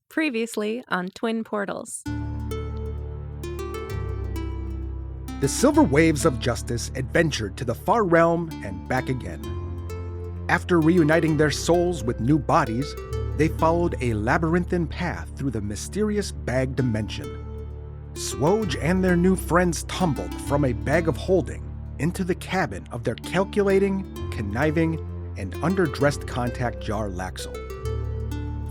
Previously on Twin Portals. The silver waves of justice adventured to the far realm and back again. After reuniting their souls with new bodies, they followed a labyrinthine path through the mysterious bag dimension. SWOJ and their new friends tumbled from a bag of holding into the cabin of their calculating, conniving, and underdressed contact Jarlaxle.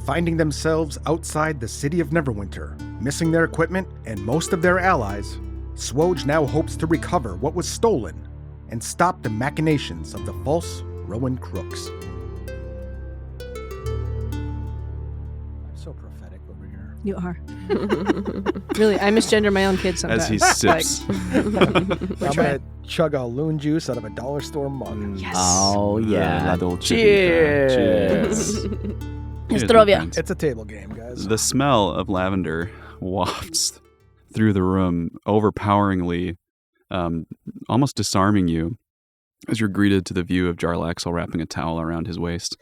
Finding themselves outside the city of Neverwinter, missing their equipment and most of their allies, SWOJ now hopes to recover what was stolen and stop the machinations of the false Rowan crooks. I'm so prophetic over here. You are. Really, I misgender my own kids sometimes. As he sips. I'm going to chug a loon juice out of a dollar store mug. Yes. Oh, yeah. La Dolce Cheers. Vita. Cheers. Zdrovia. It's a table game, guys. The smell of lavender wafts through the room, overpoweringly, almost disarming you, as you're greeted to the view of Jarlaxle wrapping a towel around his waist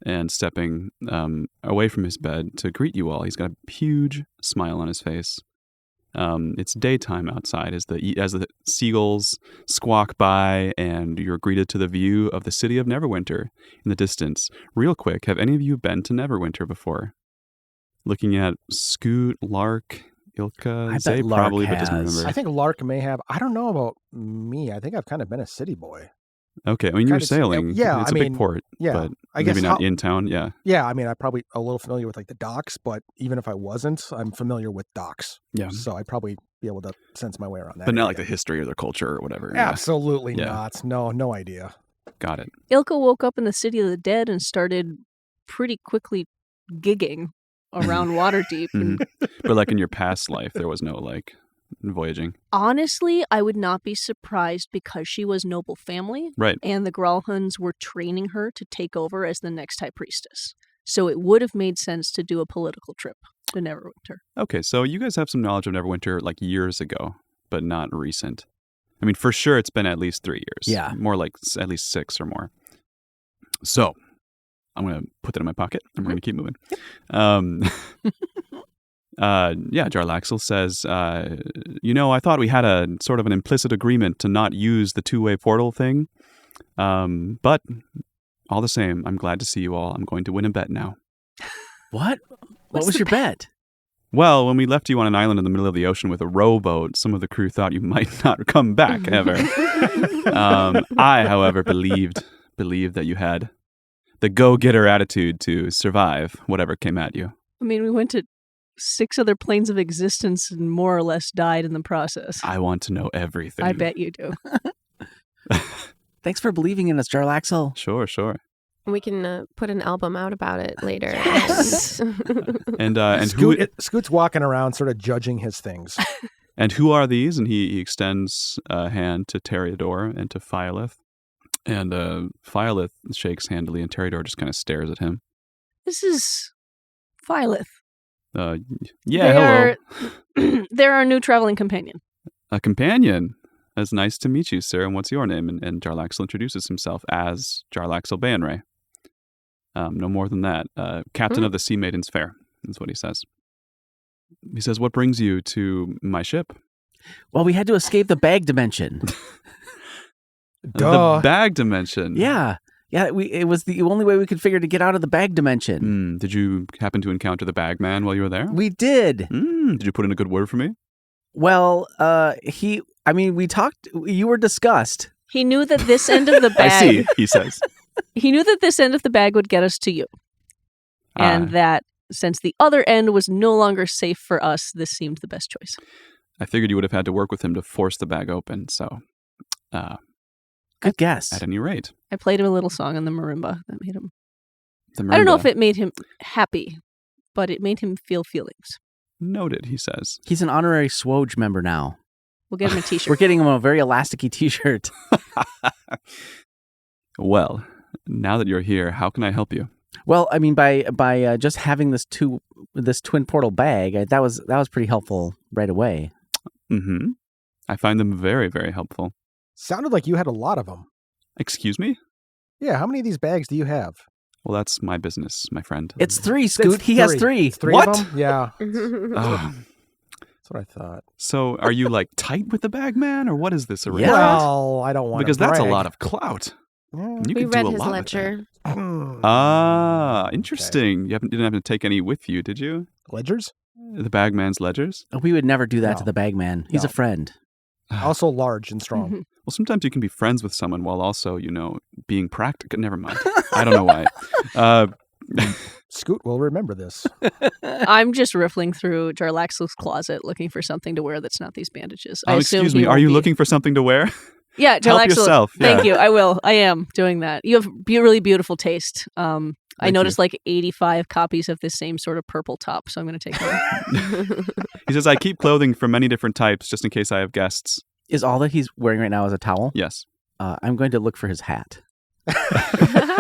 and stepping away from his bed to greet you all. He's got a huge smile on his face. It's daytime outside as the seagulls squawk by, and you're greeted to the view of the city of Neverwinter in the distance. Real quick, have any of you been to Neverwinter before? Looking at Scoot, Lark, Ilka, Zay probably, but doesn't remember. I think Lark may have. I don't know about me. I think I've kind of been a city boy. Okay, I mean, you're sailing. Yeah, it's a big port. Yeah, but I guess maybe not in town. Yeah. Yeah, I mean, I'm probably a little familiar with like the docks, but even if I wasn't, I'm familiar with docks. Yeah. So I'd probably be able to sense my way around that. But not like the history or the culture or whatever. Absolutely Yeah. not. No idea. Got it. Ilka woke up in the city of the dead and started pretty quickly gigging around Waterdeep. And But like in your past life, there was no like voyaging. honestly, I would not be surprised because she was noble family. Right. And the Gralhuns were training her to take over as the next high priestess. So it would have made sense to do a political trip to Neverwinter. Okay, so you guys have some knowledge of Neverwinter like years ago, but not recent. I mean, for sure, it's been at least 3 years. Yeah. More like at least 6 or more. So I'm going to put that in my pocket and we're going to keep moving. Jarlaxle says, I thought we had a sort of an implicit agreement to not use the two-way portal thing. But all the same, I'm glad to see you all. I'm going to win a bet now. What? What What's was the your bet? Well, when we left you on an island in the middle of the ocean with a rowboat, some of the crew thought you might not come back ever. I, however, believed that you had the go-getter attitude to survive whatever came at you. I mean, we went to 6 other planes of existence and more or less died in the process. I want to know everything. I bet you do. Thanks for believing in us, Jarlaxle. Sure. We can put an album out about it later. Yes. And Scoot's walking around sort of judging his things. And who are these? And he extends a hand to Teriador and to Phyolith. And Phyolith shakes handily, and Teriador just kind of stares at him. This is Phyolith. Hello. They're our new traveling companion. A companion. It's nice to meet you, sir. And what's your name? And Jarlaxle introduces himself as Jarlaxle Baenre. No more than that. Captain of the Sea Maiden's Fair is what he says. He says, what brings you to my ship? Well, we had to escape the bag dimension. Duh. The bag dimension. Yeah. It was the only way we could figure to get out of the bag dimension. Did you happen to encounter the bag man while you were there? We did. Did you put in a good word for me? Well, we talked. You were discussed. He knew that this end of the bag... I see, he says. He knew that this end of the bag would get us to you. And that since the other end was no longer safe for us, this seemed the best choice. I figured you would have had to work with him to force the bag open, so... Good guess. At any rate. I played him a little song on the marimba that made him... The I don't know marimba. if it made him happy, but it made him feel feelings. Noted, he says. He's an honorary SWOJ member now. We'll get him a t-shirt. We're getting him a very elasticy t-shirt. Well, now that you're here, how can I help you? Well, I mean, by just having this twin portal bag, that was pretty helpful right away. Mm-hmm. I find them very, very helpful. Sounded like you had a lot of them. Excuse me? Yeah, how many of these bags do you have? Well, that's my business, my friend. It's 3, Scoot. He has 3. It's 3 What? of them? Yeah. Oh. That's what I thought. So are you like tight with the bagman, or what is this arrangement? Well, I don't want Because to that's a brag. lot of clout. Mm. You We could do read a his lot ledger. Interesting. You didn't have to take any with you, did you? Ledgers? The bagman's ledgers? We would never do that to No. the bagman. He's No. a friend. Also large and strong. Well, sometimes you can be friends with someone while also, being practical. Never mind. I don't know why. Scoot will remember this. I'm just riffling through Jarlaxle's closet looking for something to wear that's not these bandages. I assume excuse he me. Are won't you be- looking for something to wear? Yeah, Help Jarlaxle. yourself. Thank Yeah. you. I will. I am doing that. You have really beautiful taste. I Thank noticed like 85 copies of this same sort of purple top, so I'm going to take one. He says, I keep clothing from many different types just in case I have guests. Is all that he's wearing right now is a towel? Yes. I'm going to look for his hat.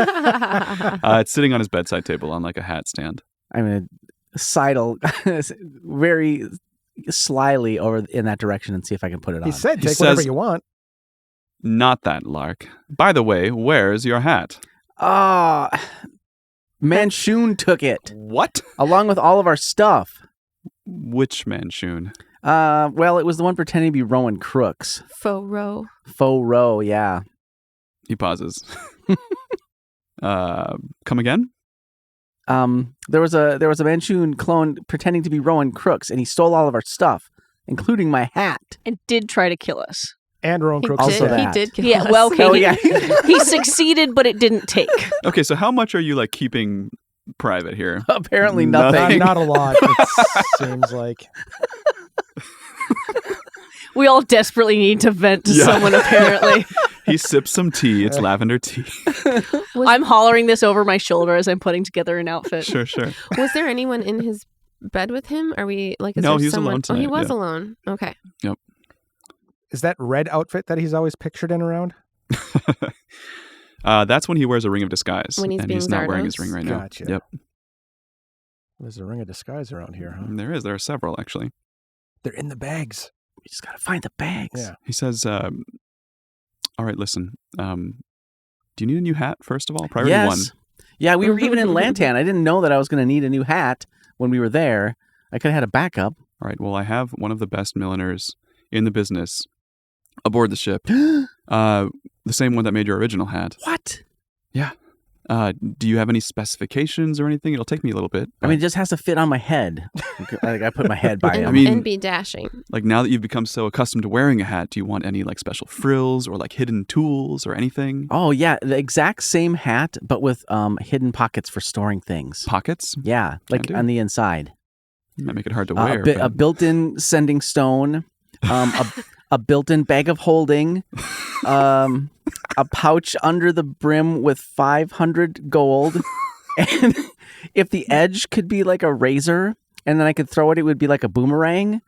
It's sitting on his bedside table on like a hat stand. I'm going to sidle very slyly over in that direction and see if I can put it on. He said, He take whatever says- you want. Not that, Lark. By the way, where's your hat? Ah, Manchun took it What? along with all of our stuff. Which Manchun? Well, it was the one pretending to be Rowan Crooks. Faux row. Faux row, yeah. He pauses. Come again? There was a Manchun clone pretending to be Rowan Crooks, and he stole all of our stuff, including my hat. And did try to kill us. And Rowan He Crooks. Also did. He that. did kill Yeah, us. well, okay. Oh, yeah. He succeeded, but it didn't take. Okay, so how much are you like keeping private here? Apparently Nothing. nothing. Not a lot, it seems like. We all desperately need to vent to Yeah. someone, apparently. He sips some tea. It's lavender tea. I'm hollering this over my shoulder as I'm putting together an outfit. Sure. Was there anyone in his bed with him? Are we like? Is No, there he's someone? alone Oh, he tonight, was yeah. alone. Okay. Is that red outfit that he's always pictured in around? That's when he wears a ring of disguise. When he's and being he's not wearing his Zardos? ring right now. Gotcha. Yep. There's a ring of disguise around here, huh? There is. There are several, actually. They're in the bags. We just gotta find the bags. Yeah. He says, all right, listen. Do you need a new hat, first of all? Priority Yes. one. Yeah, we were even in Lantan. I didn't know that I was going to need a new hat when we were there. I could have had a backup. All right, well, I have one of the best milliners in the business aboard the ship. The same one that made your original hat. What? Do you have any specifications or anything? It'll take me a little bit. I mean, it just has to fit on my head. Like I put my head by And, him. I mean- and be dashing. like now that you've become so accustomed to wearing a hat, do you want any like special frills or like hidden tools or anything? Oh yeah, the exact same hat, but with hidden pockets for storing things. Pockets? Yeah, like do. on the inside. Might make it hard to wear. A built-in sending stone, a built-in bag of holding, a pouch under the brim with 500 gold, and if the edge could be like a razor, and then I could throw it, it would be like a boomerang,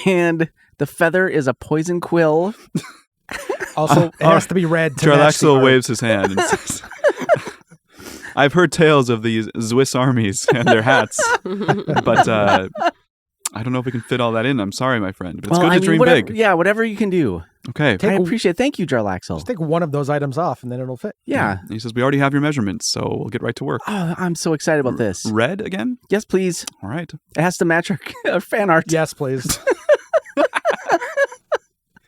and the feather is a poison quill. Also, it has to be red to match the Jarlaxle art. waves his hand and says, I've heard tales of these Swiss armies and their hats, but I don't know if we can fit all that in. I'm sorry, my friend, but it's good to dream whatever, big. Yeah, whatever you can do. Okay. Take I a- appreciate it. Thank you, Jarlaxle. Just take one of those items off and then it'll fit. Yeah. And he says, we already have your measurements, so we'll get right to work. Oh, I'm so excited about this. Red again? Yes, please. All right. It has to match our fan art. Yes, please.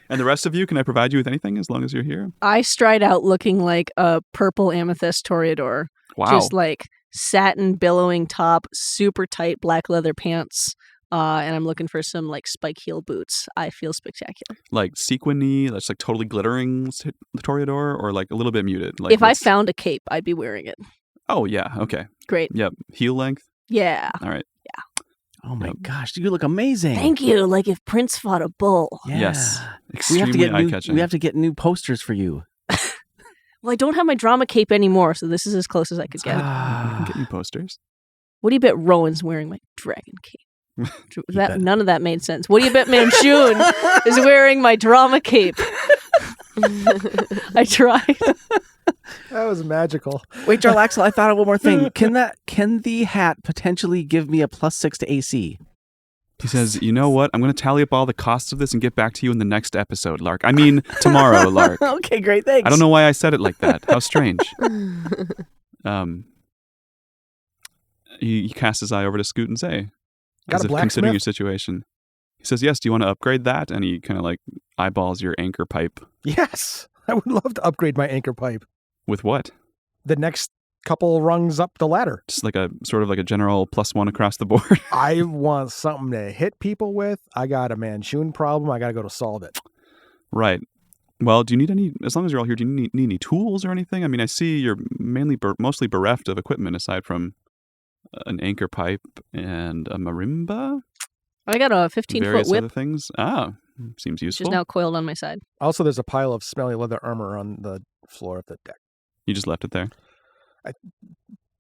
And the rest of you, can I provide you with anything as long as you're here? I stride out looking like a purple amethyst toreador. Wow. Just like satin billowing top, super tight black leather pants. And I'm looking for some like spike heel boots. I feel spectacular. Like sequiny, that's like totally glittering Toreador, or like a little bit muted? Like If I let's- found a cape, I'd be wearing it. Oh, yeah. Okay. Great. Yep. Heel length? Yeah. All right. Oh my Yep. gosh, you look amazing. Thank you. Like if Prince fought a bull. Yeah. Yes. We Extremely have to get eye-catching. we have to get new posters for you. Well, I don't have my drama cape anymore, so this is as close as I could get. We can get you posters. What do you bet Rowan's wearing my dragon cape? bet. None of that made sense. What do you bet Manchun is wearing my drama cape? I tried. That was magical. Wait, Jarlaxle, I thought of one more thing. Can the hat potentially give me a +6 to AC? He says, you know what? I'm going to tally up all the costs of this and get back to you in the next episode, Lark. I mean, tomorrow, Lark. Okay, great, thanks. I don't know why I said it like that. How strange. He casts his eye over to Scoot and Zay. Got as a if considering blacksmith? your situation. He says, yes, do you want to upgrade that? And he kind of like eyeballs your anchor pipe. Yes, I would love to upgrade my anchor pipe. With what? The next couple rungs up the ladder. Just like a sort of like a general +1 across the board. I want something to hit people with. I got a Manchun problem. I got to go to solve it. Right. Well, do you need any, as long as you're all here, do you need any tools or anything? I mean, I see you're mostly bereft of equipment aside from an anchor pipe and a marimba. I got a 15-foot various whip, other things. Ah, seems which useful. is now coiled on my side. Also, there's a pile of smelly leather armor on the floor of the deck. You just left it there.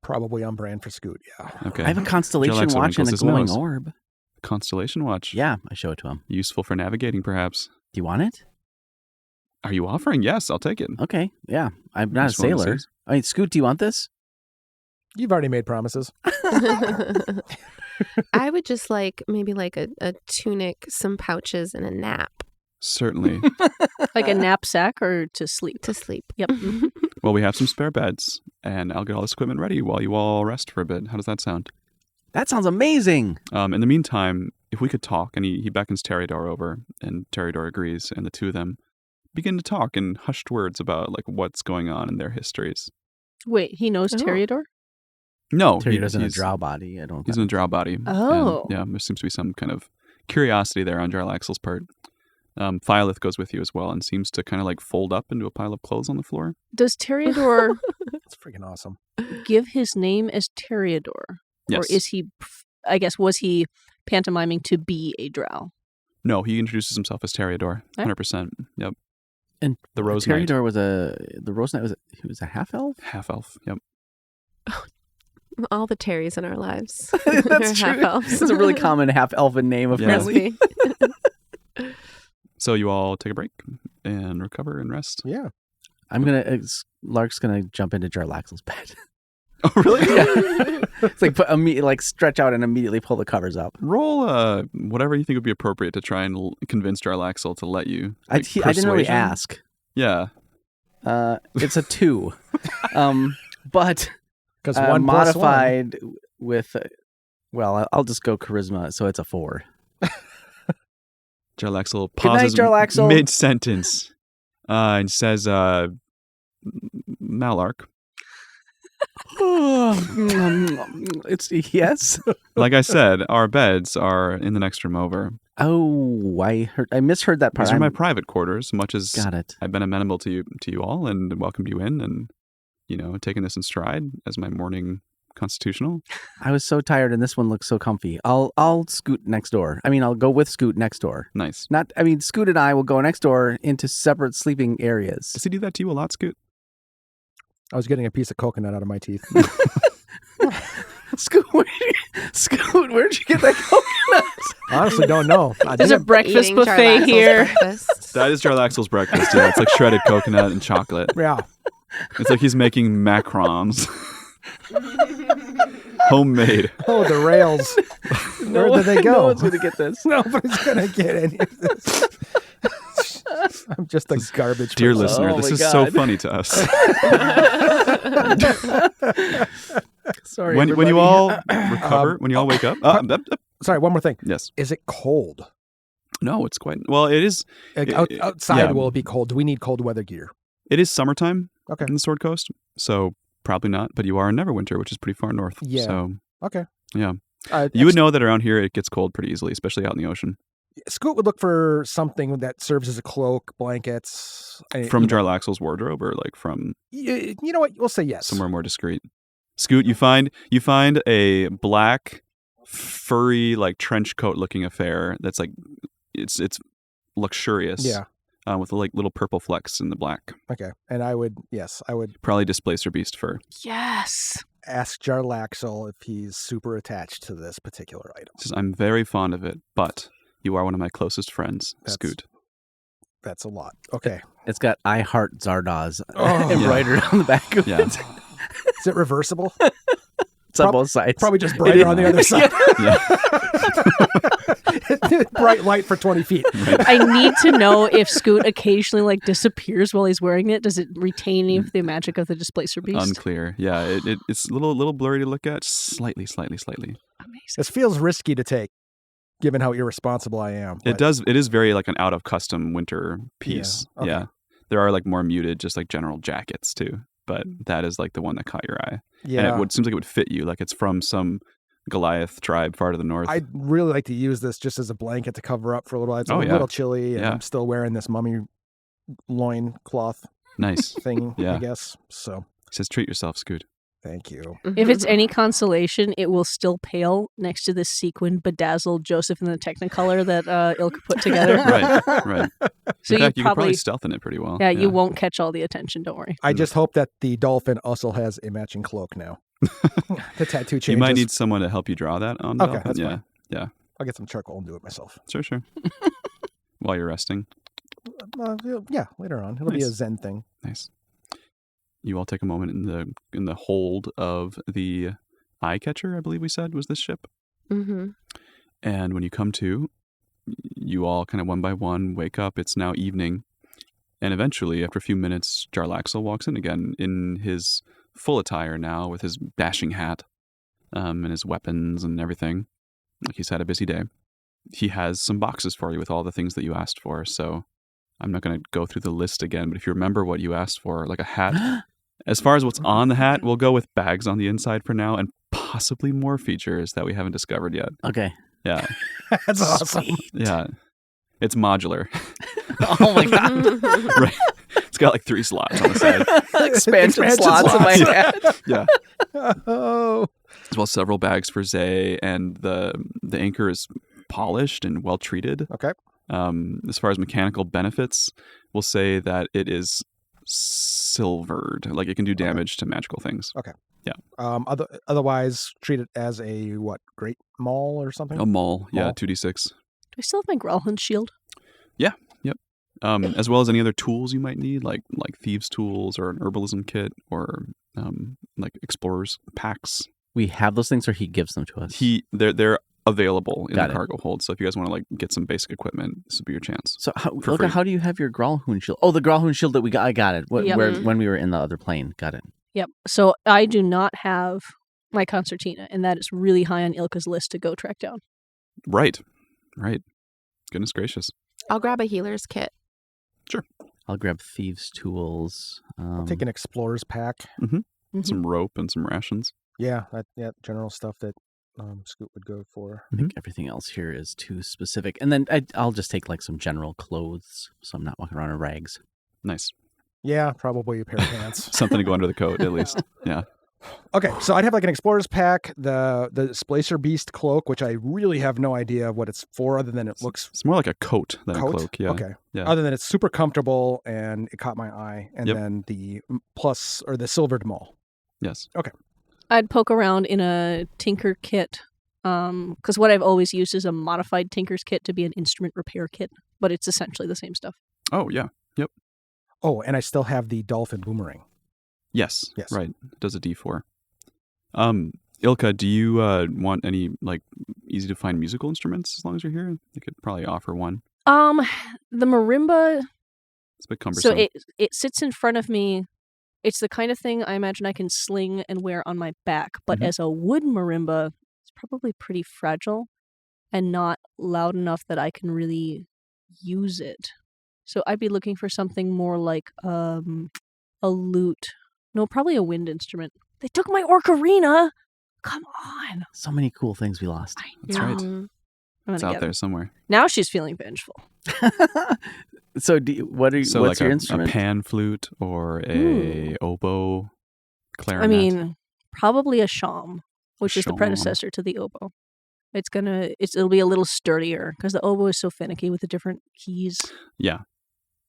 Probably on brand for Scoot, yeah. Okay. I have a constellation Jellicoe watch and a wrinkles his glowing nose. orb. Constellation watch. Yeah, I show it to him. Useful for navigating, perhaps. Do you want it? Are you offering? Yes, I'll take it. Okay, yeah. I'm not a Just wanted to sailor. say- I mean, Scoot, do you want this? You've already made promises. I would just like maybe like a tunic, some pouches, and a nap Certainly. Like a knapsack or to sleep. to sleep. Yep. Well, we have some spare beds, and I'll get all this equipment ready while you all rest for a bit. How does that sound? That sounds amazing. In the meantime, if we could talk, and he beckons Teridor over, and Teridor agrees, and the two of them begin to talk in hushed words about like what's going on in their histories. Wait, he knows Oh. Teridor? No, Terry doesn't a he's drow body. I don't. He's in a drow body. and, Oh. yeah, there seems to be some kind of curiosity there on Jarlaxle's part. Phylith goes with you as well and seems to kind of like fold up into a pile of clothes on the floor. Does Teridor That's freaking awesome. give his name as Teridor? Yes. Or is he, I guess, was he pantomiming to be a drow? No, he introduces himself as Teridor. 100%. Yep. And the Rose Knight. Teridor was the Rose Knight he was a half elf. Half elf. Yep. All the Terrys in our lives. That's Are true. half-elves. It's a really common half elven name, Yeah. apparently. So you all take a break and recover and rest. Yeah. I'm gonna. Lark's gonna jump into Jarlaxle's bed. Oh, really? Yeah. It's like stretch out and immediately pull the covers up. Roll whatever you think would be appropriate to try and convince Jarlaxle to let you. I Like, didn't really persuasion? ask. Yeah. It's a 2, but Because 1 plus 1. modified with. Well, I'll just go charisma, so it's a 4. Jarlaxle Good night, pauses Jarlaxle. mid-sentence and says, Malark, It's yes. like I said, our beds are in the next room over. Oh, I misheard that part. These are my private quarters, much as Got it. I've been amenable to you all and welcomed you in and, taken this in stride as my morning constitutional. I was so tired, and this one looks so comfy. I'll scoot next door. I'll go with Scoot next door. Nice. Scoot and I will go next door into separate sleeping areas. Does he do that to you a lot, Scoot? I was getting a piece of coconut out of my teeth. Scoot, where'd you get that coconut? Honestly, don't know. I There's a did. breakfast Eating buffet Jarlaxle's here. breakfast. That is Jarlaxle's breakfast, yeah. It's like shredded coconut and chocolate. Yeah. It's like he's making macarons. Homemade. Oh, the rails. Where did they go? No one's gonna get this. Nobody's going to get any of this. I'm just a garbage Dear person. listener, Oh this my is so God. funny to us. Sorry, When you everybody. all recover, when you all wake up. Sorry, one more thing. Yes. Is it cold? No, it's quite. Well, it is. Like, It- outside yeah. will it be cold? Do we need cold weather gear? It is summertime Okay. in the Sword Coast, so probably not. But you are in Neverwinter, which is pretty far north. Yeah. So Okay. Yeah. you would know that around here it gets cold pretty easily, especially out in the ocean. Scoot would look for something that serves as a cloak, blankets. From you know, Jarlaxle's wardrobe, or like from you know what? We'll say yes. somewhere more discreet. Scoot, you find a black, furry, like trench coat looking affair that's like it's luxurious. Yeah. With like little purple flecks in the black. Okay. And I would Probably displacer beast fur. Yes. ask Jarlaxle if he's super attached to this particular item. Says, I'm very fond of it, but you are one of my closest friends, That's- Scoot. That's a lot. Okay. It's got "I heart Zardoz" Oh. embroidered on the back of Yeah. it. Is it reversible? It's on both sides. Probably just brighter on the other side. Yeah. Bright light for 20 feet. I need to know if Scoot occasionally like disappears while he's wearing it. Does it retain any of the magic of the displacer beast? Unclear. Yeah, it's a little blurry to look at. Slightly. Amazing. This feels risky to take, given how irresponsible I am. It does. It is very like an out of custom winter piece. Yeah, okay. Yeah. There are like more muted, just like general jackets too. But that is like the one that caught your eye. Yeah. And it seems like it would fit you. Like it's from some Goliath tribe far to the north. I'd really like to use this just as a blanket to cover up for a little while. It's a Oh, yeah. little chilly, and Yeah. I'm still wearing this mummy loin cloth Nice. thing, Yeah. I guess. So, He says, treat yourself, Scoot. thank you. If it's any consolation, it will still pale next to this sequined, bedazzled Joseph in the Technicolor that Ilka put together. Right. So In fact, you could probably probably stealth in it pretty well. yeah, you won't catch all the attention. Don't worry. I just hope that the dolphin also has a matching cloak now. The tattoo changes. You might need someone to help you draw that on. Okay, Dolphin. that's yeah. fine. Yeah. I'll get some charcoal and do it myself. Sure. While you're resting. Yeah, later on. It'll be a Nice. Zen thing. Nice. You all take a moment in the hold of the eye catcher, I believe we said was this ship. Mm-hmm. And when you come to, you all kind of one by one wake up. It's now evening. And eventually, after a few minutes, Jarlaxle walks in again in his full attire now with his dashing hat and his weapons and everything. Like he's had a busy day. He has some boxes for you with all the things that you asked for. So I'm not going to go through the list again, but if you remember what you asked for, like a hat. As far as what's on the hat, we'll go with bags on the inside for now and possibly more features that we haven't discovered yet. Okay. Yeah. That's awesome. Yeah. It's modular. Oh my god. Right. It's got like 3 slots on the side. Expansion slots in my head. Yeah. Oh. As well as several bags for Zay, and the anchor is polished and well treated. Okay. As far as mechanical benefits, we'll say that it is silvered. Like it can do damage to magical things. Otherwise, treat it as a great maul or something? A maul. Yeah, Maul. 2d6. Do I still have my Growlhund shield? Yep. As well as any other tools you might need, like thieves' tools or an herbalism kit or like explorers packs. We have those things, or he gives them to us. They're available in Got the it. cargo hold. So if you guys want to like get some basic equipment, this would be your chance. So For look free. at how do you have your Growlhund shield? Oh, the Growlhund shield that we got. I got it. Yep. When we were in the other plane. Got it. Yep. So I do not have my concertina, and that is really high on Ilka's list to go track down. Right. Goodness gracious. I'll grab a healer's kit. I'll grab thieves' tools. I'll take an explorer's pack. Mm-hmm. Some rope and some rations. Yeah, general stuff that Scoot would go for. I think everything else here is too specific. And then I'll just take like some general clothes, so I'm not walking around in rags. Nice. Yeah, probably a pair of pants. Something to go under the coat, at least. Yeah. Okay, so I'd have like an explorer's pack, the Displacer Beast cloak, which I really have no idea what it's for, other than it looks It's more like a coat than a coat. cloak. Yeah. Okay. Yeah. Other than it's super comfortable and it caught my eye, and Yep. then the plus or the silvered maul. Yes. I'd poke around in a tinker kit, because what I've always used is a modified tinker's kit to be an instrument repair kit, but it's essentially the same stuff. Oh, yeah. Oh, and I still have the dolphin boomerang. Yes. Yes. Right. It does a D4. Ilka, do you want any like easy to find musical instruments as long as you're here? You could probably offer one. The marimba. It's a bit cumbersome. So it sits in front of me. It's the kind of thing I imagine I can sling and wear on my back, but Mhm. as a wood marimba, it's probably pretty fragile and not loud enough that I can really use it. So I'd be looking for something more like a lute. No, probably a wind instrument. They took my ocarina. Come on. So many cool things we lost. That's right. Mhm. I'm It's gonna out get there it. somewhere. Now she's feeling vengeful. So what's So like your a instrument? pan flute or a oboe, clarinet. I mean, probably a shawm, which is the Shawm. predecessor to the oboe. It'll be a little sturdier because the oboe is so finicky with the different keys. Yeah.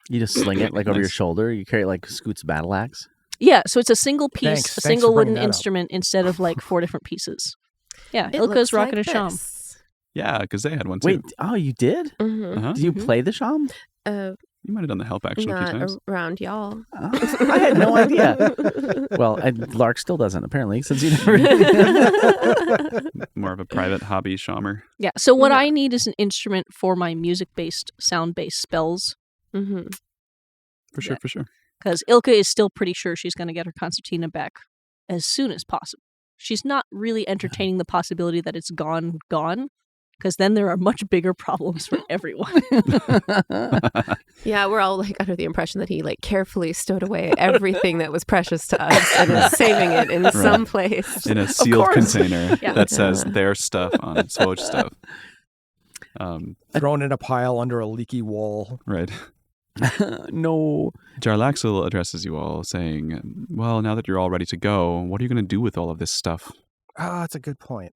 You just sling it like over your Nice. shoulder. You carry it like Scoot's battle axe. Yeah, so it's a single piece, Thanks. a Thanks single for bringing wooden that up. instrument instead of like 4 different pieces. Yeah, It Ilka's looks rocking like a shawm. this. Yeah, because they had one too. Wait, oh, you did? Mhm. Uh-huh. Did you Mhm. play the shawm? You might have done the help action a few Not times. around y'all. I had no idea. Well, Lark still doesn't, apparently, since you never... More of a private hobby shamer. Yeah, so what Yeah. I need is an instrument for my music-based, sound-based spells. Mm-hmm. For sure, Yeah. for sure. Because Ilka is still pretty sure she's going to get her concertina back as soon as possible. She's not really entertaining the possibility that it's gone, because then there are much bigger problems for everyone. Yeah, we're all like under the impression that he like carefully stowed away everything that was precious to us and is saving it in some place. In a sealed course. container Yeah. that says Yeah. their stuff on it, SWOJ stuff. Thrown in a pile under a leaky wall. Right. No. Jarlaxle addresses you all, saying, well, now that you're all ready to go, what are you going to do with all of this stuff? Oh, that's a good point.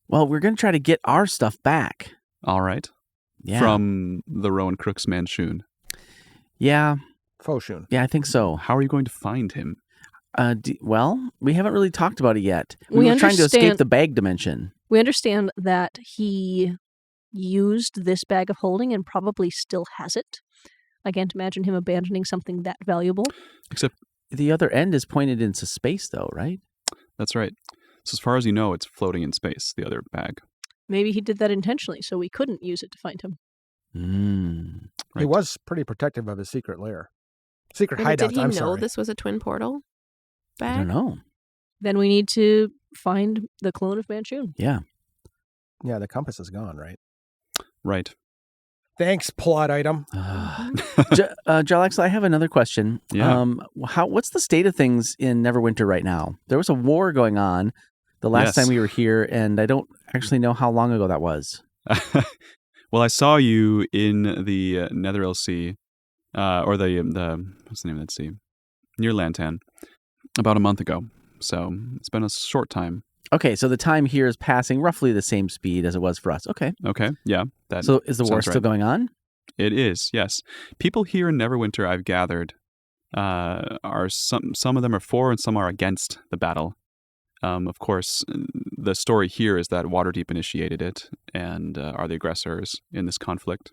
Well, we're going to try to get our stuff back. All right. Yeah. From the Rowan Crook's Manchun. Yeah. Foshun. Yeah, I think so. How are you going to find him? Well, we haven't really talked about it yet. We were trying to escape understand- the bag dimension. We understand that he used this bag of holding and probably still has it. I can't imagine him abandoning something that valuable. Except, The other end is pointed into space, though, right? that's right. So as far as you know, it's floating in space, the other bag. Maybe he did that intentionally, so we couldn't use it to find him. Mm. He Right. was pretty protective of his secret lair. Secret Yeah, but hideouts, did he I'm know sorry. this was a twin portal I bag? don't know. Then we need to find the clone of Manchun. Yeah. Yeah, the compass is gone, right? Right. Thanks, plot item. Jarlaxle, I have another question. Yeah. What's the state of things in Neverwinter right now? There was a war going on the last Yes. time we were here, and I don't actually know how long ago that was. Well, I saw you in the Netheril Sea, or the what's the name of that sea? Near Lantan, about a month ago. So it's been a short time. Okay, so the time here is passing roughly the same speed as it was for us. Okay. Okay, yeah. That So is the war sounds still right. going on? It is, yes. People here in Neverwinter, I've gathered, are some of them are for and some are against the battle. Of course, the story here is that Waterdeep initiated it and are the aggressors in this conflict.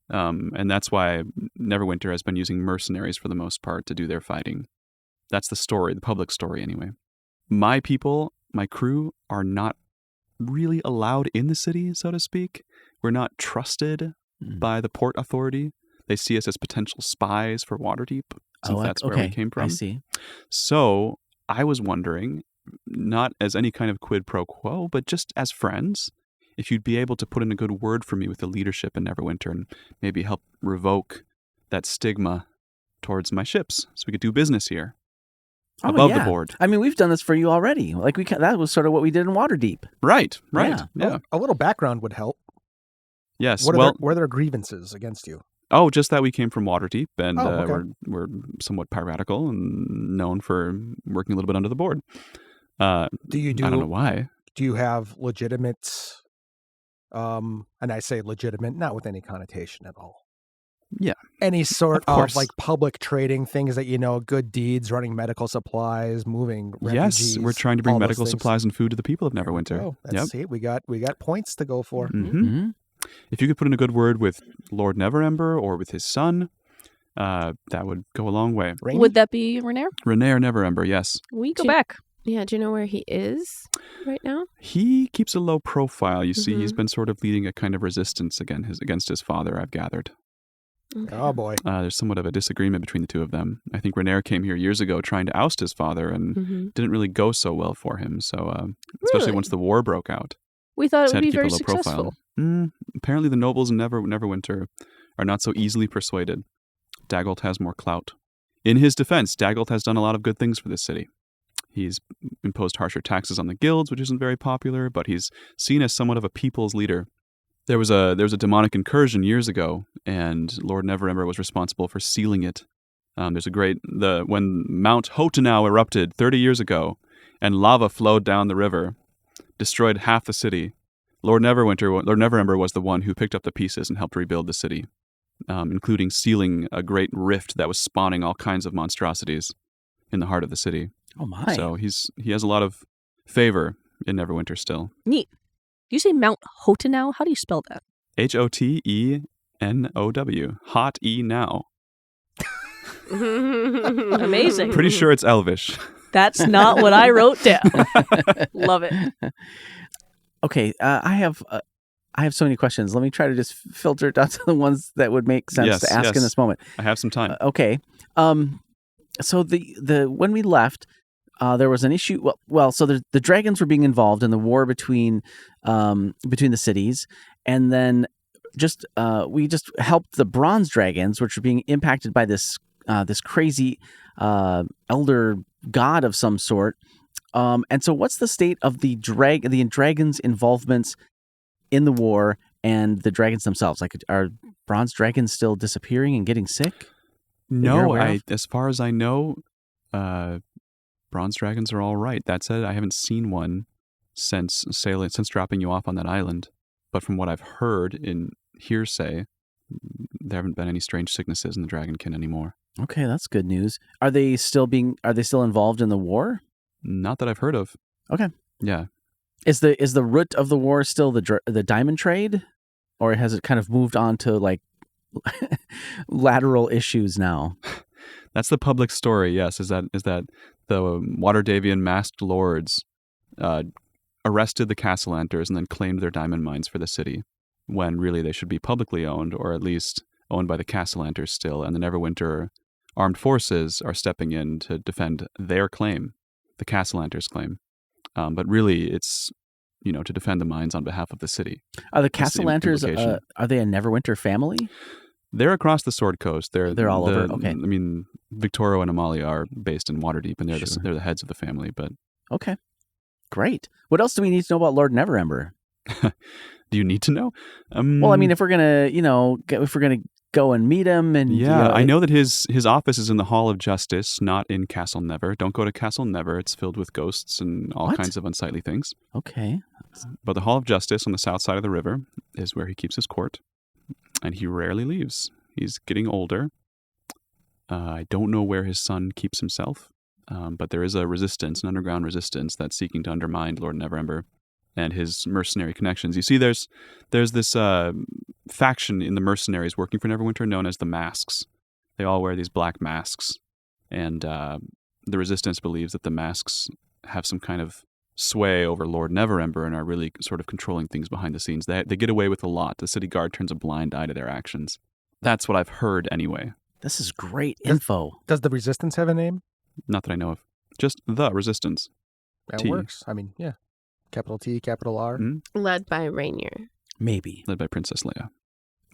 And that's why Neverwinter has been using mercenaries for the most part to do their fighting. That's the story, the public story anyway. My people, my crew, are not really allowed in the city, so to speak. We're not trusted by the port authority. They see us as potential spies for Waterdeep, since that's where we came from. I see. So I was wondering, not as any kind of quid pro quo, but just as friends, if you'd be able to put in a good word for me with the leadership in Neverwinter and maybe help revoke that stigma towards my ships so we could do business here. Oh, Above yeah. the board. I mean, we've done this for you already. Like that was sort of what we did in Waterdeep. Right. Yeah. A little background would help. Yes. What Well, are their grievances against you? just that we came from Waterdeep and okay. we're somewhat piratical and known for working a little bit under the board. I don't know why. Do you have legitimate, and I say legitimate, not with any connotation at all. Yeah. Any sort Of of course. like public trading things that you know, good deeds, running medical supplies, moving refugees. Yes, we're trying to bring all those medical things. supplies and food to the people of Neverwinter. Oh, let's see. We got points to go for. Mm-hmm. If you could put in a good word with Lord Neverember or with his son, that would go a long way. Rainy? Would that be Renair? Renair Neverember, yes. We go Do- back. Yeah, do you know where he is right now? He keeps a low profile. You see, he's Mhm. been sort of leading a kind of resistance against his father, I've gathered. Okay. Oh boy. There's somewhat of a disagreement between the two of them. I think Renair came here years ago trying to oust his father and Mhm. didn't really go so well for him. So, especially Really? once the war broke out. We thought He's it had would to be keep a very low successful. profile. Apparently the nobles in Neverwinter are not so easily persuaded. Daggolt has more clout. In his defense, Daggolt has done a lot of good things for this city. He's imposed harsher taxes on the guilds, which isn't very popular, but he's seen as somewhat of a people's leader. There was a demonic incursion years ago, and Lord Neverember was responsible for sealing it. When Mount Hotenau erupted 30 years ago, and lava flowed down the river, destroyed half the city. Lord Neverember was the one who picked up the pieces and helped rebuild the city, including sealing a great rift that was spawning all kinds of monstrosities in the heart of the city. Oh my. So he has a lot of favor in Neverwinter still. Neat. Do you say Mount Hotenau? How do you spell that? Hotenau. N-O-W. Hot E now. Amazing. Pretty sure it's Elvish. That's not what I wrote down. Love it. Okay, I have so many questions. Let me try to just filter it down to the ones that would make sense to ask in this moment. I have some time. Okay. So the when we left, there was an issue. So the dragons were being involved in the war between the cities, and then we just helped the bronze dragons, which were being impacted by this crazy elder god of some sort. And so, what's the state of the dragons' involvements in the war and the dragons themselves? Like, are bronze dragons still disappearing and getting sick? No, as far as I know, bronze dragons are all right. That said, I haven't seen one since dropping you off on that island. But from what I've heard in hearsay, there haven't been any strange sicknesses in the dragonkin anymore. Okay, that's good news. Are they still involved in the war? Not that I've heard of. Okay. Yeah. Is the root of the war still the diamond trade, or has it kind of moved on to like lateral issues now? That's the public story. Yes, is that the Waterdavian masked lords arrested the Castellanters and then claimed their diamond mines for the city, when really they should be publicly owned, or at least owned by the Castellanters still, and the Neverwinter armed forces are stepping in to defend their claim, the Castellanters' claim. But really, it's to defend the mines on behalf of the city. Are the Castellanters are they a Neverwinter family? They're across the Sword Coast. They're all over. Okay. I mean, Victorio and Amalia are based in Waterdeep, and they're the heads of the family. But okay, great. What else do we need to know about Lord Neverember? Do you need to know? Well, I mean, if we're gonna, go and meet him, and I know that his office is in the Hall of Justice, not in Castle Never. Don't go to Castle Never; it's filled with ghosts and all kinds of unsightly things. Okay, but the Hall of Justice on the south side of the river is where he keeps his court, and he rarely leaves. He's getting older. I don't know where his son keeps himself, but there is an underground resistance that's seeking to undermine Lord Neverember and his mercenary connections. You see, there's this faction in the mercenaries working for Neverwinter known as the Masks. They all wear these black masks, and the resistance believes that the masks have some kind of sway over Lord Neverember and are really sort of controlling things behind the scenes. They get away with a lot. The city guard turns a blind eye to their actions. That's what I've heard anyway. This is great info. Does the resistance have a name? Not that I know of. Just the resistance. That works. I mean, yeah. Capital T, capital R. Mm-hmm. Led by Rainier. Maybe. Led by Princess Leia.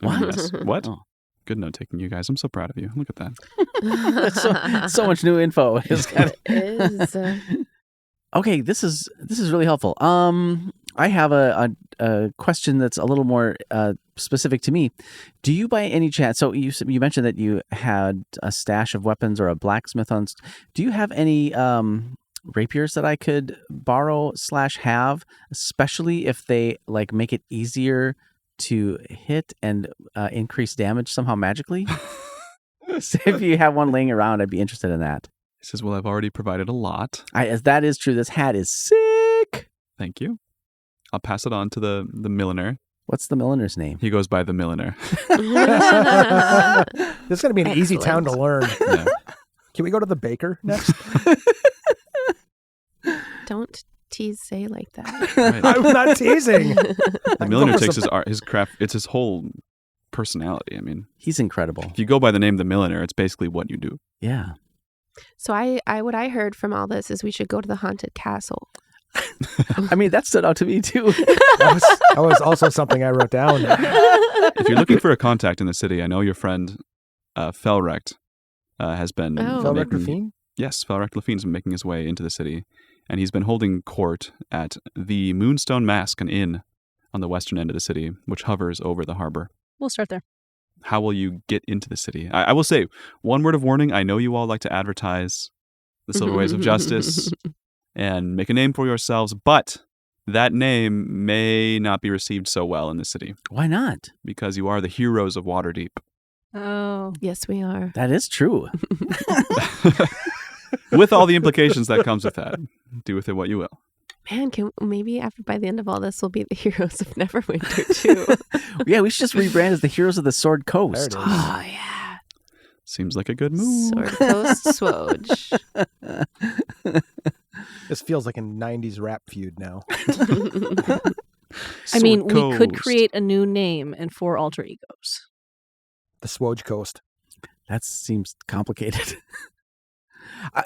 What? Yes. What? Oh. Good note taking, you guys. I'm so proud of you. Look at that. That's so much new info. It is. Okay, this is really helpful. I have a question that's a little more specific to me. Do you, by any chance? So you mentioned that you had a stash of weapons or a blacksmith on. Do you have any rapiers that I could borrow / have, especially if they like make it easier to hit and increase damage somehow magically? So if you have one laying around, I'd be interested in that. He says, well, I've already provided a lot. That is true. This hat is sick. Thank you. I'll pass it on to the milliner. What's the milliner's name? He goes by the milliner. This is going to be an easy town to learn. Yeah. Can we go to the baker next? Don't tease Zay like that. Right. I'm not teasing. The milliner takes his art, his craft. It's his whole personality. I mean, he's incredible. If you go by the name the milliner, it's basically what you do. Yeah. So what I heard from all this is we should go to the haunted castle. I mean, that stood out to me too. That was also something I wrote down. If you're looking for a contact in the city, I know your friend Felrecht has been. Felrecht Lefine? Yes, Felrecht Lefine's been making his way into the city, and he's been holding court at the Moonstone Mask, an inn on the western end of the city, which hovers over the harbor. We'll start there. How will you get into the city? I will say, one word of warning, I know you all like to advertise the Silver Waves of Justice and make a name for yourselves, but that name may not be received so well in the city. Why not? Because you are the heroes of Waterdeep. Oh. Yes, we are. That is true. With all the implications that comes with that. Do with it what you will. Man, maybe by the end of all this, we'll be the heroes of Neverwinter too. Yeah, we should just rebrand as the Heroes of the Sword There Coast. it is. Oh yeah, Seems like a good move. Sword Coast SWOJ. This feels like a 90s rap feud now. I mean, Sword we could Coast. create a new name and 4 alter egos. The SWOJ Coast. That seems complicated.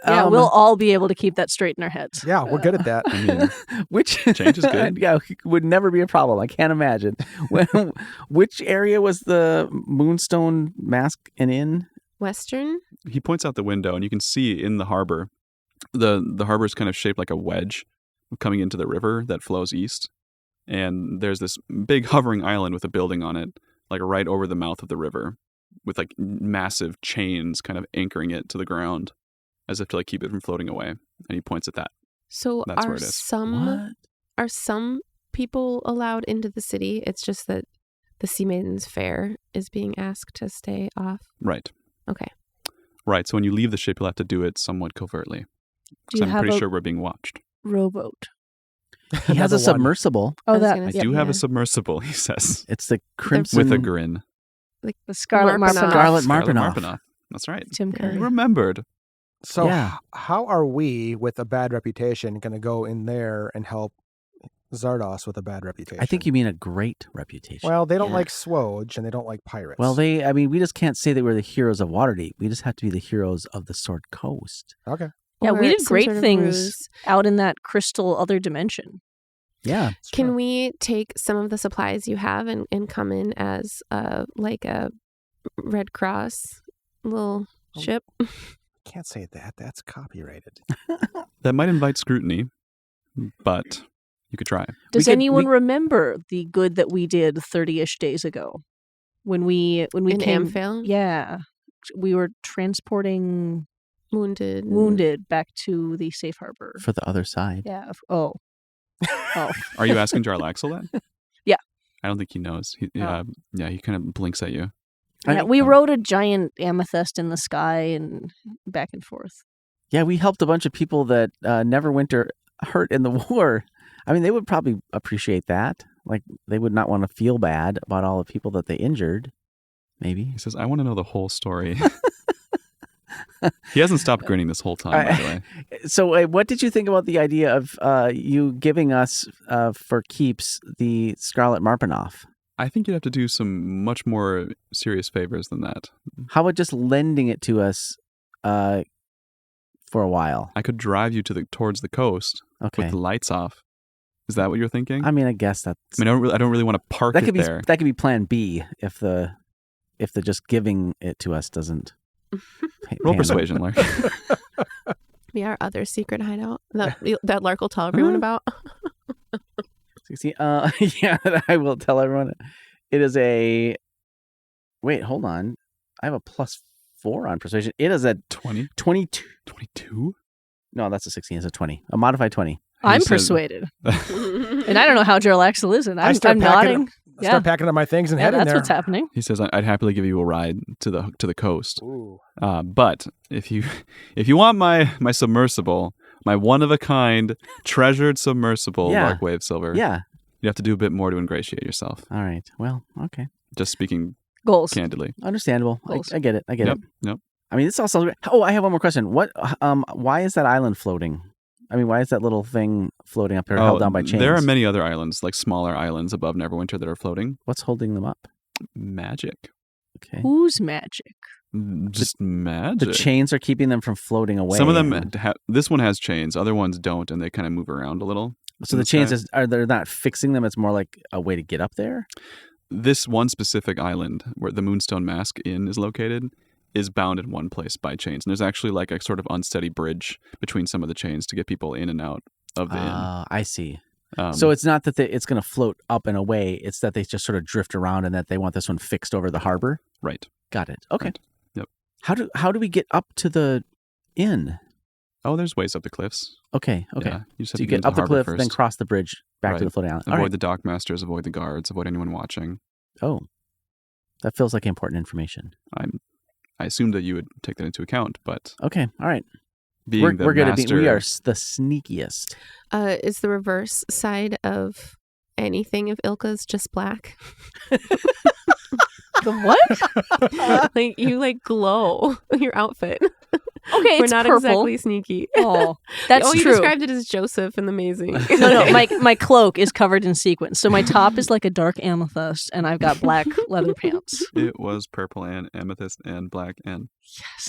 Yeah, we'll all be able to keep that straight in our heads. Yeah, we're good at that. I mean, Which change is good. Yeah, would never be a problem. I can't imagine. Which area was the Moonstone Mask in? Western. he points out the window, and you can see in the harbor, the harbor is kind of shaped like a wedge coming into the river that flows east. And there's this big hovering island with a building on it, like right over the mouth of the river, with like massive chains kind of anchoring it to the ground, as if to like keep it from floating away. And he points at that. So That's where are it is. some people allowed into the city? It's just that the Sea Maiden's Fair is being asked to stay off. Right. Okay. Right. So when you leave the ship, you'll have to do it somewhat covertly. Do Because you I'm have pretty a sure we're being watched. rowboat? He has Another a one. submersible. Oh, I was that gonna I say, do have yeah. a submersible, he says, It's the Crimson with a grin. the Scarlet Marpenoff. Marpenoff. Scarlet Scarlet Marpenoff. Marpenoff. That's right. Tim Yeah. Curry. You remembered. So Yeah. how are we, with a bad reputation, going to go in there and help Zardos with a bad reputation? I think you mean a great reputation. Well, they don't Yeah. like SWOJ and they don't like pirates. Well, we just can't say that we're the heroes of Waterdeep. We just have to be the heroes of the Sword Coast. Okay. Yeah, we Or did some great sort of things ruse. out in that crystal other dimension. Yeah. it's Can true. we take some of the supplies you have and come in as like a Red Cross little Oh. ship? Can't say that. That's copyrighted. That might invite scrutiny, but you could try. Does could- anyone we- remember the good that we did 30-ish days ago when we In came? Amphale? Yeah, we were transporting Wounded. wounded back to the safe harbor. For the other side. Yeah. Oh. Are you asking Jarlaxle that? Yeah. I don't think he knows. He kind of blinks at you. Yeah, we rode a giant amethyst in the sky and back and forth. Yeah, we helped a bunch of people that Neverwinter hurt in the war. I mean, they would probably appreciate that. Like, they would not want to feel bad about all the people that they injured. Maybe. He says, I want to know the whole story. He hasn't stopped grinning this whole time, by the way. So, what did you think about the idea of you giving us, for keeps, the Scarlet Marpenoff? I think you'd have to do some much more serious favors than that. How about just lending it to us for a while? I could drive you towards the coast Okay. with the lights off. Is that what you're thinking? I mean, I guess that's... I don't really want to park that it could be there. that could be plan B if the just giving it to us doesn't Roll pan out. persuasion, Lark. Be our other secret hideout that Lark will tell everyone about. 16. Yeah, I will tell everyone. It is a... Wait, hold on. I have a +4 on persuasion. It is a 20? 22. 22? No, that's a 16. It's a 20. A modified 20. I'm said- persuaded, and I don't know how Jarlaxle is, and I I'm start nodding. I start packing up my things and Yeah, heading that's there. what's happening. He says, I'd happily give you a ride to the coast. Ooh. But if you want my submersible, my one-of-a-kind, treasured submersible, Yeah. Larkwave Silver, Yeah. you have to do a bit more to ingratiate yourself. All right. Well, okay. Just speaking Goals. candidly. Understandable. Goals. I get it. I get Yep, it. yep. I mean, this all sounds great. Oh, I have one more question. Why is that island floating? I mean, why is that little thing floating up there held down by chains? There are many other islands, like smaller islands above Neverwinter that are floating. What's holding them up? Magic. Okay. Who's magic? Just magic. The chains are keeping them from floating away. Some of them, this one has chains, other ones don't, and they kind of move around a little. So in the chains sky. they're not fixing them. It's more like a way to get up there. This one specific island where the Moonstone Mask Inn is located is bound in one place by chains. And there's actually like a sort of unsteady bridge between some of the chains to get people in and out of the I see. inn. So it's not that it's going to float up and away. It's that they just sort of drift around and that they want this one fixed over the harbor. Right. Got it. Okay. Right. Yep. How do we get up to the inn? Oh, there's ways up the cliffs. Okay. Okay. Yeah, you just have So you to get get up the harbor cliff, first. then cross the bridge back to Right. the floating island. Avoid All right. the dockmasters, avoid the guards, avoid anyone watching. Oh, that feels like important information. I assumed that you would take that into account, but Okay. All right. being the we're good master. we are the sneakiest. Is the reverse side of anything of Ilka's just black? The what? Like you glow your outfit. Okay, We're it's not purple. exactly sneaky. Oh, that's you true. described it as Joseph in The Amazing. No, my cloak is covered in sequins. So my top is like a dark amethyst, and I've got black leather pants. It was purple and amethyst and black and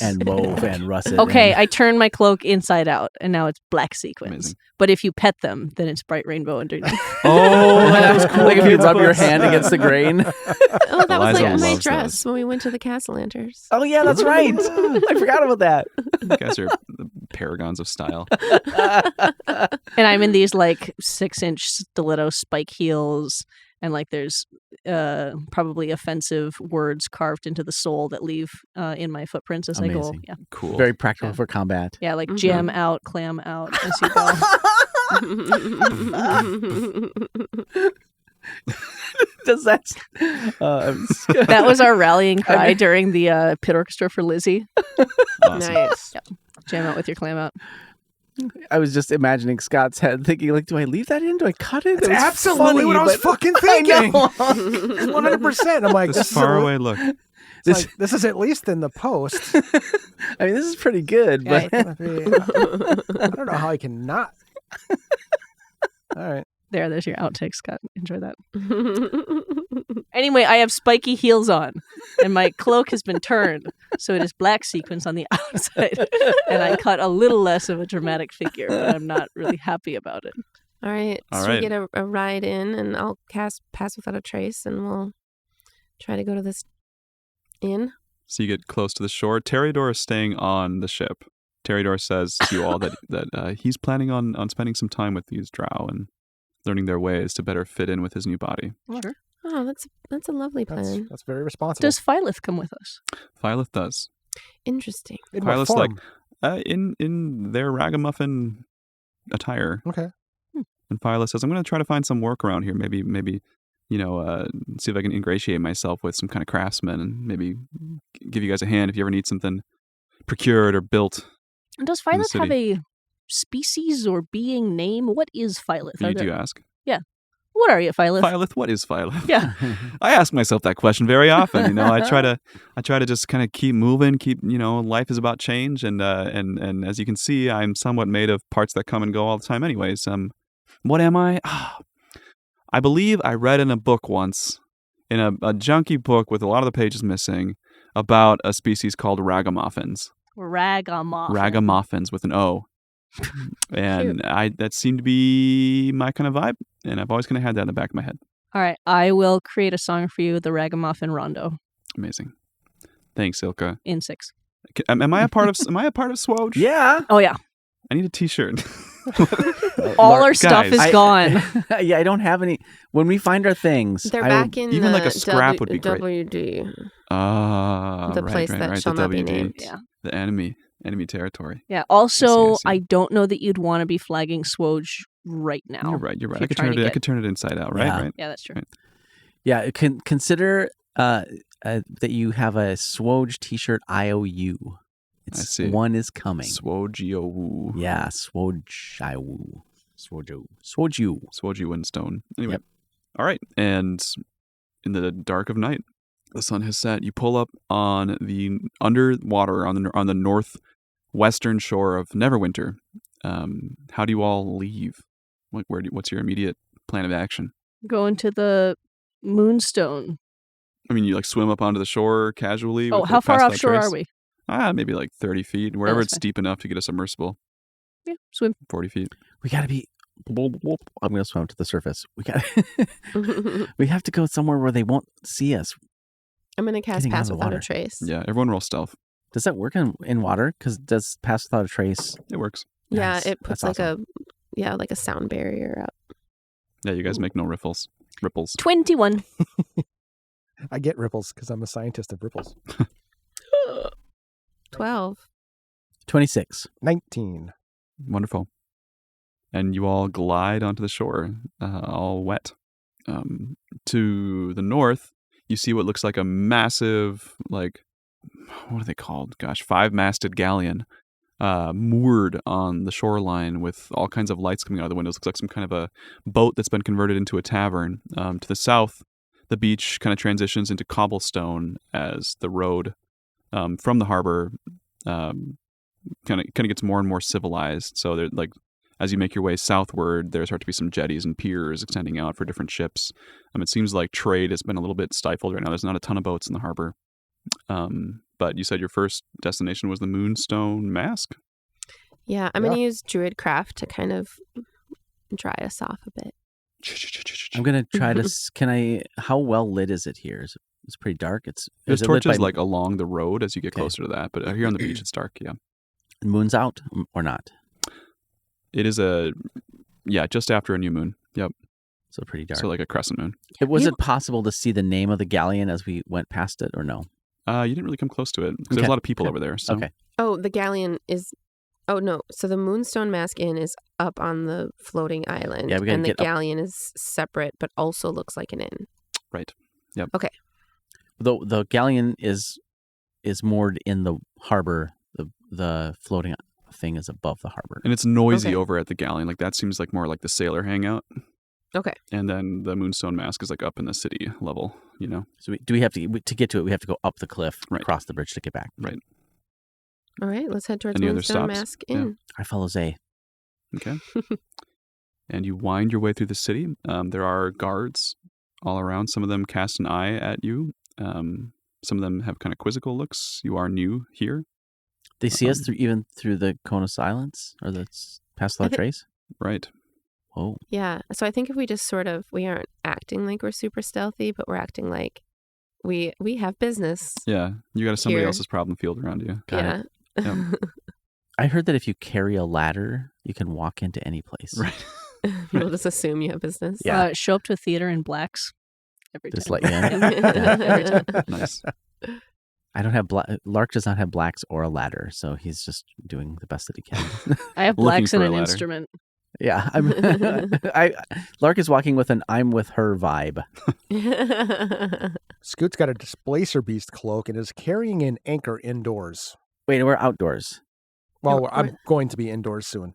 And mauve and russet. Okay, and- I turned my cloak inside out, and now it's black sequins. Amazing. But if you pet them, then it's bright rainbow underneath. Oh, that was cool. Like if you rub your hand against the grain. Oh, that was Eliza like my loves dress those. when we went to the Castellanters. Oh yeah, that's right. I forgot about that. you guys are the paragons of style. And I'm in these 6-inch stiletto spike heels, and there's probably offensive words carved into the sole that leave in my footprints as I go. Amazing. Yeah, Cool. Very practical Yeah. for combat. yeah, jam out, clam out as you go. Does that? That was our rallying cry during the pit orchestra for Lizzie. Awesome. Nice. Jam out with your clam out. I was just imagining Scott's head, thinking, do I leave that in? Do I cut it? That's It was absolutely funny, what I was but- fucking I thinking. know. 100%. I'm like, This this is far away look. this is at least in the post. I mean, this is pretty good, Yeah, but I don't know how I can not. All right. There's your outtake, Scott. Enjoy that. Anyway, I have spiky heels on, and my cloak has been turned, so it is black sequins on the outside, and I cut a little less of a dramatic figure, but I'm not really happy about it. All right. All So right. we get a ride in, and I'll cast Pass Without a Trace, and we'll try to go to this inn. So you get close to the shore. Terador is staying on the ship. Terador says to you all that he's planning on spending some time with these drow and learning their ways to better fit in with his new body. Sure. Oh, that's a lovely plan. That's very responsible. Does Phylith come with us? Phylith does. Interesting. In what Phyllis form? in their ragamuffin attire. Okay. And Phyllis says, I'm going to try to find some work around here. Maybe see if I can ingratiate myself with some kind of craftsman and maybe give you guys a hand if you ever need something procured or built. And does In the Phylith have a species or being name? What is Phylith? You do ask. What are you, Phylith? Phylith, what is Phylith? Yeah. I ask myself that question very often. I try to just kind of keep moving. Life is about change, and as you can see, I'm somewhat made of parts that come and go all the time. Anyways, what am I? I believe I read in a book once, in a junky book with a lot of the pages missing, about a species called ragamuffins. Ragamuffin. Ragamuffins with an O. And that seemed to be my kind of vibe, and I've always kind of had that in the back of my head. All right, I will create a song for you, the Ragamuffin Rondo, Amazing. Thanks, Ilka. in 6. Am I a part of SWOJ? yeah. Oh yeah, I need a t-shirt. all our stuff is guys, gone. Yeah, I don't have any. When we find our things, They're I back in even the like a scrap would be great. WD. The place that shall the not be WD. named. Yeah. The enemy territory. Yeah. Also, I see. I don't know that you'd want to be flagging SWOJ right now. You're right. if I you're could trying turn to it. I get- could turn it inside out. Right. Yeah. Right. Yeah, that's true. Right. yeah, consider that you have a SWOJ T-shirt IOU. I see. One is coming. SWOJ. Yeah, SWOJ IOU. SWOJ. SWOJ Windstone. Anyway. Yep. All right. And in the dark of night, the sun has set. You pull up on the underwater on the northwestern shore of Neverwinter. How do you all leave? What's your immediate plan of action? Going to the Moonstone. I mean, you swim up onto the shore casually. Oh, with how the far Pass Without offshore Trace? are we? Maybe 30 feet, wherever that's it's fine. deep enough to get a submersible. Yeah, swim. 40 feet. We gotta be. I'm gonna swim to the surface. We have to go somewhere where they won't see us. I'm going to cast Getting out Pass of the Without a water. Trace. Yeah, everyone roll stealth. Does that work in water? Because does Pass Without a Trace? It works. Yeah, Nice. it puts That's awesome. like a sound barrier up. Yeah, you guys make no ripples. 21. I get ripples because I'm a scientist of ripples. 12. 26. 19. Wonderful. And you all glide onto the shore, all wet. To the north, you see what looks like a massive, what are they called? Gosh, 5-masted galleon moored on the shoreline with all kinds of lights coming out of the windows. Looks like some kind of a boat that's been converted into a tavern. To the south, the beach kind of transitions into cobblestone as the road from the harbor kind of gets more and more civilized. So they're like, as you make your way southward, there start to be some jetties and piers extending out for different ships. It seems like trade has been a little bit stifled right now. There's not a ton of boats in the harbor. But you said your first destination was the Moonstone Mask? Yeah, I'm going to use Druidcraft to kind of dry us off a bit. I'm going to try to... How well lit is it here? It's pretty dark. There's torches like along the road as you get closer to that. But here on the beach, it's dark, yeah. Moon's out or not? It is just after a new moon. Yep. So pretty dark. So like a crescent moon. Was it possible to see the name of the galleon as we went past it or no? You didn't really come close to it because there's a lot of people over there. So. Okay. Oh, the galleon is... Oh, no. So the Moonstone Mask Inn is up on the floating island. Yeah, and the galleon is separate, but also looks like an inn. Right. Yep. Okay. The galleon is moored in the harbor. The floating thing is above the harbor. And it's noisy over at the galleon. Like that seems like more like the sailor hangout. Okay. And then the Moonstone Mask is like up in the city level, you know. So do we have to get to it? We have to go up the cliff, right, across the bridge to get back. Right. All right, let's head towards Any Moonstone other stops? Mask Inn. Yeah. I follow Zay. Okay. And you wind your way through the city. There are guards all around. Some of them cast an eye at you. Some of them have kind of quizzical looks. You are new here. They see us through the cone of silence or the pass without trace? Right. Oh. Yeah. So I think if we just we aren't acting like we're super stealthy, but we're acting like we have business. Yeah. You got somebody here. else's problem field around you. Got it. Yep. I heard that if you carry a ladder, you can walk into any place. Right. People just assume you have business. Yeah. Show up to a theater in blacks every Just time. let you in. Every time. Nice. I don't have Lark does not have blacks or a ladder, so he's just doing the best that he can. I have Looking blacks for and a an ladder. instrument. Yeah, Lark is walking with an "I'm with her" vibe. Scoot's got a displacer beast cloak and is carrying an anchor indoors. Wait, we're outdoors. Well, I'm going to be indoors soon.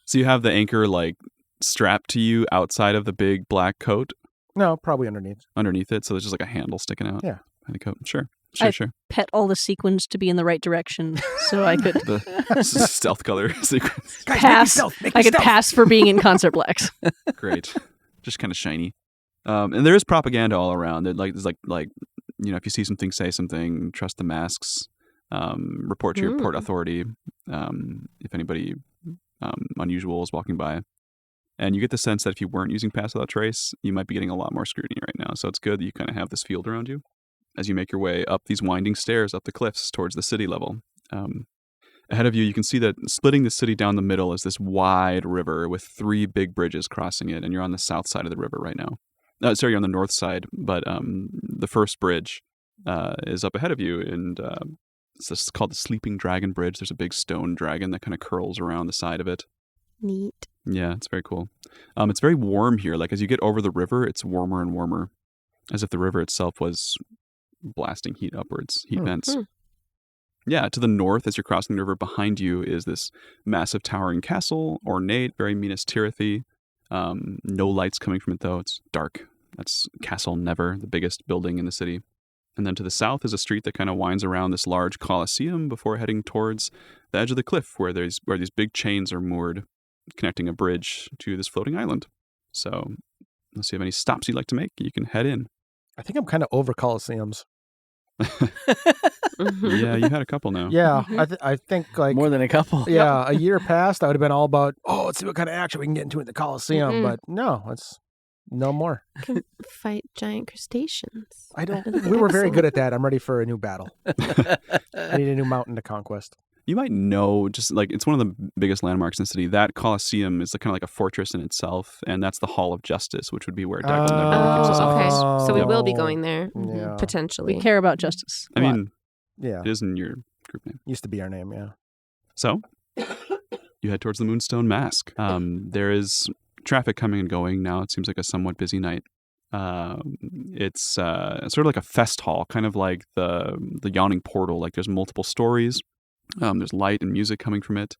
So you have the anchor like strapped to you outside of the big black coat No, probably underneath. underneath it. So there's just like a handle sticking out. Yeah. Behind the coat. Sure. I- Sure. Pet all the sequins to be in the right direction, so I could The stealth color sequence. Guys, pass. I could pass for being in concert blacks. Great. Just kind of shiny. And there is propaganda all around. There's like if you see something, say something, trust the masks, report to your port authority if anybody unusual is walking by. And you get the sense that if you weren't using Pass Without Trace, you might be getting a lot more scrutiny right now. So it's good that you kind of have this field around you as you make your way up these winding stairs, up the cliffs towards the city level. Ahead of you, you can see that splitting the city down the middle is this wide river with 3 big bridges crossing it, and you're on the south side of the river right now. You're on the north side, but the first bridge is up ahead of you, and it's called the Sleeping Dragon Bridge. There's a big stone dragon that kind of curls around the side of it. Neat. Yeah, it's very cool. It's very warm here. Like as you get over the river, it's warmer and warmer, as if the river itself was blasting heat upwards, heat vents. Yeah, to the north, as you're crossing the river, behind you is this massive towering castle, ornate, very Minas Tirith-y. No lights coming from it, though. It's dark. That's Castle Never, the biggest building in the city. And then to the south is a street that kind of winds around this large coliseum before heading towards the edge of the cliff where these big chains are moored, connecting a bridge to this floating island. So unless you have any stops you'd like to make, you can head in. I think I'm kind of over coliseums. Yeah, you had a couple now. Yeah, I think like More than a couple. Yeah, a year past, I would have been all about, let's see what kind of action we can get into in the Coliseum. But no, it's no more. Can fight giant crustaceans. I don't. That'd be We were very excellent. good at that. I'm ready for a new battle. I need a new mountain to conquest. You might know, just like it's one of the biggest landmarks in the city. That Colosseum is kind of like a fortress in itself, and that's the Hall of Justice, which would be where Declan Never keeps us Oh, okay. office. So we Yep. will be going there Yeah. potentially. We care about justice. I mean, Yeah, it is in your group name. used to be our name. Yeah. So you head towards the Moonstone Mask. There is traffic coming and going now. It seems like a somewhat busy night. It's sort of like a fest hall, kind of like the Yawning Portal. Like there's multiple stories. There's light and music coming from it.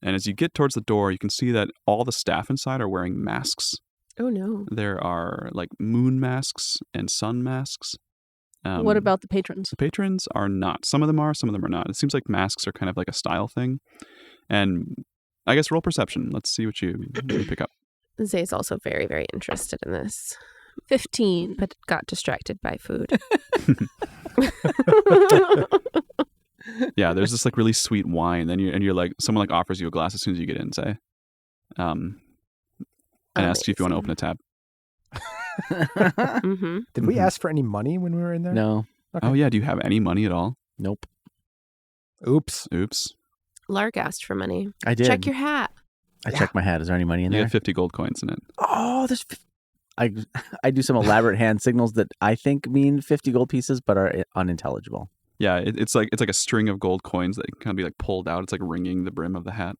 And as you get towards the door, you can see that all the staff inside are wearing masks. Oh, no. There are like moon masks and sun masks. What about the patrons? The patrons are not. Some of them are, some of them are not. It seems like masks are kind of like a style thing. And I guess roll perception. Let's see what you pick up. Zay's also very, very interested in this, 15. but got distracted by food. Yeah, there's this like really sweet wine. And you're like, someone like offers you a glass as soon as you get in, say. And asks you if you want to open a tab. Mm-hmm. Did we ask for any money when we were in there? No. Okay. Oh, yeah. Do you have any money at all? Nope. Oops. Lark asked for money. I did. Check your hat. I checked my hat. Is there any money in You there? have 50 gold coins in it. Oh, there's. I do some elaborate hand signals that I think mean 50 gold pieces, but are unintelligible. Yeah, it's like a string of gold coins that can kind of be like pulled out. It's like ringing the brim of the hat.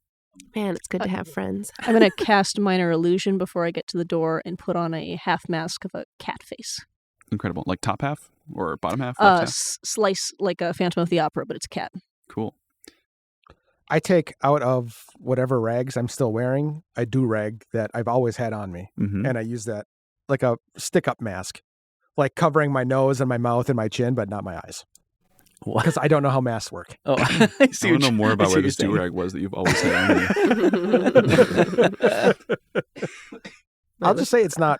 Man, it's good to have friends. I'm going to cast minor illusion before I get to the door and put on a half mask of a cat face. Incredible. Like top half or bottom half? Left half? Slice like a Phantom of the Opera, but it's a cat. Cool. I take out of whatever rags I'm still wearing a do-rag that I've always had on me. Mm-hmm. And I use that like a stick-up mask, like covering my nose and my mouth and my chin, but not my eyes. What? Because I don't know how masks work. Oh, I I want to know more about where this do do-rag was that you've always had on you. I'll just say it's not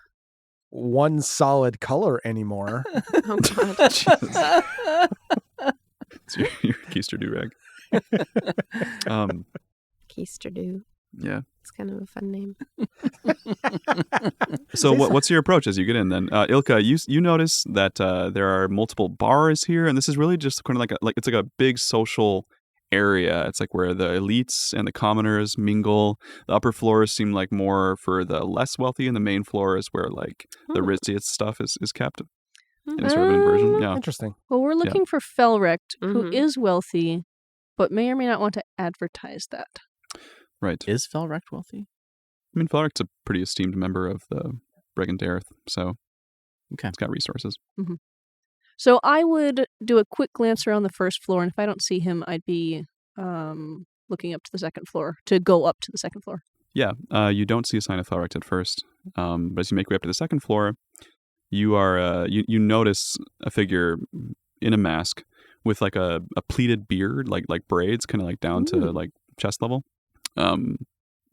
one solid color anymore. Oh, God. Jesus. It's your keister do-rag. Keister do. Yeah. It's kind of a fun name. So what's your approach as you get in then? Ilka, you notice that there are multiple bars here, and this is really just kind of like it's like a big social area. It's like where the elites and the commoners mingle. The upper floors seem like more for the less wealthy, and the main floor is where like the ritziest stuff is kept in sort of an inversion. Yeah. Interesting. Well, we're looking for Felrecht, who Mhm. is wealthy, but may or may not want to advertise that. Right. Is Felrecht wealthy? I mean, Felrick's a pretty esteemed member of the Brigand Earth, so Okay. it's got resources. So I would do a quick glance around the first floor, and if I don't see him, I'd be looking up to the second floor to go up to the second floor. Yeah, you don't see a sign of Felrick at first, but as you make your way up to the second floor, you are you notice a figure in a mask with like a pleated beard, like braids, kind of like down to like chest level,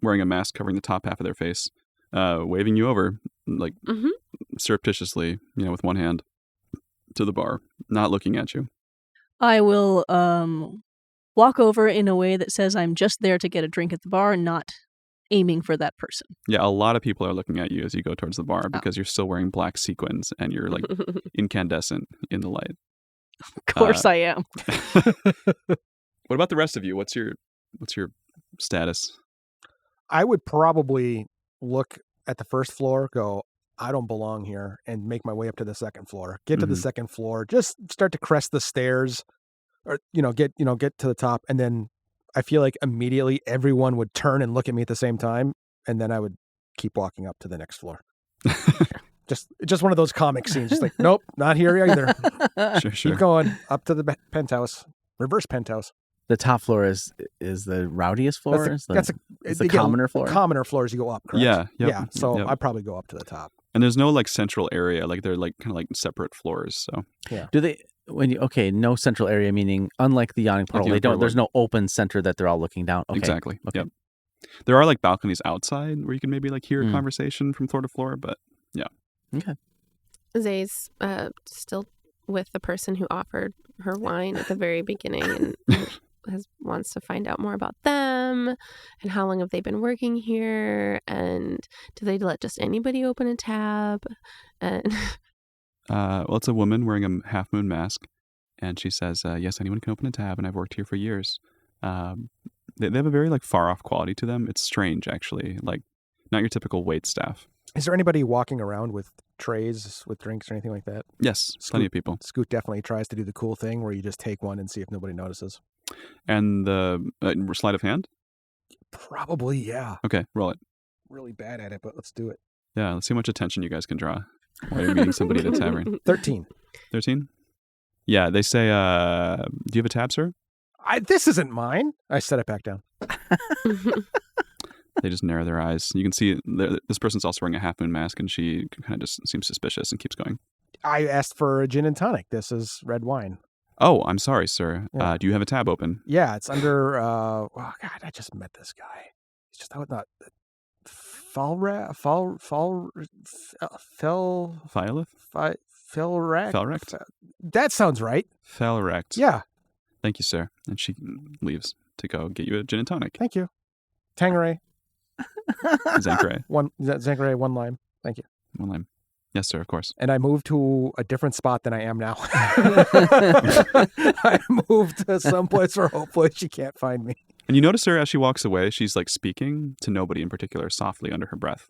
wearing a mask covering the top half of their face, waving you over like surreptitiously, with one hand to the bar, not looking at you. I will walk over in a way that says I'm just there to get a drink at the bar and not aiming for that person. Yeah, a lot of people are looking at you as you go towards the bar because you're still wearing black sequins and you're like incandescent in the light. Of course I am. What about the rest of you? What's your status? I would probably look at the first floor, go, I don't belong here, and make my way up to the second floor. Get to the second floor, just start to crest the stairs, or get to the top, and then I feel like immediately everyone would turn and look at me at the same time, and then I would keep walking up to the next floor. Just one of those comic scenes. Just like, nope, not here either. Sure. Keep going up to the penthouse, reverse penthouse. The top floor is the rowdiest floor? It's the commoner floor? Commoner floors you go up, correct? Yeah. Yep, Yeah. So yep. I'd probably go up to the top. And there's no like central area, like they're like kind of like separate floors. So Do they no central area, meaning unlike the yawning portal, Yawning Portal. there's no open center that they're all looking down. Okay. Exactly. Okay. Yep. There are like balconies outside where you can maybe like hear a conversation from floor to floor, but yeah. Okay. Zay's still with the person who offered her wine at the very beginning and wants to find out more about them and how long have they been working here and do they let just anybody open a tab? And Well, it's a woman wearing a half moon mask, and she says, "Yes, anyone can open a tab, and I've worked here for years." They have a very like far off quality to them. It's strange, actually, like not your typical wait staff. Is there anybody walking around with trays with drinks or anything like that? Yes, plenty of people. Scoot definitely tries to do the cool thing where you just take one and see if nobody notices. And the sleight of hand. Probably, yeah. Okay, roll it. Really bad at it, but let's do it. Yeah, let's see how much attention you guys can draw while you're meeting somebody at a tavern. 13. 13? Yeah, they say, do you have a tab, sir? This isn't mine. I set it back down. They just narrow their eyes. You can see this person's also wearing a half moon mask, and she kind of just seems suspicious and keeps going. I asked for a gin and tonic. This is red wine. Oh, I'm sorry, sir. Yeah. Do you have a tab open? Yeah, it's under. Oh God, I just met this guy. He's just not. Felrect? That sounds right. Felrect. Yeah. Thank you, sir. And she leaves to go get you a gin and tonic. Thank you. Tangeray. Zankeray. Zankeray, 1 lime. Thank you. 1 lime. Yes, sir, of course. And I moved to a different spot than I am now. I moved to someplace where hopefully she can't find me. And you notice her as she walks away, she's like speaking to nobody in particular, softly under her breath.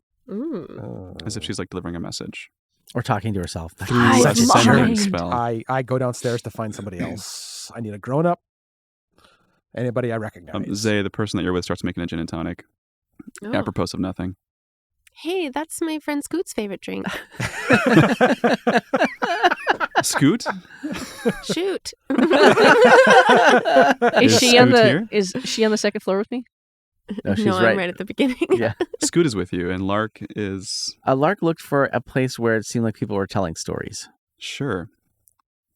As if she's like delivering a message. Or talking to herself. Through a centering spell. I go downstairs to find somebody else. I need a grown-up. Anybody I recognize. Zay, the person that you're with, starts making a gin and tonic. Apropos of nothing. Hey, that's my friend Scoot's favorite drink. Scoot? Shoot. Is she on Scoot the second floor with me? No, she's I'm right. right at the beginning. Yeah. Scoot is with you, and Lark is... Lark looked for a place where it seemed like people were telling stories. Sure.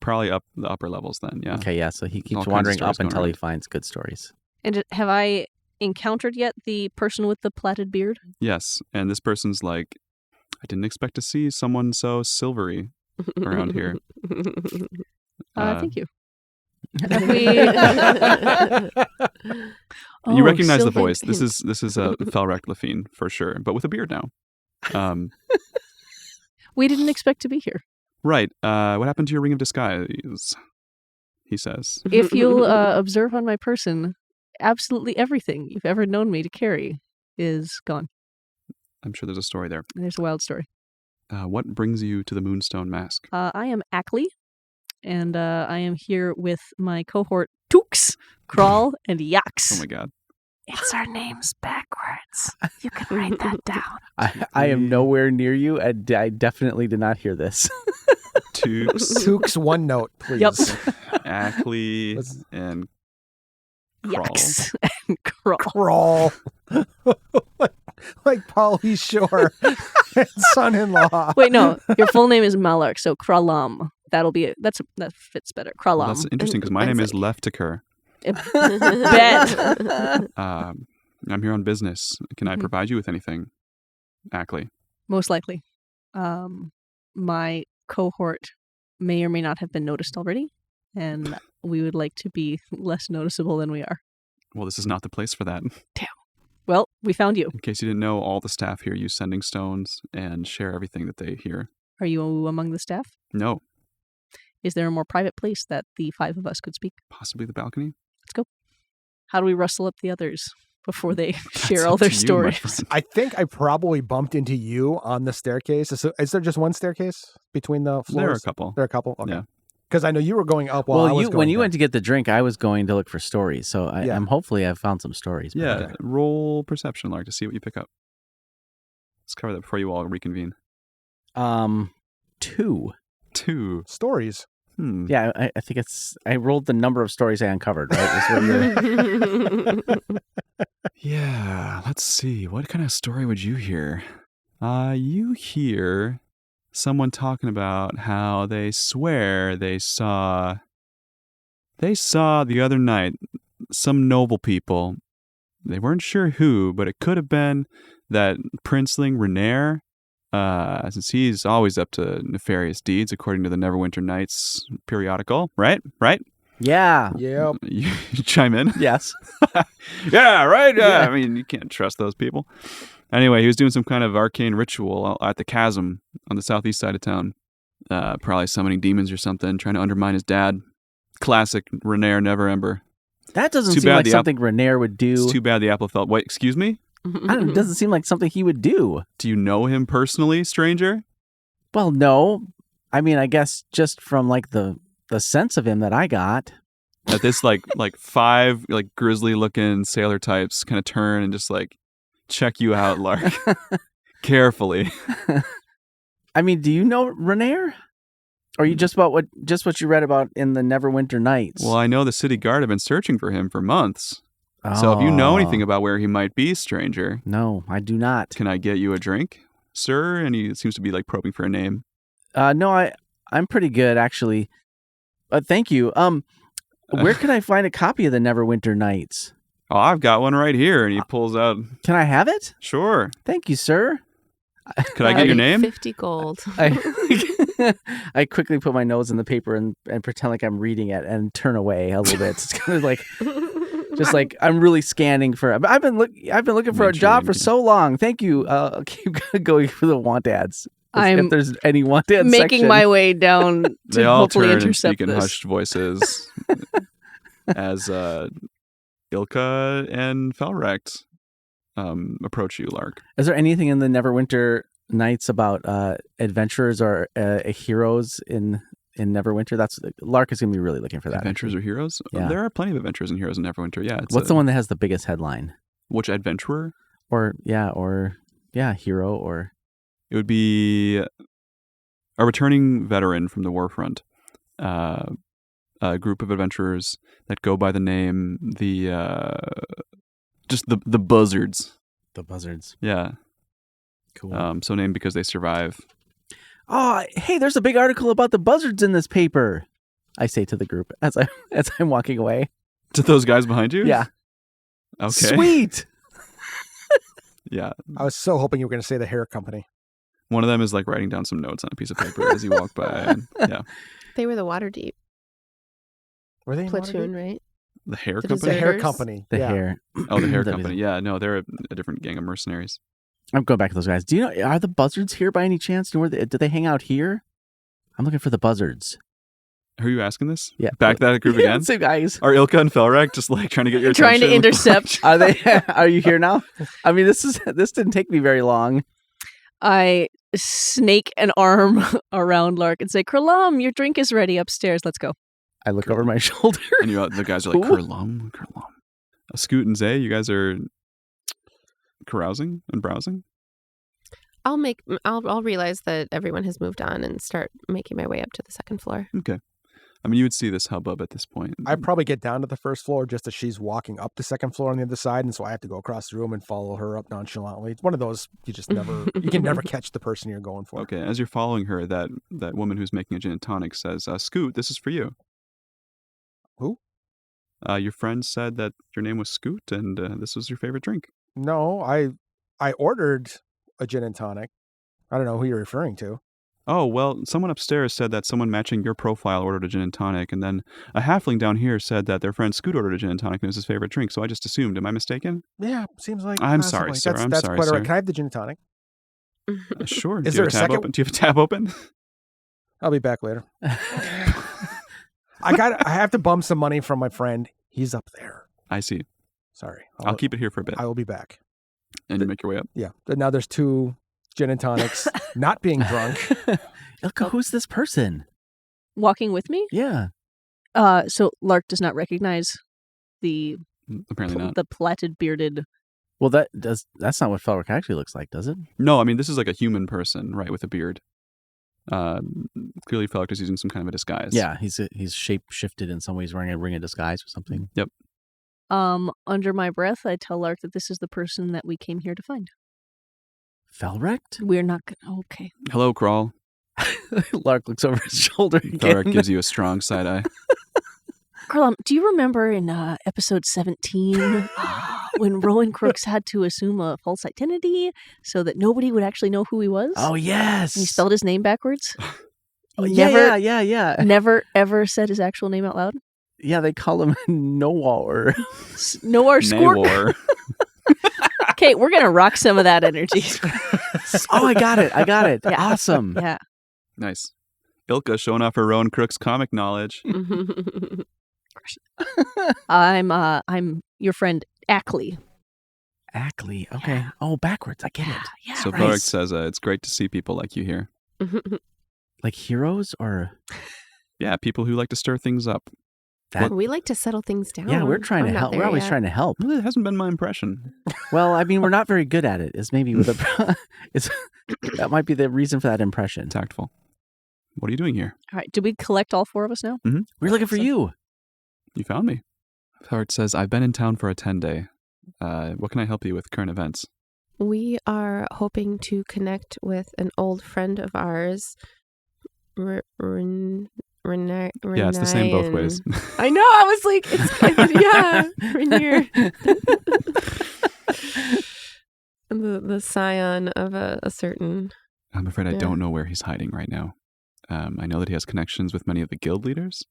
Probably up the upper levels then, yeah. Okay, yeah, so he All keeps kinds of wandering stories up until going he around. finds good stories. And have I encountered yet the person with the plaited beard? Yes, and this person's like, I didn't expect to see someone so silvery around here. Thank you. You recognize the Sylvan voice. This Pint. is Felrect Lafine for sure, but with a beard now. We didn't expect to be here. Right. What happened to your ring of disguise? He says. If you'll observe on my person, absolutely everything you've ever known me to carry is gone. I'm sure there's a story there. There's a wild story. What brings you to the Moonstone Mask? I am Ackley, and I am here with my cohort Tooks, Crawl, and Yaks. Oh my god. It's our names backwards. You can write that down. I am nowhere near you, and I definitely did not hear this. Sook's 1 note, please. Yep. Ackley and Crawl. Yaks and Crawl. Crawl. like Pauly Shore and son-in-law. Wait, no. Your full name is Malark, so Kralam. That'll be it. That fits better. Kralam. Well, that's interesting because my name is Leftiker. Bet. I'm here on business. Can I provide you with anything, Ackley? Most likely. My cohort may or may not have been noticed already, and we would like to be less noticeable than we are. Well, this is not the place for that. Damn. Well, we found you. In case you didn't know, all the staff here use sending stones and share everything that they hear. Are you among the staff? No, Is there a more private place that the 5 of us could speak? possibly the balcony. Let's go. How do we rustle up the others before they That's share all up their to you, my stories? friend. I think I probably bumped into you on the staircase. Is there just one staircase between the floors? There are a couple. There are a couple? Okay. Yeah. Because I know you were going up while I was going when you down. went to get the drink, I was going to look for stories. So I'm hopefully I've found some stories. but- Yeah, roll perception, Lark, to see what you pick up. Let's cover that before you all reconvene. 2. 2. Stories. Yeah, I think I rolled the number of stories I uncovered, right? Is what you're... Yeah, let's see. What kind of story would you hear? You hear someone talking about how they swear they saw the other night some noble people. They weren't sure who, but it could have been that princeling Renair, since he's always up to nefarious deeds, according to the Neverwinter Nights periodical. Right? Yeah. Yep. You chime in? Yes. Yeah, right? Yeah. I mean, you can't trust those people. Anyway, he was doing some kind of arcane ritual at the chasm on the southeast side of town. Probably summoning demons or something, trying to undermine his dad. Classic Renair Never Ember. That doesn't Too seem bad like the something Renair would do. It's too bad the apple fell. Wait, excuse me? It doesn't seem like something he would do. Do you know him personally, stranger? Well, no. I mean, I guess just from like the sense of him that I got. That this like 5 like grizzly looking sailor types kind of turn and just like check you out, Lark. Carefully. I mean, do you know Renair? Or you just what you read about in the Neverwinter Nights? Well, I know the city guard have been searching for him for months. So if you know anything about where he might be, stranger. No, I do not. Can I get you a drink, sir? And he seems to be like probing for a name. No, I'm pretty good actually. Thank you. Where can I find a copy of the Neverwinter Nights? Oh, I've got one right here. And he pulls out. Can I have it? Sure. Thank you, sir. Could I get your name? 50 gold. I quickly put my nose in the paper and pretend like I'm reading it and turn away a little bit. It's kind of like, just like I'm really scanning for. I've been looking for a job for so long. Thank you. I'll keep going for the want ads. If there's any want ads making section. my way down to They all hopefully turn and intercept speak in this. hushed voices as Ilka and Felrecht approach you, Lark. Is there anything in the Neverwinter Nights about adventurers or heroes in Neverwinter? Lark is going to be really looking for that. Adventurers or heroes? Yeah. There are plenty of adventurers and heroes in Neverwinter. Yeah. What's the one that has the biggest headline? Which adventurer? Or hero or. It would be a returning veteran from the warfront. A group of adventurers that go by the name the Buzzards. The Buzzards. Yeah. Cool. So named because they survive. Oh, hey, there's a big article about the Buzzards in this paper. I say to the group as I'm walking away. To those guys behind you? Yeah. Okay. Sweet. Yeah. I was so hoping you were going to say the hair company. One of them is like writing down some notes on a piece of paper as you walk by. And, yeah. They were the Waterdeep Were they in platoon, Waterdeep? right? The hair The company? The hair Deserters? company. The yeah. hair. Oh, the hair That company. was- Yeah, no, they're a different gang of mercenaries. I'm going back to those guys. Do you know, are the Buzzards here by any chance? Do they hang out here? I'm looking for the Buzzards. Who are you asking this? Yeah. Back that group again? Same guys. Are Ilka and Felrecht just like trying to get your Trying to attention? intercept. Are they? Are you here now? I mean, this didn't take me very long. I snake an arm around Lark and say, Kurlam, your drink is ready upstairs. Let's go. I look over my shoulder. And the guys are like, Ooh. Kurlum. Scoot and Zay, you guys are carousing and browsing? I'll realize that everyone has moved on and start making my way up to the second floor. Okay. I mean, you would see this hubbub at this point. I'd probably get down to the first floor just as she's walking up the second floor on the other side, and so I have to go across the room and follow her up nonchalantly. It's one of those you can never catch the person you're going for. Okay, as you're following her, that woman who's making a gin and tonic says, Scoot, this is for you. Who? Your friend said that your name was Scoot, and this was your favorite drink. No, I ordered a gin and tonic. I don't know who you're referring to. Oh, well, someone upstairs said that someone matching your profile ordered a gin and tonic, and then a halfling down here said that their friend Scoot ordered a gin and tonic and it was his favorite drink, so I just assumed. Am I mistaken? Yeah, seems like. I'm possibly. sorry, sir. That's sorry, quite all right. sir. Can I have the gin and tonic? Sure. Is Do you there have a tab second? open? Do you have a tab open? I'll be back later. I have to bum some money from my friend. He's up there. I see. Sorry. I'll keep it here for a bit. I will be back. And you make your way up. Yeah. Now there's 2 gin and tonics, not being drunk. Ilka, who's this person? Walking with me? Yeah. So Lark does not recognize the Apparently not. the plaited bearded. Well, that's not what Felric actually looks like, does it? No, I mean, this is like a human person, right, with a beard. Clearly, Felix is using some kind of a disguise. Yeah, he's shape shifted in some ways, wearing a ring of disguise or something. Yep. Under my breath, I tell Lark that this is the person that we came here to find. Felrecht? We're not gonna. Okay. Hello, Crawl. Lark looks over his shoulder again. Felix gives you a strong side eye. Kurlam, do you remember in episode 17 when Rowan Crooks had to assume a false identity so that nobody would actually know who he was? Oh, yes. And he spelled his name backwards? Oh, He yeah. never, ever said his actual name out loud? Yeah, they call him Noar. Noar Scork. Naywar. Okay, we're going to rock some of that energy. Oh, I got it. Yeah. Awesome. Yeah. Nice. Ilka showing off her Rowan Crooks comic knowledge. I'm your friend Ackley. Ackley. Okay. Oh, backwards. I get it. Yeah, So right. Felix says, it's great to see people like you here. Like heroes or... Yeah, people who like to stir things up. We like to settle things down. Yeah, we're trying to I'm not help. there We're always yet. trying to help. Well, it hasn't been my impression. Well, I mean, we're not very good at it. Is maybe with a... that might be the reason for that impression. Tactful. What are you doing here? All right. Did we collect all 4 of us now? We're looking for you. You found me. Felrart says, I've been in town for a 10-day. What can I help you with current events? We are hoping to connect with an old friend of ours, Renee. Yeah, it's the same both ways. I know. I was like, it's Rainier. the scion of a certain. I'm afraid I don't know where he's hiding right now. I know that he has connections with many of the guild leaders,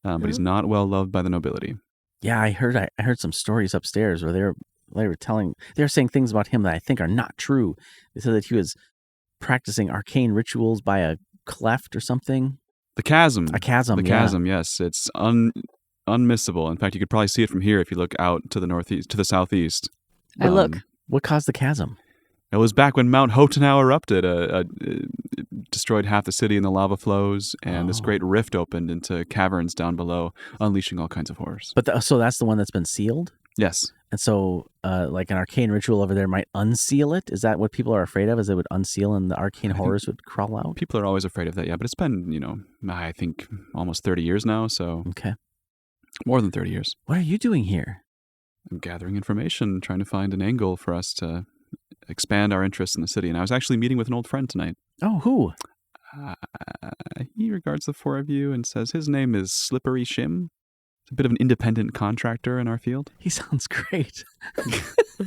but he's not well loved by the nobility. Yeah, I heard some stories upstairs where they were saying things about him that I think are not true. They said that he was practicing arcane rituals by a cleft or something. The chasm. A chasm. The chasm. Yes, it's unmissable. In fact, you could probably see it from here if you look out to the southeast. I look. What caused the chasm? It was back when Mount Hotenau erupted. It destroyed half the city in the lava flows, and this great rift opened into caverns down below, unleashing all kinds of horrors. But so that's the one that's been sealed? Yes. And so, like an arcane ritual over there might unseal it? Is that what people are afraid of, is it would unseal and the arcane horrors would crawl out? People are always afraid of that, yeah. But it's been, I think almost 30 years now, so... Okay. More than 30 years. What are you doing here? I'm gathering information, trying to find an angle for us to expand our interest in the city. And I was actually meeting with an old friend tonight. Oh, who? He regards the 4 of you and says his name is Slippery Shim. He's a bit of an independent contractor in our field. He sounds great.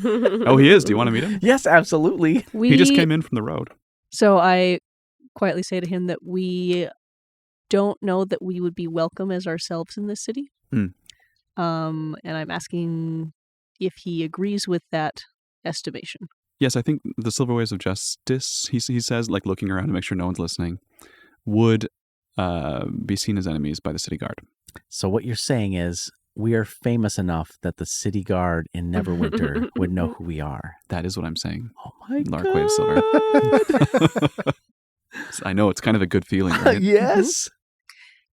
Oh, he is? Do you want to meet him? Yes, absolutely. He just came in from the road. So I quietly say to him that we don't know that we would be welcome as ourselves in this city. And I'm asking if he agrees with that estimation. Yes, I think the Silver Waves of Justice, he says, like looking around to make sure no one's listening, would be seen as enemies by the city guard. So what you're saying is we are famous enough that the city guard in Neverwinter would know who we are. That is what I'm saying. Oh my God. Larkwave Silver. I know, it's kind of a good feeling, right? Yes.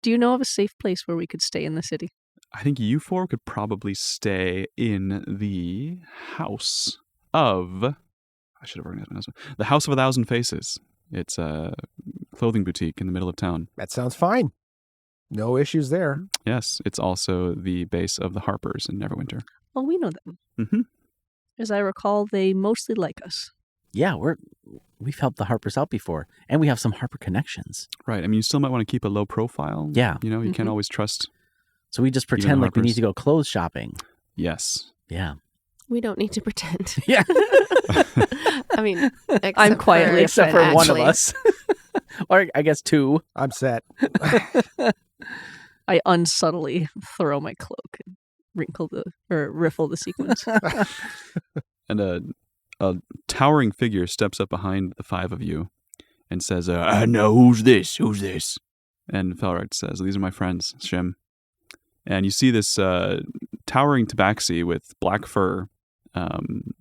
Do you know of a safe place where we could stay in the city? I think you 4 could probably stay in the house of... I should have organized my notes. The House of 1,000 Faces. It's a clothing boutique in the middle of town. That sounds fine. No issues there. Yes, it's also the base of the Harpers in Neverwinter. Well, we know them. Mm-hmm. As I recall, they mostly like us. Yeah, we've helped the Harpers out before, and we have some Harper connections. Right. I mean, you still might want to keep a low profile. Yeah. You can't always trust. So we just pretend like we need to go clothes shopping. Yes. Yeah. We don't need to pretend. Yeah. I mean, I'm quietly except for one of us. Or I guess 2. I'm set. I unsubtly throw my cloak and riffle the sequins. And a towering figure steps up behind the 5 of you and says, I know, who's this? Who's this? And Felrart says, these are my friends, Shim. And you see this towering tabaxi with black fur,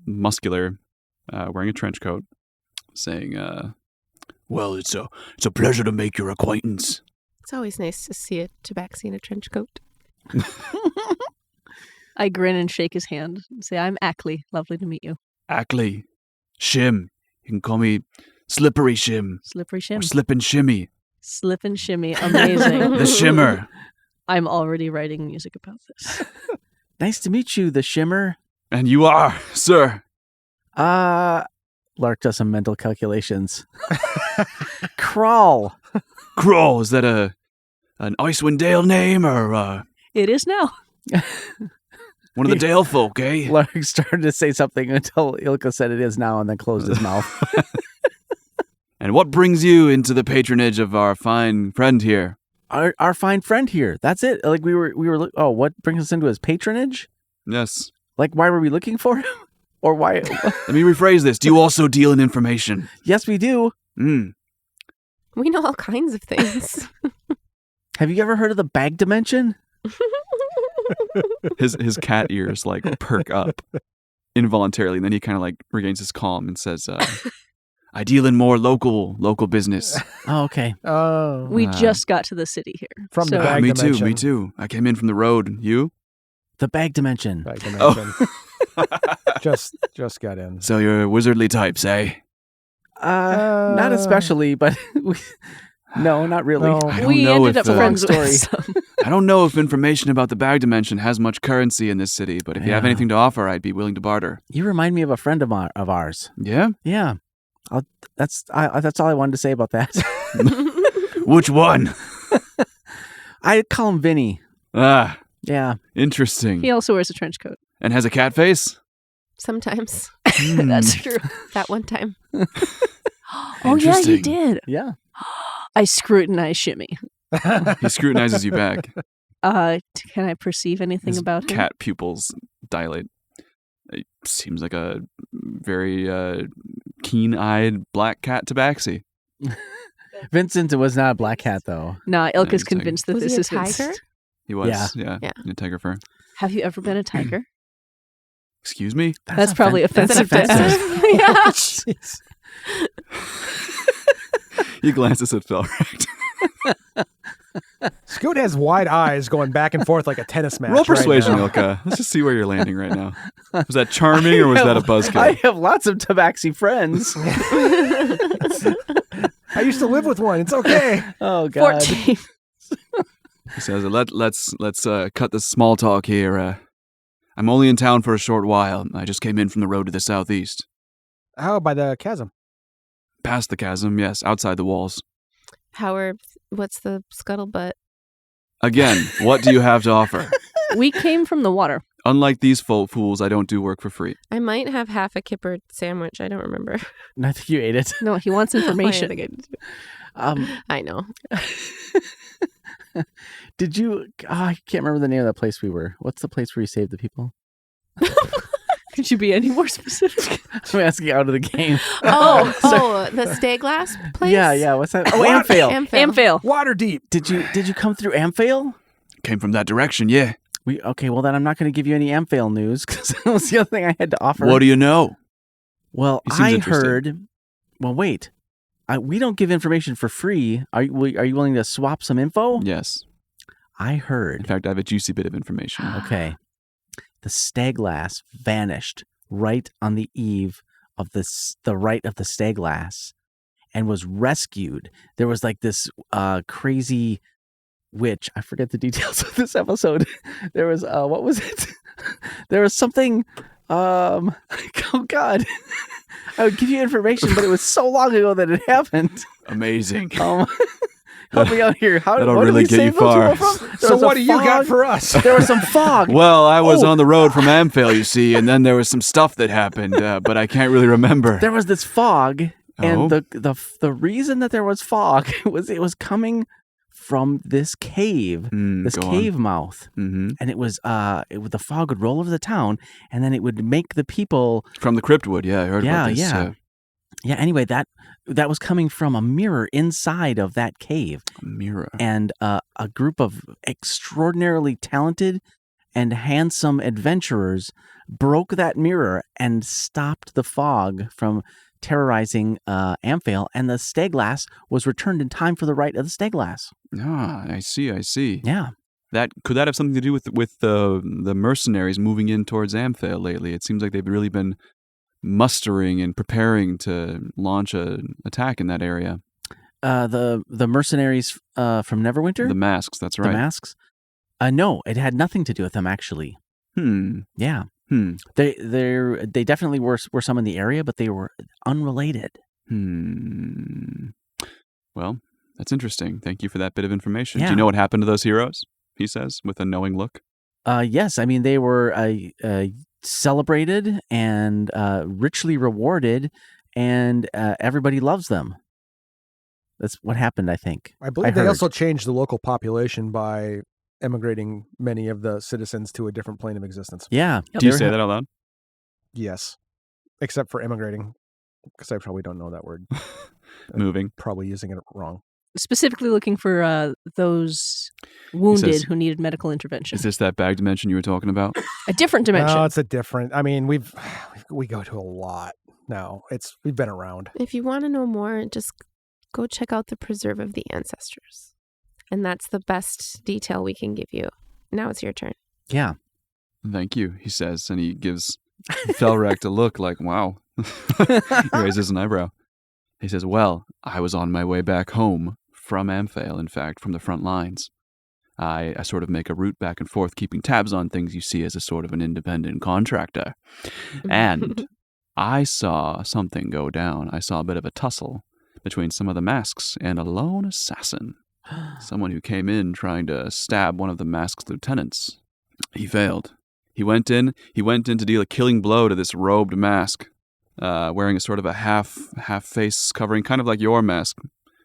muscular, wearing a trench coat, saying, well, it's a pleasure to make your acquaintance. It's always nice to see a tabaxi in a trench coat. I grin and shake his hand and say, I'm Ackley. Lovely to meet you. Ackley. Shim. You can call me Slippery Shim. Slippery Shim. Or Slip and Shimmy. Slip and Shimmy. Amazing. The Shimmer. I'm already writing music about this. Nice to meet you, the Shimmer. And you are, sir. Lark does some mental calculations. Crawl. Crawl, is that an Icewind Dale name or It is now. one of the Dale folk, eh? Lark started to say something until Ilka said it is now and then closed his mouth. And what brings you into the patronage of our fine friend here? Our fine friend here. That's it. Like we were. What brings us into his patronage? Yes. Like why were we looking for him? Or why? Let me rephrase this. Do you also deal in information? Yes, we do. We know all kinds of things. Have you ever heard of the bag dimension? His cat ears like perk up involuntarily, and then he kind of like regains his calm and says, I deal in more local business. Oh, okay. Oh. We just got to the city here. From the bag Me dimension. too. I came in from the road. You? The bag dimension. Bag dimension. Just got in. So you're wizardly types, eh? Not especially, but No, not really. No. I don't We know ended if up the- friends Long with story. some. I don't know if information about the bag dimension has much currency in this city, but if you have Yeah. anything to offer, I'd be willing to barter. You remind me of a friend of ours. Yeah? Yeah. That's all I wanted to say about that. Which one? I call him Vinny. Ah, Yeah. interesting. He also wears a trench coat. And has a cat face? Sometimes. That's true. That one time. Oh, yeah, you Interesting. did. Yeah. I scrutinize Shimmy. He scrutinizes you back. Can I perceive anything His about him? cat pupils dilate. It seems like a very keen-eyed black cat tabaxi. Vincent was not a black cat, though. Nah, No, Ilk is he's taking- convinced that Was this he a is tiger? Vincent. He was, Yeah. Yeah. in a tiger fur. Have you ever been a tiger? Excuse me? That's probably offensive to offensive. yeah. Jeez. He glances at Felrecht. Scoot has wide eyes going back and forth like a tennis match. Roll persuasion, right now. Ilka. Let's just see where you're landing right now. Was that charming or was that a I buzzkill? have lots of tabaxi friends. I used to live with one. It's okay. Oh, God. 14. He says, let's cut the small talk here. I'm only in town for a short while. I just came in from the road to the southeast. How by the chasm? Past the chasm, yes, outside the walls. What's the scuttlebutt? Again, what do you have to offer? We came from the water. Unlike these fools, I don't do work for free. I might have half a kipper sandwich. I don't remember. I think you ate it. No, he wants information. I think I did. I know. Did you? I can't remember the name of that place we were. What's the place where you saved the people? Could you be any more specific? I'm asking out of the game. The stay glass place? Yeah. What's that? Oh, What? Amphale. Amphale. Water deep. Did you come through Amphale? Came from that direction, yeah. Okay. Well, then I'm not going to give you any Amphale news because that was the other thing I had to offer. What do you know? Well, He seems I interested. heard. Well, wait. We don't give information for free. Are you willing to swap some info? Yes. I In heard. fact, I have a juicy bit of information. Okay. The staglass vanished right on the eve of the rite of the staglass and was rescued. There was like this crazy witch. I forget the details of this episode. There was what was it? There was something oh God. I would give you information, but it was so long ago that it happened. Amazing. Help me out here. That'll what did really we get you save those far. people from? There So was a what do you got fog. for us? There was some fog. Well, I was Oh. on the road from Amphale, you see, and then there was some stuff that happened, but I can't really remember. There was this fog, and Oh. the reason that there was fog was it was coming from this cave, this Go cave mouth, Mm-hmm. and it was the fog would roll over the town, and then it would make the people. From the Cryptwood, yeah, I heard about this. Yeah. Anyway, that was coming from a mirror inside of that cave, Mirror. and a group of extraordinarily talented and handsome adventurers broke that mirror and stopped the fog from terrorizing Amphale, and the staglass was returned in time for the rite of the staglass. Ah, I see. Yeah. Could that have something to do with the mercenaries moving in towards Amphale lately? It seems like they've really been mustering and preparing to launch an attack in that area. The mercenaries from Neverwinter, The masks, that's the right. masks. No, it had nothing to do with them actually. Yeah. They definitely were some in the area, but they were unrelated. Well, that's interesting. Thank you for that bit of information. Do Yeah. you know what happened to those heroes? He says with a knowing look. Yes, I mean they were celebrated and richly rewarded, and everybody loves them. That's what happened, I think. I believe they heard. also changed the local population by emigrating many of the citizens to a different plane of existence. Yeah. Do you say that out loud? Yes. Except for immigrating, because I probably don't know that word. Moving. Probably using it wrong. Specifically looking for those wounded says- who needed medical intervention. Is this that bag dimension you were talking about? A different dimension. No, it's a different. I mean, we go to a lot now. We've been around. If you want to know more, just go check out the Preserve of the Ancestors. And that's the best detail we can give you. Now it's your turn. Yeah. Thank you, he says, and he gives Felrecht a look like, wow. He raises an eyebrow. He says, well, I was on my way back home from Amphail, in fact, from the front lines. I sort of make a route back and forth, keeping tabs on things you see as a sort of an independent contractor. And I saw something go down. I saw a bit of a tussle between some of the masks and a lone assassin. Someone who came in trying to stab one of the masked lieutenants. He failed. He went in to deal a killing blow to this robed mask, wearing a sort of a half face covering, kind of like your mask,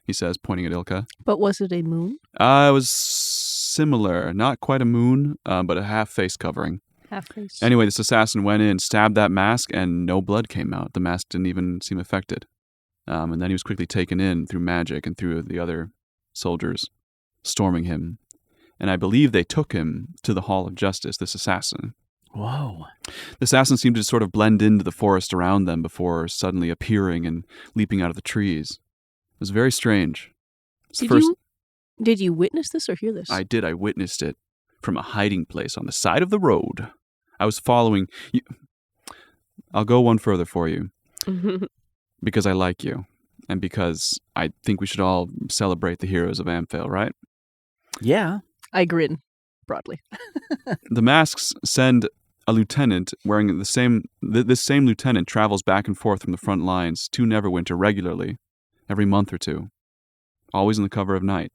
he says, pointing at Ilka. But was it a moon? It was similar. Not quite a moon, but a half face covering. Half face. Anyway, this assassin went in, stabbed that mask, and no blood came out. The mask didn't even seem affected. And then he was quickly taken in through magic and through the other soldiers storming him. And I believe they took him to the Hall of Justice, this assassin. Whoa. The assassin seemed to sort of blend into the forest around them before suddenly appearing and leaping out of the trees. It was very strange. Did you witness this or hear this? I did. I witnessed it from a hiding place on the side of the road. I was following you. I'll go one further for you. Because I like you. And because I think we should all celebrate the heroes of Amphail, right? Yeah. I grin broadly. The masks send a lieutenant wearing this same lieutenant travels back and forth from the front lines to Neverwinter regularly, every month or two, always in the cover of night.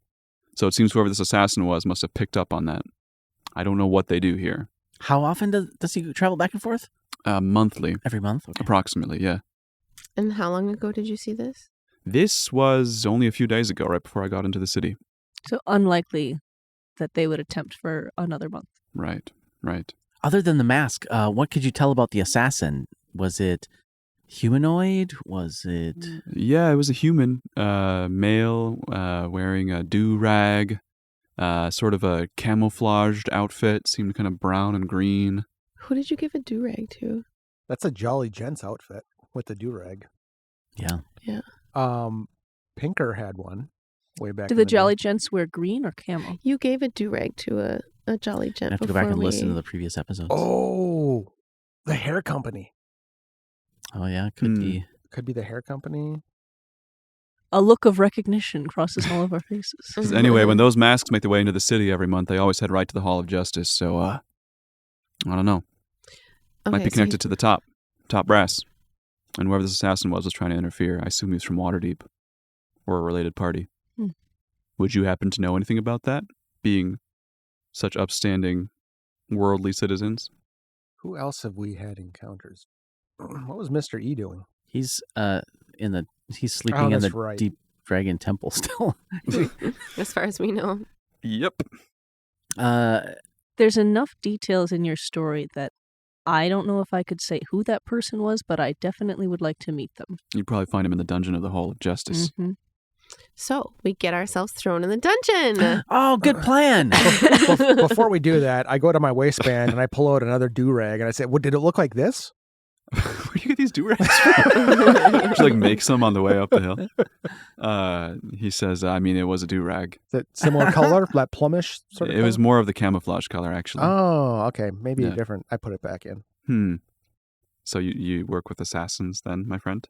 So it seems whoever this assassin was must have picked up on that. I don't know what they do here. How often does he travel back and forth? Monthly. Every month? Okay. Approximately, yeah. And how long ago did you see this? This was only a few days ago, right before I got into the city. So unlikely that they would attempt for another month. Right. Other than the mask, what could you tell about the assassin? Was it humanoid? Was it... Yeah, it was a human, male, wearing a do-rag, sort of a camouflaged outfit, seemed kind of brown and green. Who did you give a do-rag to? That's a Jolly Gents outfit with the do-rag. Yeah. Pinker had one way back. Did the Jolly Gents wear green or camo? You gave a do-rag to a Jolly Gent. I have to go back and listen to the previous episodes. Oh, the hair company. Oh, yeah, could be. Could be the hair company. A look of recognition crosses all of our faces. Anyway, when those masks make their way into the city every month, they always head right to the Hall of Justice. So, I don't know. Might be connected to the top brass. And whoever this assassin was trying to interfere. I assume he was from Waterdeep or a related party. Would you happen to know anything about that? Being such upstanding worldly citizens? Who else have we had encounters? What was Mr. E doing? He's he's sleeping in the right. Deep Dragon Temple still. As far as we know. Yep. There's enough details in your story that I don't know if I could say who that person was, but I definitely would like to meet them. You'd probably find him in the dungeon of the Hall of Justice. Mm-hmm. So we get ourselves thrown in the dungeon. Oh, good plan. Before we do that, I go to my waistband and I pull out another do-rag and I say, "What did it look like this?" Where do you get these do-rags from? Just like make some on the way up the hill. He says, it was a do-rag. Is it similar color, that plumish sort of It was color? more of the camouflage color, actually. Oh, okay. Maybe Yeah. different. I put it back in. So you work with assassins then, my friend?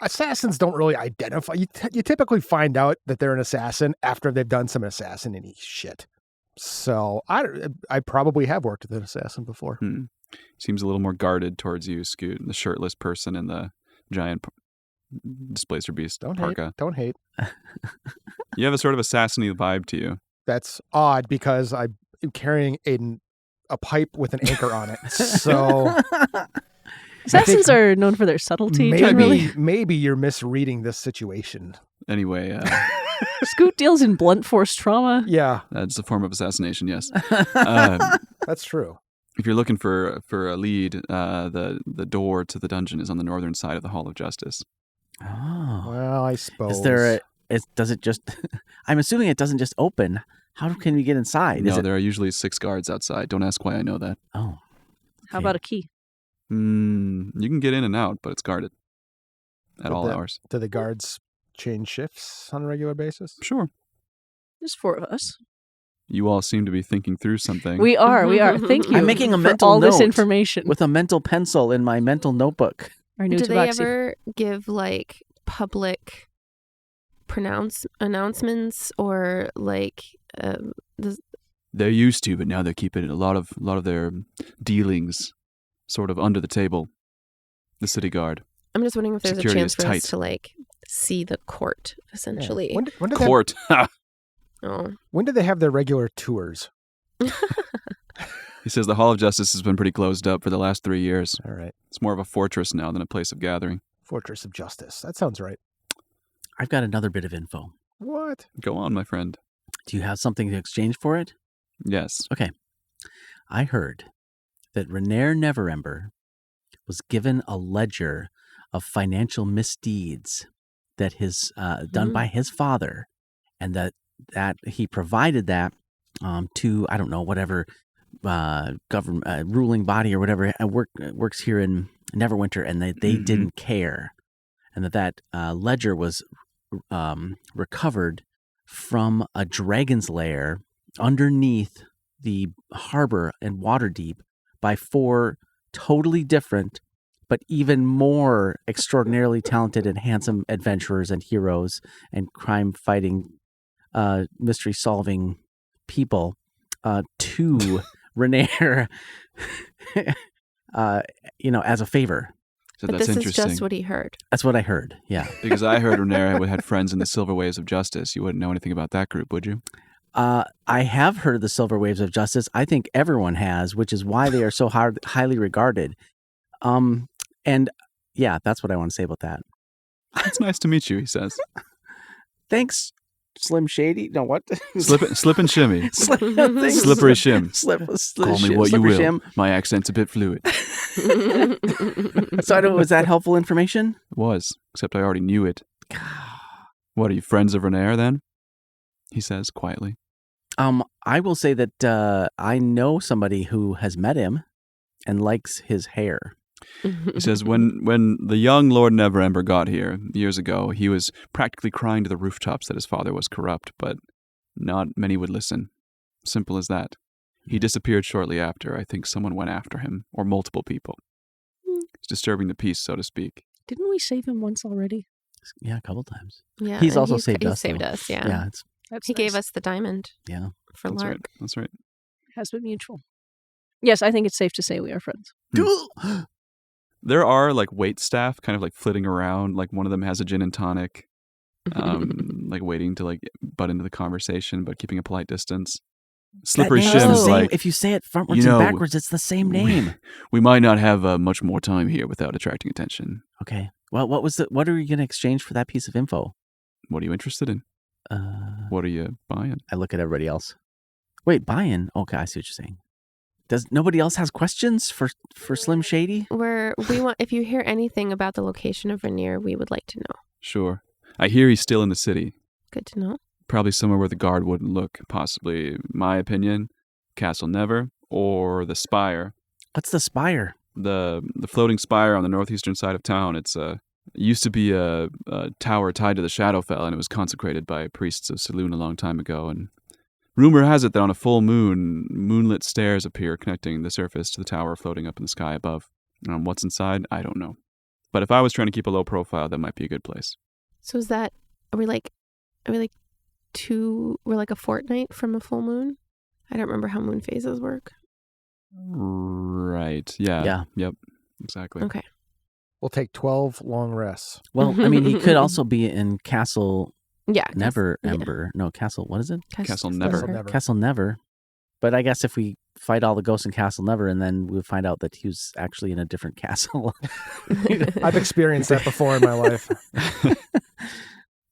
Assassins don't really identify. You typically find out that they're an assassin after they've done some assassinating shit. So I probably have worked with an assassin before. Seems a little more guarded towards you, Scoot, the shirtless person in the giant Displacer Beast parka. Don't hate. You have a sort of assassin-y vibe to you. That's odd because I'm carrying a pipe with an anchor on it. So Assassins are known for their subtlety, generally. Maybe you're misreading this situation. Anyway, Scoot deals in blunt force trauma. Yeah, that's a form of assassination, yes. that's true. If you're looking for a lead, the door to the dungeon is on the northern side of the Hall of Justice. Oh. Well, I suppose. Does it just... I'm assuming it doesn't just open. How can we get inside? No, there are usually 6 guards outside. Don't ask why I know that. Oh. How about a key? You can get in and out, but it's guarded at all hours. Do the guards change shifts on a regular basis? Sure. There's 4 of us. You all seem to be thinking through something. We are. Thank you. I'm making a for mental all this note information with a mental pencil in my mental notebook. Our new Do they tabaxi. ever give like public announcements or like They're used to, but now they're keeping a lot of their dealings sort of under the table. The city guard. I'm just wondering if there's Security a chance is for tight. us to like see the court essentially. When did Court. When did they have their regular tours? He says the Hall of Justice has been pretty closed up for the last 3 years. All right. It's more of a fortress now than a place of gathering. Fortress of Justice. That sounds right. I've got another bit of info. What? Go on, my friend. Do you have something to exchange for it? Yes. Okay. I heard that Renaer Neverember was given a ledger of financial misdeeds that his done by his father, and that he provided that to, I don't know, whatever government ruling body or whatever works here in Neverwinter, and they didn't care, and that ledger was recovered from a dragon's lair underneath the harbor in Waterdeep by 4 totally different but even more extraordinarily talented and handsome adventurers and heroes and crime-fighting, mystery-solving people to Renaer, as a favor. So but that's this interesting. is just what he heard. That's what I heard, yeah. Because I heard Renaer had friends in the Silver Waves of Justice. You wouldn't know anything about that group, would you? I have heard of the Silver Waves of Justice. I think everyone has, which is why they are so highly regarded. And yeah, that's what I want to say about that. It's nice to meet you, he says. Thanks, Slim Shady. No, what? Slip and shimmy. Thanks, Slippery shim. Call me what you will. Shim. My accent's a bit fluid. So was that helpful information? It was, except I already knew it. What, are you friends of Renaer then? He says quietly. I will say that I know somebody who has met him and likes his hair. He says, when the young Lord Neverember got here years ago, he was practically crying to the rooftops that his father was corrupt, but not many would listen. Simple as that. He disappeared shortly after. I think someone went after him, or multiple people. It's disturbing the peace, so to speak. Didn't we save him once already? Yeah, a couple times. Yeah, he's also saved us. Saved us, yeah. Yeah, he gave us the diamond. Yeah, for That's Lark. right. That's right. Has been mutual. Yes, I think it's safe to say we are friends. There are like wait staff kind of like flitting around. Like one of them has a gin and tonic, like waiting to like butt into the conversation, but keeping a polite distance. Slippery Shim's like, if you say it frontwards and backwards, it's the same name. We might not have much more time here without attracting attention. Okay. Well, what are you going to exchange for that piece of info? What are you interested in? What are you buying? I look at everybody else. Wait, buying? Okay, I see what you're saying. Does nobody else has questions for Slim Shady? We want, if you hear anything about the location of Renaer, we would like to know. Sure. I hear he's still in the city. Good to know. Probably somewhere where the guard wouldn't look. Possibly, my opinion, Castle Never or the Spire. What's the Spire? The floating spire on the northeastern side of town. It used to be a tower tied to the Shadowfell, and it was consecrated by priests of Saloon a long time ago. And rumor has it that on a full moon, moonlit stairs appear connecting the surface to the tower floating up in the sky above. What's inside, I don't know. But if I was trying to keep a low profile, that might be a good place. So is that, are we like we're like a fortnight from a full moon? I don't remember how moon phases work. Right. Yeah. Yep. Exactly. Okay. We'll take 12 long rests. Well, I mean, he could also be in Castle Never Ember. Yeah. No, Castle, what is it? Castle Never. Castle Never. But I guess if we fight all the ghosts in Castle Never and then we'll find out that he was actually in a different castle. I've experienced that before in my life.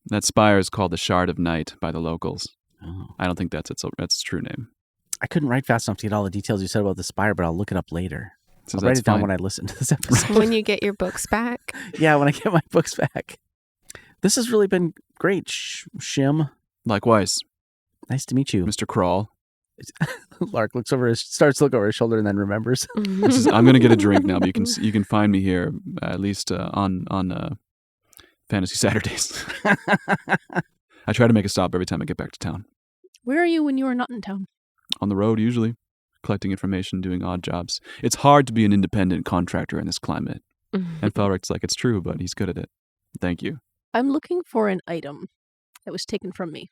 That spire is called the Shard of Night by the locals. Oh. I don't think that's its true name. I couldn't write fast enough to get all the details you said about the spire, but I'll look it up later. So I'll write it down when I listen to this episode. When you get your books back. Yeah, when I get my books back. This has really been great, Shim. Likewise. Nice to meet you. Mr. Crawl. Lark starts to look over his shoulder and then remembers. I'm going to get a drink now, but you can find me here at least on Fantasy Saturdays. I try to make a stop every time I get back to town. Where are you when you are not in town? On the road, usually. Collecting information, doing odd jobs. It's hard to be an independent contractor in this climate. And Felrick's like, it's true, but he's good at it. Thank you. I'm looking for an item. that was taken from me.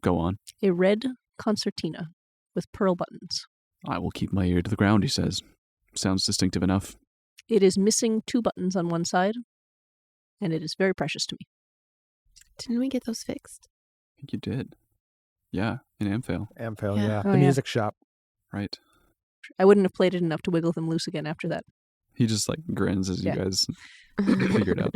Go on. A red concertina with pearl buttons. I will keep my ear to the ground, he says. Sounds distinctive enough. It is missing 2 buttons on one side, and it is very precious to me. Didn't we get those fixed? I think you did. Yeah, in Amphale. Amphale, Yeah. yeah. Oh, The yeah. music shop. Right. I wouldn't have played it enough to wiggle them loose again after that. He just like grins as Yeah. you guys figure it out.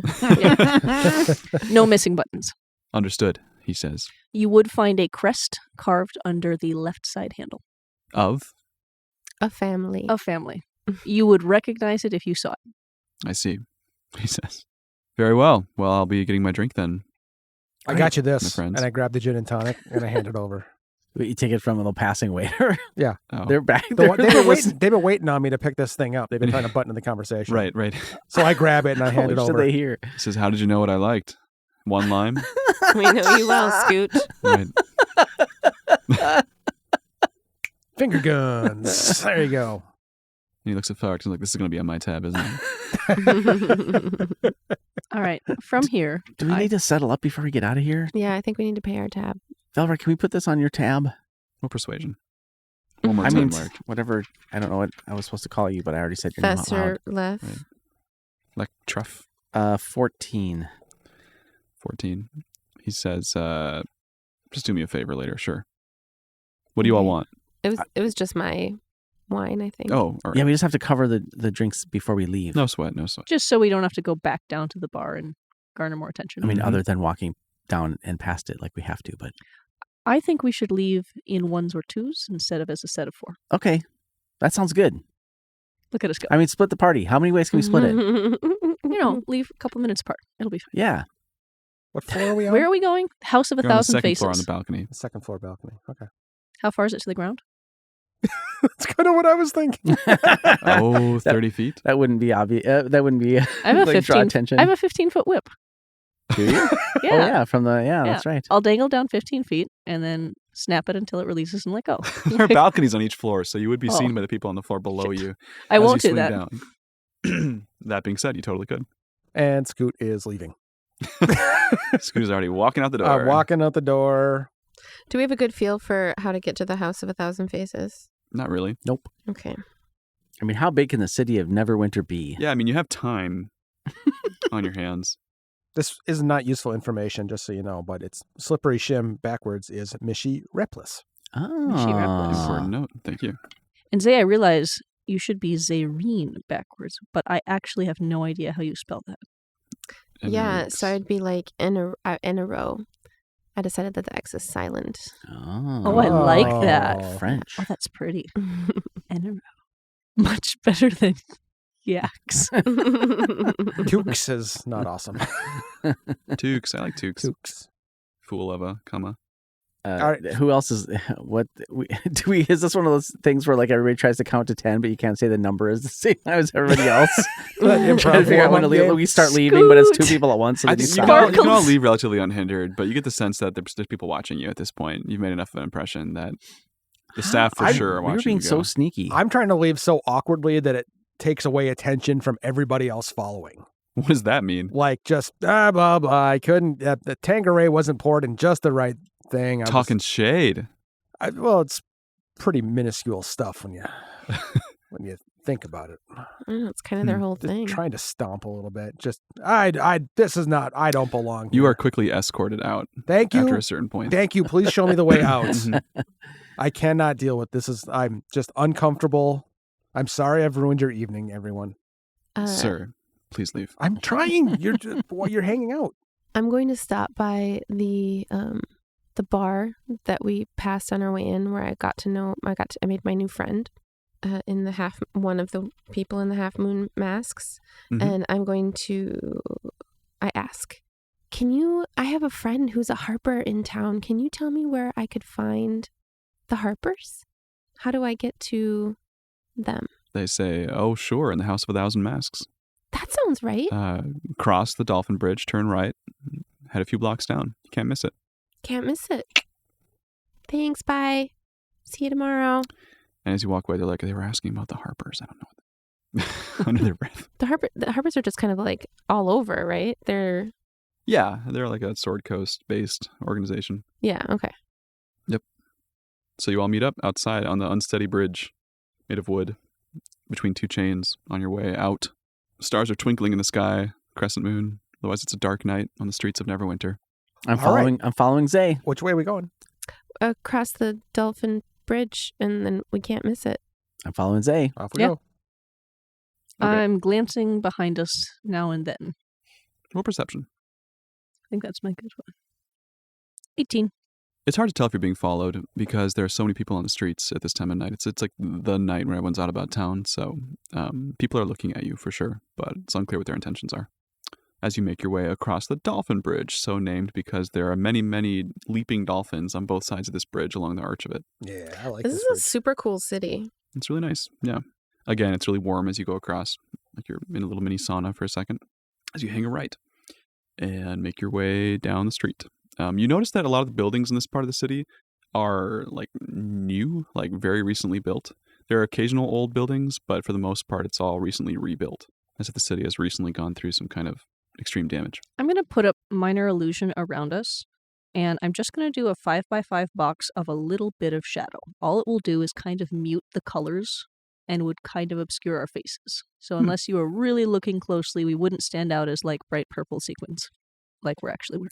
No missing buttons. Understood, he says. You would find a crest carved under the left side handle. Of? A family. Of family. You would recognize it if you saw it. I see, he says. Very well. Well, I'll be getting my drink then. I got you my this. friends. And I grabbed the gin and tonic and I hand it over. You take it from the passing waiter. Oh. They're back. They've been waiting on me to pick this thing up. They've been trying to button in the conversation. Right. So I grab it and I hand it What should over. they hear? He says, how did you know what I liked? 1 lime? We know you well, Scoot. Right. Finger guns. There you go. And he looks at Fark and is like, this is going to be on my tab, isn't it? All right. From here, Do we need to settle up before we get out of here? Yeah, I think we need to pay our tab. Velver, can we put this on your tab? More persuasion. One more I time, mean, Mark. whatever. I don't know what I was supposed to call you, but I already said your name out Fester loud. left. Right. Like Truff. 14. 14. He says, just do me a favor later, sure. What do you all want? It was just my wine, I think. Oh, all right. Yeah, we just have to cover the drinks before we leave. No sweat, no sweat. just so we don't have to go back down to the bar and garner more attention. I mean, Mhm. other than walking down and past it like we have to, but I think we should leave in 1s or 2s instead of as a set of 4. okay. That sounds good. Look at us go. I mean, split the party. How many ways can we split it? Leave a couple minutes apart. It'll be fine. Yeah. What floor are we on? Where are we going? House of You're on the 1,000 second Faces. floor on the balcony. The second floor balcony. Okay. How far is it to the ground? That's kind of what I was thinking. Oh, 30 feet? That wouldn't be obvious. That wouldn't be I have a like, draw 15. attention. I have a 15-foot whip. Do you? Yeah. Oh, yeah. From the, that's right. I'll dangle down 15 feet and then snap it until it releases and let go. There are balconies on each floor, so you would be Oh. seen by the people on the floor below you. I as won't you do swing that. Down. That being said, you totally could. And Scoot is leaving. Scooter's already walking out the door. I'm walking out the door. Do we have a good feel for how to get to the House of 1,000 Faces? Not really. Okay. I mean, how big can the city of Neverwinter be? Yeah, I mean, you have time on your hands. This is not useful information, just so you know, but it's slippery shim backwards is Mishi Repless. Oh. Important note. Thank you. And Zay, I realize you should be Zayreen backwards, but I actually have no idea how you spell that. And Yeah, Rooks. so I'd be like in a row. I decided that the X is silent. Oh, I like that. French. Oh, that's pretty. And a row. Much better than yaks. Tukes is not awesome. Tukes. I like Tukes. Tukes. Fool of a comma. All right. Who else is what? Is this one of those things where like everybody tries to count to 10, but you can't say the number is the same as everybody else? Trying to figure out when to leave. We start leaving, but it's 2 people at once. So I then you think you stop. can all leave relatively unhindered, but you get the sense that there's people watching you at this point. You've made enough of an impression that the staff for sure are We were watching being you so go. sneaky. I'm trying to leave so awkwardly that it takes away attention from everybody else following. What does that mean? Like just blah blah. I couldn't. The Tanqueray wasn't poured in just the right thing. Talking shade. Well, it's pretty minuscule stuff when you think about it. It's kind of their whole Just thing. trying to stomp a little bit. Just this is not. I don't belong. You here. are quickly escorted out Thank you. after a certain point. Thank you. Please show me the way out. Mhm. I cannot deal with this. I'm just uncomfortable. I'm sorry I've ruined your evening, everyone. Sir, please leave. I'm trying. You're just, while you're hanging out. I'm going to stop by the bar that we passed on our way in, where I made my new friend in one of the people in the half moon masks, Mhm. and I'm going to. I ask, I have a friend who's a harper in town. Can you tell me where I could find the harpers? How do I get to them? They say, oh, sure, in the House of 1,000 Masks. That sounds right. Cross the Dolphin Bridge, turn right, head a few blocks down. You can't miss it. Can't miss it. Thanks. Bye. See you tomorrow. And as you walk away, they're like, they were asking about the Harpers. I don't know. Under their breath. The harpers are just kind of like all over, right? They're Yeah, they're like a Sword Coast-based organization. Yeah, okay. So you all meet up outside on the unsteady bridge made of wood between two chains on your way out. Stars are twinkling in the sky, crescent moon. Otherwise, it's a dark night on the streets of Neverwinter. I'm All right. following Zay. Which way are we going? Across the Dolphin Bridge, and then we can't miss it. I'm following Zay. Off we Yeah. go. Okay. I'm glancing behind us now and then. Roll perception. I think that's my good one. 18. It's hard to tell if you're being followed because there are so many people on the streets at this time of night. It's like the night when everyone's out about town, so people are looking at you for sure, but it's unclear what their intentions are. As you make your way across the Dolphin Bridge, so named because there are many, many leaping dolphins on both sides of this bridge along the arch of it. Yeah, I like This this. is a bridge. super cool city. It's really nice, yeah. Again, it's really warm as you go across, like you're in a little mini sauna for a second, as you hang a right and make your way down the street. You notice that a lot of the buildings in this part of the city are like new, like very recently built. There are occasional old buildings, but for the most part, it's all recently rebuilt, as if the city has recently gone through some kind of extreme damage. I'm going to put up minor illusion around us, and I'm just going to do a 5x5 box of a little bit of shadow. All it will do is kind of mute the colors and would kind of obscure our faces. So unless you were really looking closely, we wouldn't stand out as like bright purple sequins like we're actually wearing.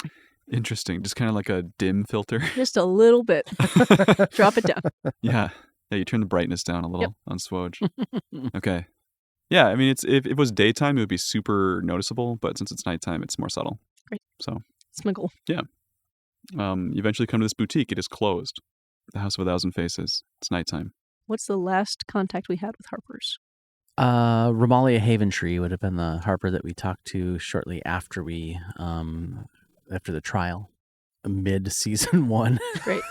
Interesting. Just kind of like a dim filter. Just a little bit. Drop it down. Yeah. Yeah, you turn the brightness down a little on SWOJ. Okay. Yeah, I mean, if it was daytime, it would be super noticeable, but since it's nighttime, it's more subtle. Great. So, It's my goal. you eventually come to this boutique. It is closed. The House of a Thousand Faces. It's nighttime. What's the last contact we had with Harper's? Romalia Haventree would have been the Harper that we talked to shortly after after the trial, mid-season 1. Great.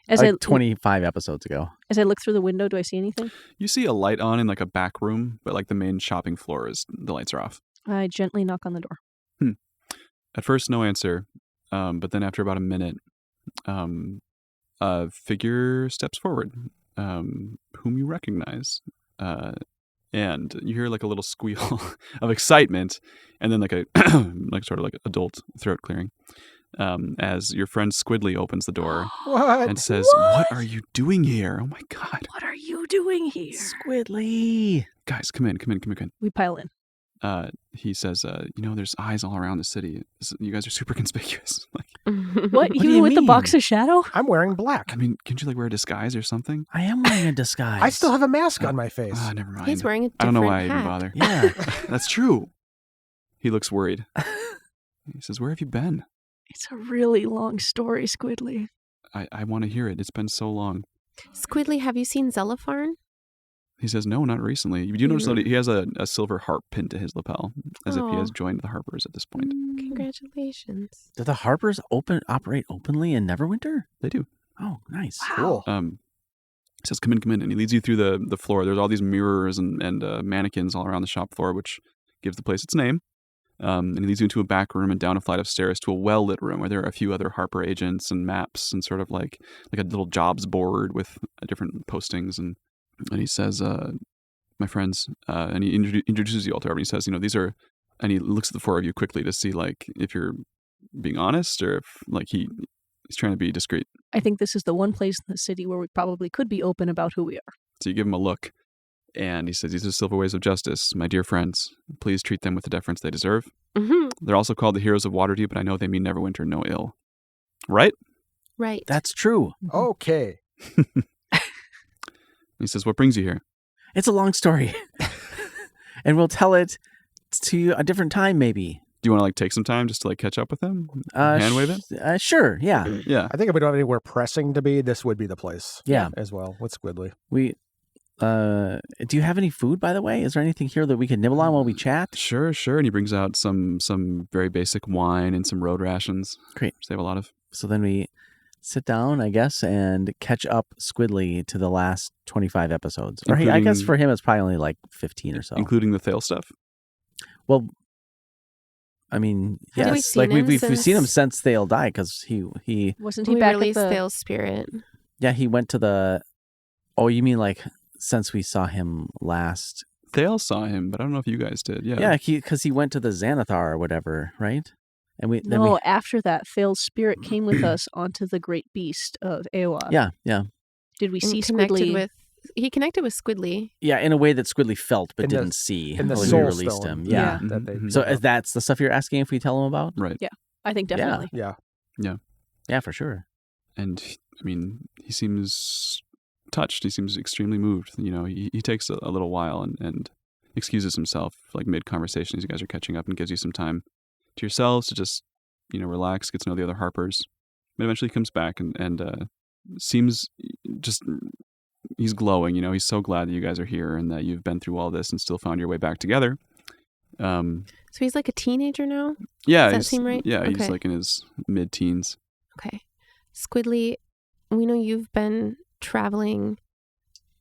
Like 25 episodes ago. As I look through the window, do I see anything? You see a light on in like a back room, but like the main shopping floor the lights are off. I gently knock on the door. At first, no answer. But then after about a minute, a figure steps forward, whom you recognize. And you hear like a little squeal of excitement, and then like a like sort of like adult throat clearing, as your friend Squidly opens the door What? and says, "What are you doing here? Oh my God, What are you doing here? Squidly. guys, come in." We pile in. He says, there's eyes all around the city. You guys are super conspicuous. Like, What? do Even you with the mean? box of shadow? I'm wearing black. I mean, can't you like wear a disguise or something? I am wearing a disguise. I still have a mask on my face. Ah, never mind. He's wearing a I don't different know why I hat. even bother. Yeah. That's true. He looks worried. He says, "Where have you been?" It's a really long story, Squidly. I want to hear it. It's been so long. Squidly, have you seen Zelopharn? He says, "No, not recently." You do notice that he has a silver harp pinned to his lapel, as if he has joined the Harpers at this point. Congratulations. Do the Harpers operate openly in Neverwinter? They do. Oh, nice. Cool. He says, "Come in," and he leads you through the floor. There's all these mirrors and mannequins all around the shop floor, which gives the place its name. And he leads you into a back room and down a flight of stairs to a well-lit room where there are a few other Harper agents and maps and sort of like a little jobs board with different postings. And he says, "My friends," and he introduces you all to everyone. He says, "These are," and he looks at the four of you quickly to see like if you're being honest or if like he's trying to be discreet. I think this is the one place in the city where we probably could be open about who we are. So you give him a look, and he says, "These are silver waves of justice, my dear friends. Please treat them with the deference they deserve. Mm-hmm. They're also called the heroes of Waterdeep, but I know they mean Neverwinter no ill. Right?" Right. That's true. Okay. He says, "What brings you here?" It's a long story. And we'll tell it to you a different time, maybe. Do you want to like take some time just to like catch up with him? Hand wave it? Sure, yeah. Yeah. I think if we don't have anywhere pressing to be, this would be the place. Yeah. As well with Squidly. Do you have any food, by the way? Is there anything here that we can nibble on while we chat? Sure. And he brings out some very basic wine and some road rations. Great. Which they have a lot of. So then we sit down, I guess, and catch up Squidly to the last 25 episodes. Or I guess for him, it's probably only like 15 or so. Including the Thale stuff. Well, I mean, Have we yes, seen like him we've seen him since- since Thale died because he Wasn't he we back at released the... Thale's spirit. he went to the. Oh, you mean like since we saw him last? Thale saw him, but I don't know if you guys did. Yeah. Yeah, because he went to the Xanathar or whatever, right? And After that, Thale's spirit came with us onto the great beast of Ewa. Yeah. Did we And see connected Squidly? he connected with Squidly. Yeah, in a way that Squidly felt but In the- didn't see in the when we Soul released Stone. him. Yeah. That they Mhm. So that's the stuff you're asking if we tell him about? Right. I think definitely. yeah. Yeah, for sure. And I mean, he seems touched. He seems extremely moved. You know, he takes a little while and excuses himself, like mid-conversation as you guys are catching up, and gives you some time to yourselves to just, relax, get to know the other Harpers. But eventually he comes back and seems just, he's glowing. He's so glad that you guys are here and that you've been through all this and still found your way back together. So he's like a teenager now? Yeah. Does that seem right? Yeah, he's Okay. like in his mid-teens. Okay. Squidly, we know you've been traveling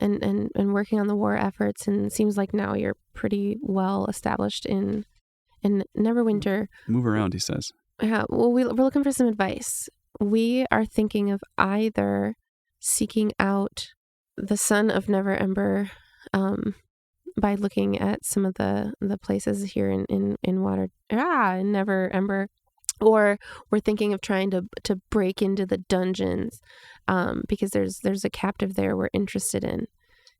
and working on the war efforts, and it seems like now you're pretty well established in Neverwinter. Move around, he says. Yeah, well, we're looking for some advice. We are thinking of either seeking out the son of Never Ember by looking at some of the places here in Never Ember, or we're thinking of trying to break into the dungeons because there's a captive there we're interested in.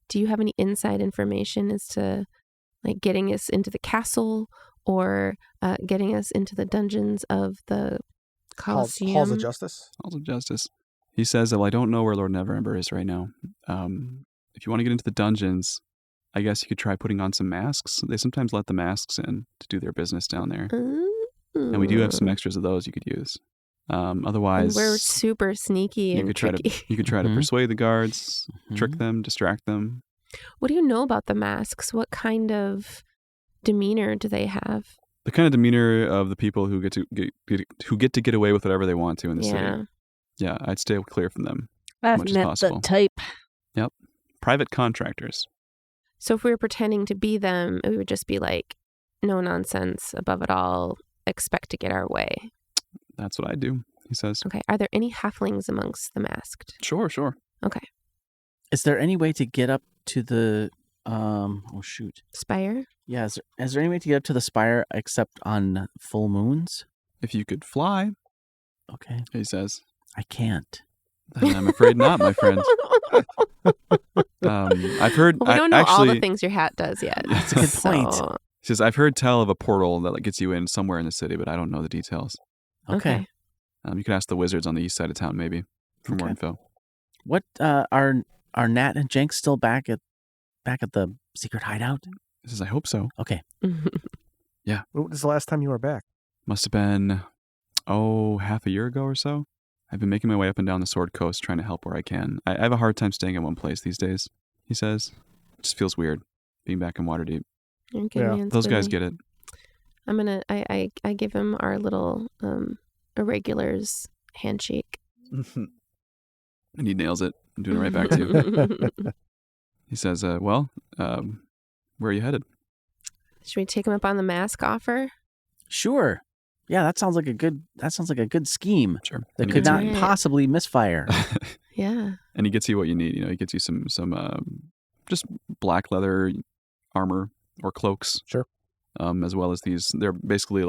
Do you have any inside information as to like getting us into the castle or getting us into the dungeons of the Colosseum? Halls of Justice. Halls of Justice. He says, well, I don't know where Lord Neverember is right now. If you want to get into the dungeons, I guess you could try putting on some masks. They sometimes let the masks in to do their business down there. And we do have some extras of those you could use. Otherwise, and we're super sneaky and tricky. You could try to Mhm. persuade the guards, trick Mhm. them, distract them. What do you know about the masks? What kind of demeanor do they have? The kind of demeanor of the people who get to get away with whatever they want to in the city. Yeah, I'd stay clear from them. I've much as met possible. the type. Private contractors. So if we were pretending to be them, it would just be like, no nonsense, above it all, expect to get our way. That's what I do, he says. Okay. Are there any halflings amongst the masked? Sure. Okay. Is there any way to get up to the Spire? Yeah, is there any way to get up to the spire except on full moons? If you could fly, Okay. he says. I can't. Then I'm afraid not, my friend. I've heard. Well, we don't know all actually, the things your hat does yet. That's a good point. So, He says, I've heard tell of a portal that gets you in somewhere in the city, but I don't know the details. Okay. You could ask the wizards on the east side of town, maybe, for more Okay. info. What are Nat and Jenks still back at the secret hideout? He says, I hope so. Okay. When was the last time you were back? Must have been, half a year ago or so. I've been making my way up and down the Sword Coast trying to help where I can. I have a hard time staying in one place these days, he says. It just feels weird being back in Waterdeep. Okay, Yeah. man, Those guys Squidly. get it. I'm gonna. I give him our little irregulars handshake. And he nails it. I'm doing it right back to you. He says, where are you headed? Should we take him up on the mask offer? Sure. Yeah, that sounds like a good scheme Sure. that And he could gets not Right. possibly misfire. Yeah. And he gets you what you need. He gets you some just black leather armor or cloaks. Sure. As well as these, they're basically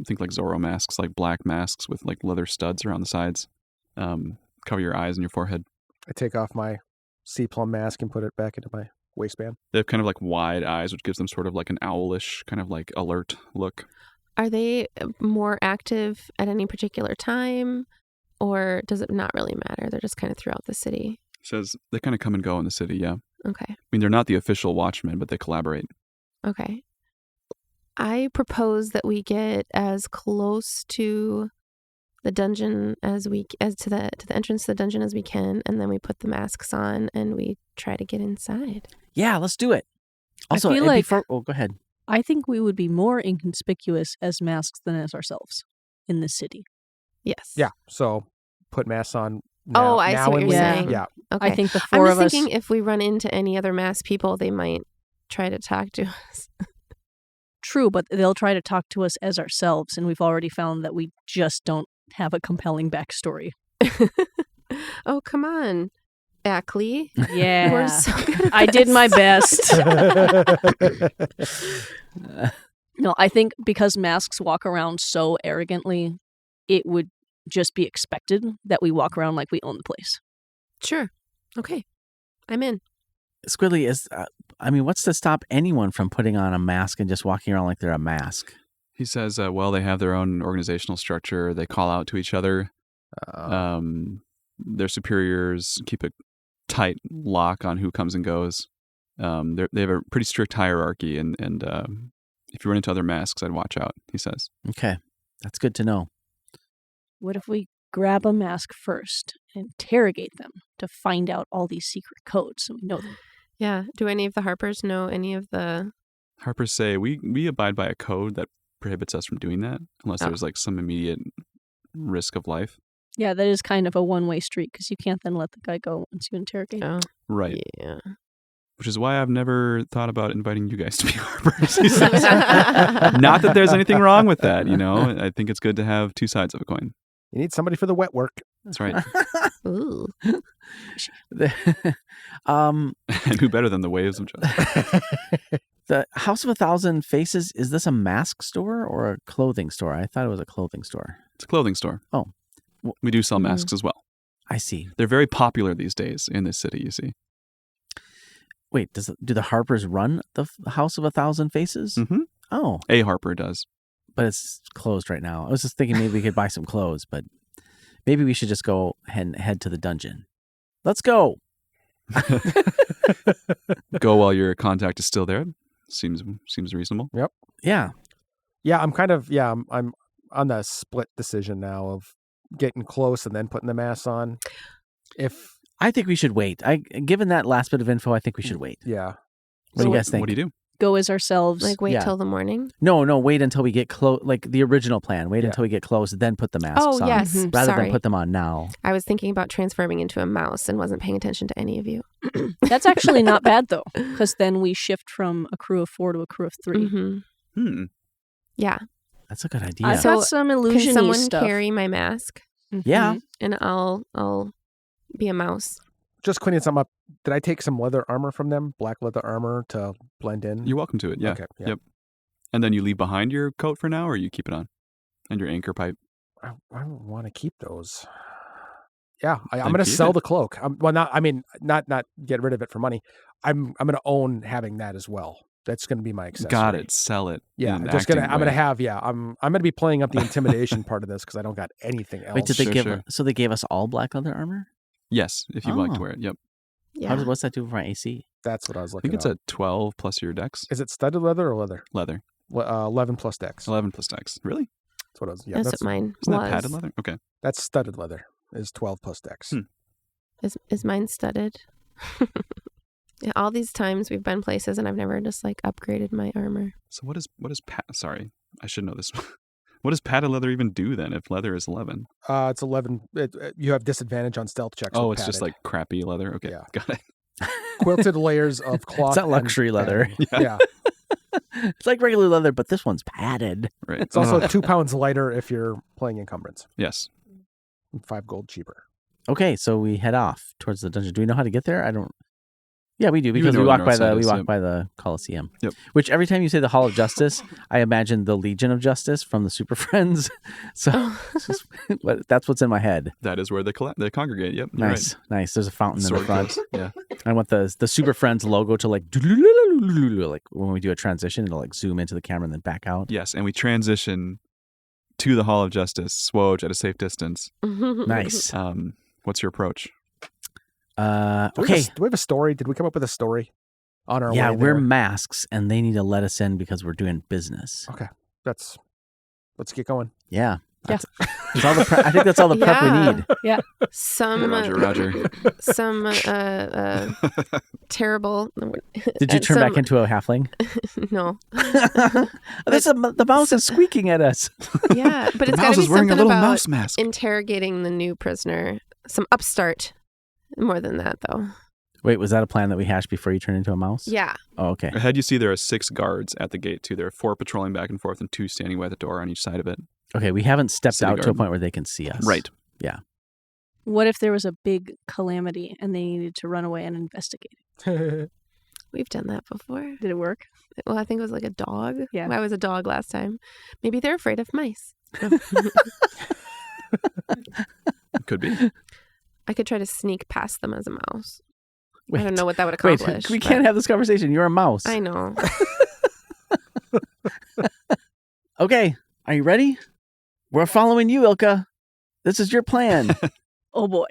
think like Zorro masks, like black masks with like leather studs around the sides. Cover your eyes and your forehead. I take off my sea plum mask and put it back into my waistband. They have kind of like wide eyes, which gives them sort of like an owlish, kind of like alert look. Are they more active at any particular time, or does it not really matter? They're just kind of throughout the city. He says they kind of come and go in the city, yeah. Okay. I mean, they're not the official watchmen, but they collaborate. Okay. I propose that we get as close to the dungeon as to the entrance to the dungeon as we can, and then we put the masks on and we try to get inside. Yeah, let's do it. I Also, feel like- go ahead. I think we would be more inconspicuous as masks than as ourselves in this city. Yes. Yeah. So put masks on. Now, Oh, I see now what and you're later. saying. Yeah. Okay. I think the I'm four just of us. thinking if we run into any other masked people, they might try to talk to us. True, but they'll try to talk to us as ourselves, and we've already found that we just don't have a compelling backstory. Oh, come on. Ackley. Yeah. We're so good at I did this. my best. No, I think because masks walk around so arrogantly, it would just be expected that we walk around like we own the place. Sure. Okay. I'm in. Squiddly, what's to stop anyone from putting on a mask and just walking around like they're a mask? He says, they have their own organizational structure. They call out to each other. Their superiors keep a tight lock on who comes and goes. They have a pretty strict hierarchy, and if you run into other masks, I'd watch out, he says. Okay, that's good to know. What if we grab a mask first and interrogate them to find out all these secret codes so we know them? Yeah. Do any of the Harpers know any of the... Harpers say, we abide by a code that prohibits us from doing that, unless there's like some immediate risk of life. Yeah, that is kind of a one-way street because you can't then let the guy go once you interrogate him. Oh, Right. yeah. Which is why I've never thought about inviting you guys to be Harpers. He says. Not that there's anything wrong with that, I think it's good to have two sides of a coin. You need somebody for the wet work. That's right. Ooh. And who better than the waves of justice? The House of 1,000 Faces, is this a mask store or a clothing store? I thought it was a clothing store. It's a clothing store. Oh. We do sell masks as well. I see. They're very popular these days in this city, you see. Wait, do the Harpers run the House of 1,000 Faces? Mm-hmm. Oh. A Harper does. But it's closed right now. I was just thinking maybe we could buy some clothes, but maybe we should just go and head to the dungeon. Let's go. Go while your contact is still there. Seems reasonable. Yep. Yeah. Yeah, I'm on the split decision now of getting close and then putting the mask on. I think we should wait. Given that last bit of info, I think we should wait. Yeah. What do you guys think? What do you do? Go as ourselves. Like, wait Yeah. till the morning? No, wait until we get close. Like the original plan. Wait Yeah. until we get close, then put the masks Oh, on. yes. Mhm. Rather Sorry. than put them on now. I was thinking about transforming into a mouse and wasn't paying attention to any of you. That's actually not bad, though, because then we shift from a crew of 4 to a crew of 3. Mm-hmm. Yeah. That's a good idea. I've So, got some Can illusion someone stuff. carry my mask? Yeah. And I'll be a mouse. Just cleaning something up. Did I take some leather armor from them? Black leather armor to blend in? You're welcome to it, yeah. Okay. Yeah. Yep. And then you leave behind your coat for now, or you keep it on? And your anchor pipe? I want to keep those. Yeah, I'm Then going to keep sell it. the cloak. Not get rid of it for money. I'm going to own having that as well. That's going to be my accessory. Got it. Sell it. Yeah, in an I'm going acting to way. have. Yeah, I'm going to be playing up the intimidation part of this because I don't got anything else. Wait, did they Sure, give? sure. So they gave us all black leather armor? Yes, if you'd like to Oh. wear it. Yep. Yeah. What's that do for my AC? That's what I was I looking. think it's a 12 plus your dex. Is it studded leather or leather? Leather. 11 plus dex. 11 plus dex. Really? That's what I was. Yeah, That's that's what mine Isn't was. that padded leather? Okay. that's studded leather. Is 12 plus dex. Hmm. Is mine studded? Yeah, all these times we've been places and I've never just like upgraded my armor. So what is sorry, I should know this. What does padded leather even do then if leather is 11? It's 11. You have disadvantage on stealth checks. Oh, with it's just padded. like crappy leather. Okay, Yeah. got it. Quilted layers of cloth. It's not and luxury leather. padding. Yeah. It's like regular leather, but this one's padded. Right. It's also 2 pounds lighter if you're playing encumbrance. Yes. And 5 gold cheaper. Okay, so we head off towards the dungeon. Do we know how to get there? I don't. Yeah, we do You because know we where walk the by north the side is, yep. by the Coliseum. Yep. Which every time you say the Hall of Justice, I imagine the Legion of Justice from the Super Friends. So it's just, that's what's in my head. That is where they congregate. Yep. You're Nice, nice. There's a fountain in the Sword front. clubs. Yeah. I want the Super Friends logo to like when we do a transition, it'll like zoom into the camera and then back out. Yes, and we transition to the Hall of Justice, SWOJ at a safe distance. Nice. What's your approach? Do Okay. we have a story? Did we come up with a story on our Yeah, way we're there? masks, and they need to let us in because we're doing business. Let's get going. Yeah. Yeah. That's all the I think that's all the prep we Yeah. need. Some Roger. some terrible. Did you turn some- back into a halfling? No. The mouse is squeaking at us. Yeah, but The it's got mouse to be is wearing a something little about mouse mask. interrogating the new prisoner. Some upstart. More than that, though. Wait, was that a plan that we hashed before you turned into a mouse? Yeah. Oh, okay. Ahead, you see there are 6 guards at the gate, too. There are 4 patrolling back and forth and 2 standing by the door on each side of it. Okay, we haven't stepped City out to a guard. point where they can see us. Right. What if there was a big calamity and they needed to run away and investigate? We've done that before. Did it work? Well, I think it was like a dog. Yeah. I was a dog last time. Maybe they're afraid of mice. Could be. I could try to sneak past them as a mouse. Wait, I don't know what that would wait, accomplish. we but can't have this conversation. You're a mouse. I know. Okay, are you ready? We're following you, Ilka. This is your plan. Oh boy.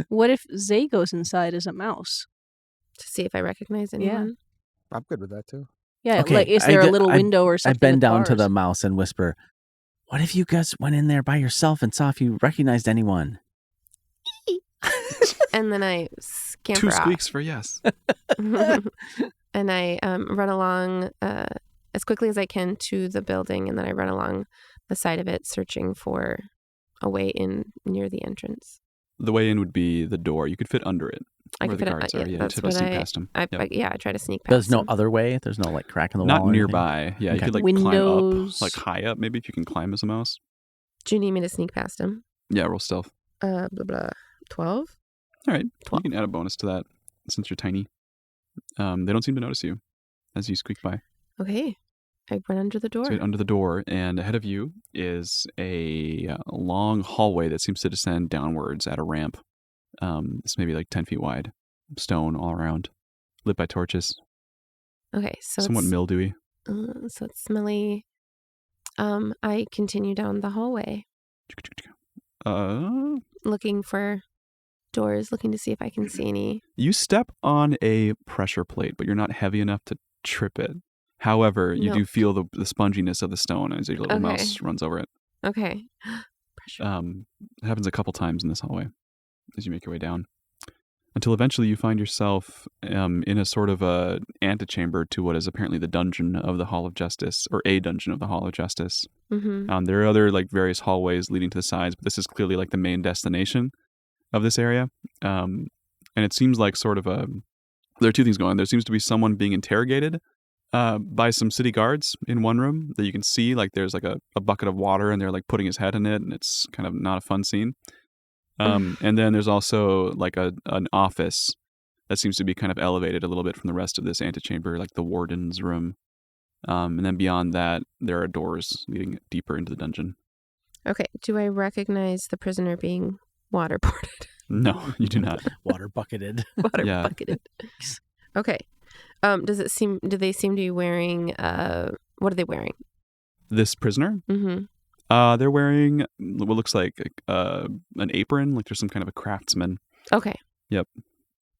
What if Zay goes inside as a mouse? To see if I recognize anyone. I'm good with that too. Yeah, Okay, like is there a little window or I something? bend with down to bars? the mouse and whisper, "What if you guys went in there by yourself and saw if you recognized anyone?" And then I scamper 2 off. squeaks for yes. And I run along as quickly as I can to the building, and then I run along the side of it, searching for a way in near the entrance. The way in would be the door. You could fit under it. I where could the fit guards it. are. Yeah, Yeah, that's you what sneak I. past them. I try to sneak past. There's no them. other way. There's no like crack in the Not wall. or anything? nearby. Yeah, you Okay. could like Windows. climb up, like high up. Maybe if you can climb as a mouse. Do you need me to sneak past him? Yeah, roll stealth. Blah blah. 12. All right, 12. you can add a bonus to that since you're tiny. They don't seem to notice you as you squeak by. Okay. I run under the door. So you're under the door, and ahead of you is a long hallway that seems to descend downwards at a ramp. It's maybe like 10 feet wide, stone all around, lit by torches, Okay, so somewhat it's, mildewy. so it's smelly. I continue down the hallway, looking for doors, looking to see if I can see any. You step on a pressure plate, but you're not heavy enough to trip it. However, you No. do feel the sponginess of the stone as your little Okay. mouse runs over it. Okay. Pressure. It happens a couple times in this hallway as you make your way down, until eventually you find yourself in a sort of a antechamber to what is apparently the dungeon of the Hall of Justice, or a dungeon of the Hall of Justice. Mm-hmm. There are other like various hallways leading to the sides, but this is clearly like the main destination of this area. And it seems like sort of there are two things going on. There seems to be someone being interrogated by some city guards in one room that you can see. Like there's like a bucket of water, and they're like putting his head in it, and it's kind of not a fun scene. And then there's also like an office that seems to be kind of elevated a little bit from the rest of this antechamber, like the warden's room. And then beyond that, there are doors leading deeper into the dungeon. Okay. Do I recognize the prisoner being waterboarded? No, you do not. Water bucketed. Water Yeah. bucketed. Okay. Do they seem to be wearing what are they wearing? This prisoner? Mm-hmm. They're wearing what looks like an apron, like there's some kind of a craftsman. Okay. Yep.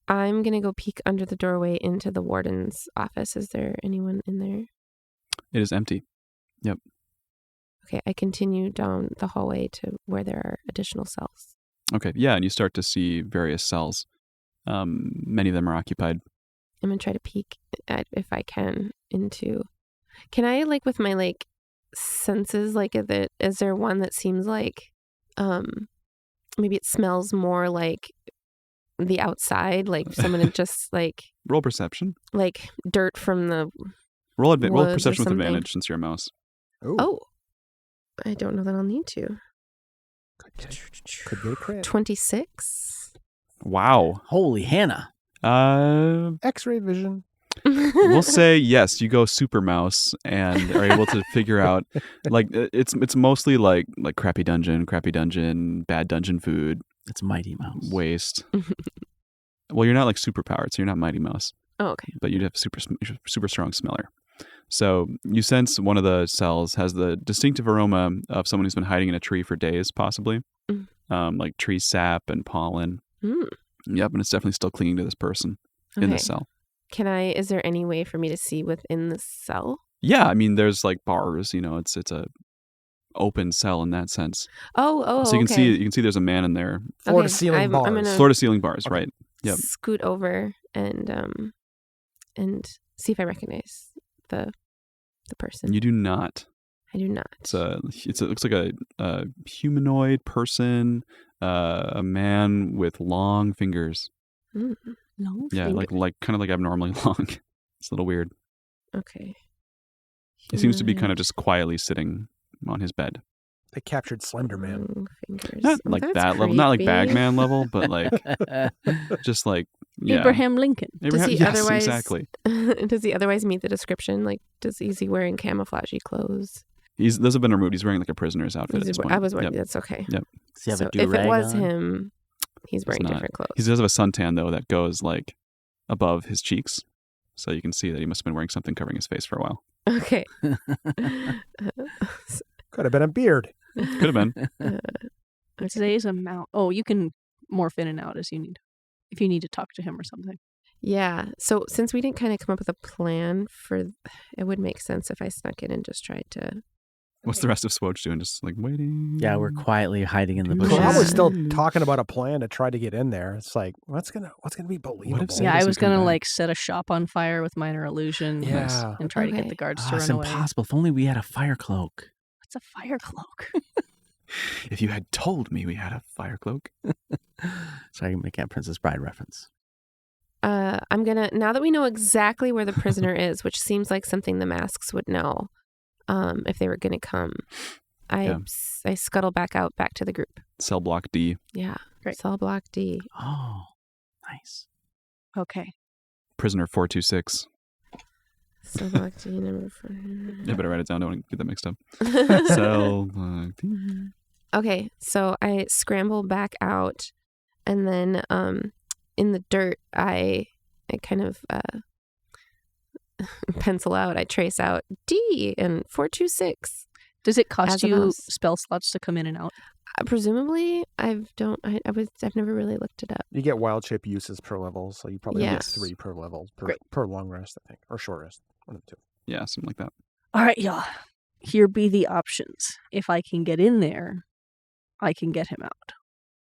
I'm gonna go peek under the doorway into the warden's office. Is there anyone in there? It is empty. Okay, I continue down the hallway to where there are additional cells. Okay, yeah, and you start to see various cells. Many of them are occupied. I'm gonna try to peek if I can into. Can I with my senses is there one that seems like maybe it smells more like the outside, like someone had just Roll perception. dirt from the Roll woods or perception with something. advantage since you're a mouse. Ooh, Oh, I don't know that I'll need to. could get a crit. 26. Wow. Holy Hannah. X-ray vision. We'll say yes. You go super mouse and are able to figure out it's mostly like crappy dungeon, bad dungeon food, It's Mighty Mouse. waste. Well, you're not superpowered, so you're not Mighty Mouse, Oh, okay. but you'd have super strong smeller. So you sense one of the cells has the distinctive aroma of someone who's been hiding in a tree for days, possibly, like tree sap and pollen. Mm. Yep, and it's definitely still clinging to this person in Okay. the cell. Is there any way for me to see within the cell? Yeah, I mean, there's bars. It's a open cell in that sense. Oh, So you can okay. see there's a man in there. Floor to Okay, ceiling I'm bars. gonna- Floor to ceiling bars, Okay. right? Yep. Scoot over and see if I recognize the person. You do not. I do not. It looks like a humanoid person, a man with long fingers. Mm, No. Yeah, Finger. like kind of like abnormally long. It's a little weird. okay. He seems to be kind of just quietly sitting on his bed. They captured Slender Man. Long fingers. Not Oh, like that's that level, not like creepy. Bagman level, but like just like Abraham Lincoln. Does he yes, otherwise? exactly. Does he otherwise meet the description? Like, is he wearing camouflagey clothes? Those have been removed. He's wearing like a prisoner's outfit at this point. I was wondering. Yep. That's okay. Yep. Does he have So a if it do-rag was on? him, he's wearing not. different clothes. He does have a suntan though that goes like above his cheeks, so you can see that he must have been wearing something covering his face for a while. Okay. Could have been a beard. Could have been. Today's a mount. Oh, you can morph in and out as you need. If you need to talk to him or something. Yeah. So since we didn't kind of come up with a plan for, it would make sense if I snuck in and just tried to. What's the rest of SWOJ doing? Just like waiting. Yeah, we're quietly hiding in the We're bushes. We're probably still Yeah. talking about a plan to try to get in there. It's like, what's gonna be believable? Say Yeah, I doesn't was come gonna back. like set a shop on fire with minor illusion. Yeah. And try to get Okay. the guards to Oh, run it's away. impossible. If only we had a fire cloak. What's a fire cloak? If you had told me we had a fire cloak. Sorry, I'm making a Princess Bride reference. I'm gonna, now that we know exactly where the prisoner is, which seems like something the masks would know, if they were gonna come, I scuttle back to the group. Cell block D. Yeah. Great. Cell block D. Oh, nice. Okay. Prisoner 426. Cell block D number 4. I better write it down. Don't want to get that mixed up. Cell block D. Okay, so I scramble back out, and then in the dirt, I kind of pencil out. I trace out D and 426. Does it cost As a you mouse. spell slots to come in and out? Presumably, I've never really looked it up. You get wild shape uses per level, so you probably Yeah. get 3 per level Great. per long rest, I think, or short rest. One of the two. Yeah, something like that. All right, y'all. Here be the options. If I can get in there, I can get him out.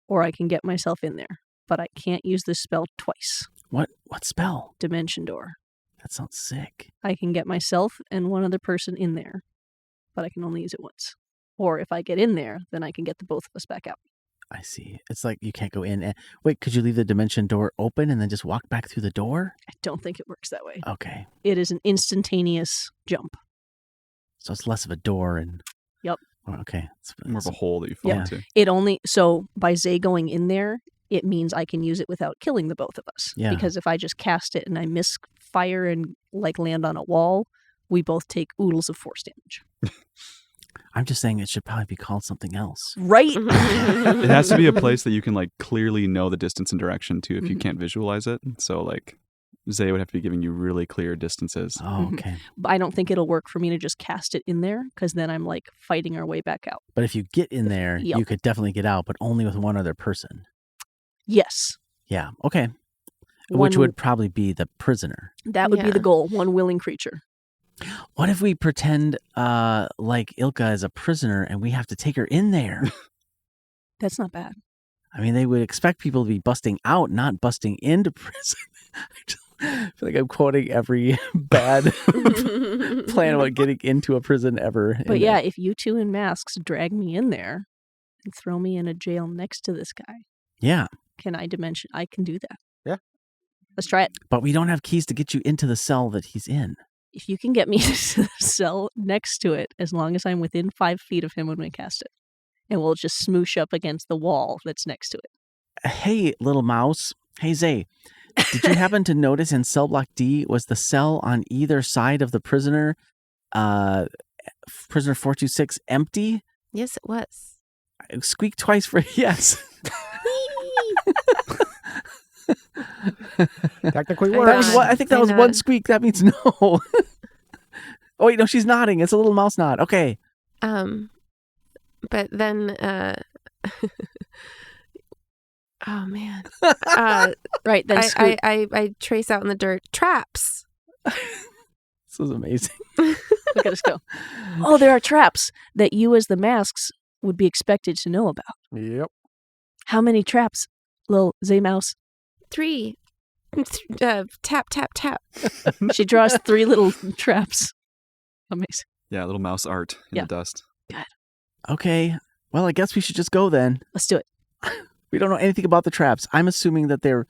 Or I can get myself in there. But I can't use this spell twice. What spell? Dimension Door. That sounds sick. I can get myself and one other person in there. But I can only use it once. Or if I get in there, then I can get the both of us back out. I see. It's like you can't go in. And wait, could you leave the dimension door open and then just walk back through the door? I don't think it works that way. Okay. It is an instantaneous jump. So it's less of a door and... Yep. Oh, okay. It's More of a hole that you fall Yeah. into. It only, so by Zay going in there, it means I can use it without killing the both of us. Yeah. Because if I just cast it and I miss fire and like land on a wall, we both take oodles of force damage. I'm just saying it should probably be called something else. Right? It has to be a place that you can like clearly know the distance and direction to if you Mhm. can't visualize it. So like Zay would have to be giving you really clear distances. Oh, okay. But I don't think it'll work for me to just cast it in there because then I'm like fighting our way back out. But if you get in there, Yep. you could definitely get out, but only with one other person. Yes. Yeah. Okay. One- Which would probably be the prisoner. That would be Yeah. the goal. One willing creature. What if we pretend like Ilka is a prisoner and we have to take her in there? That's not bad. I mean, they would expect people to be busting out, not busting into prison. I feel like I'm quoting every bad plan about getting into a prison ever. But yeah, if you two in masks drag me in there and throw me in a jail next to this guy, Yeah. I can do that. Yeah. Let's try it. But we don't have keys to get you into the cell that he's in. If you can get me to the cell next to it, as long as I'm within 5 feet of him when we cast it. And we'll just smoosh up against the wall that's next to it. Hey, little mouse. Hey, Zay. Did you happen to notice in cell block D was the cell on either side of the prisoner, prisoner 426, empty? Yes, it was. Squeak twice for yes. Technically I works. That was one, I think that I was nod. one squeak. That means no. Oh, wait, no, she's nodding. It's a little mouse nod. Okay. But then, oh man, Right, then scoot. I trace out in the dirt traps. This was amazing. Look at us go. Oh, there are traps that you as the masks would be expected to know about. Yep. How many traps, little Zay Mouse? 3. Tap, tap, tap. She draws 3 little traps. Amazing. Yeah, little mouse art in Yeah. the dust. Okay. Well, I guess we should just go then. Let's do it. We don't know anything about the traps. I'm assuming that they're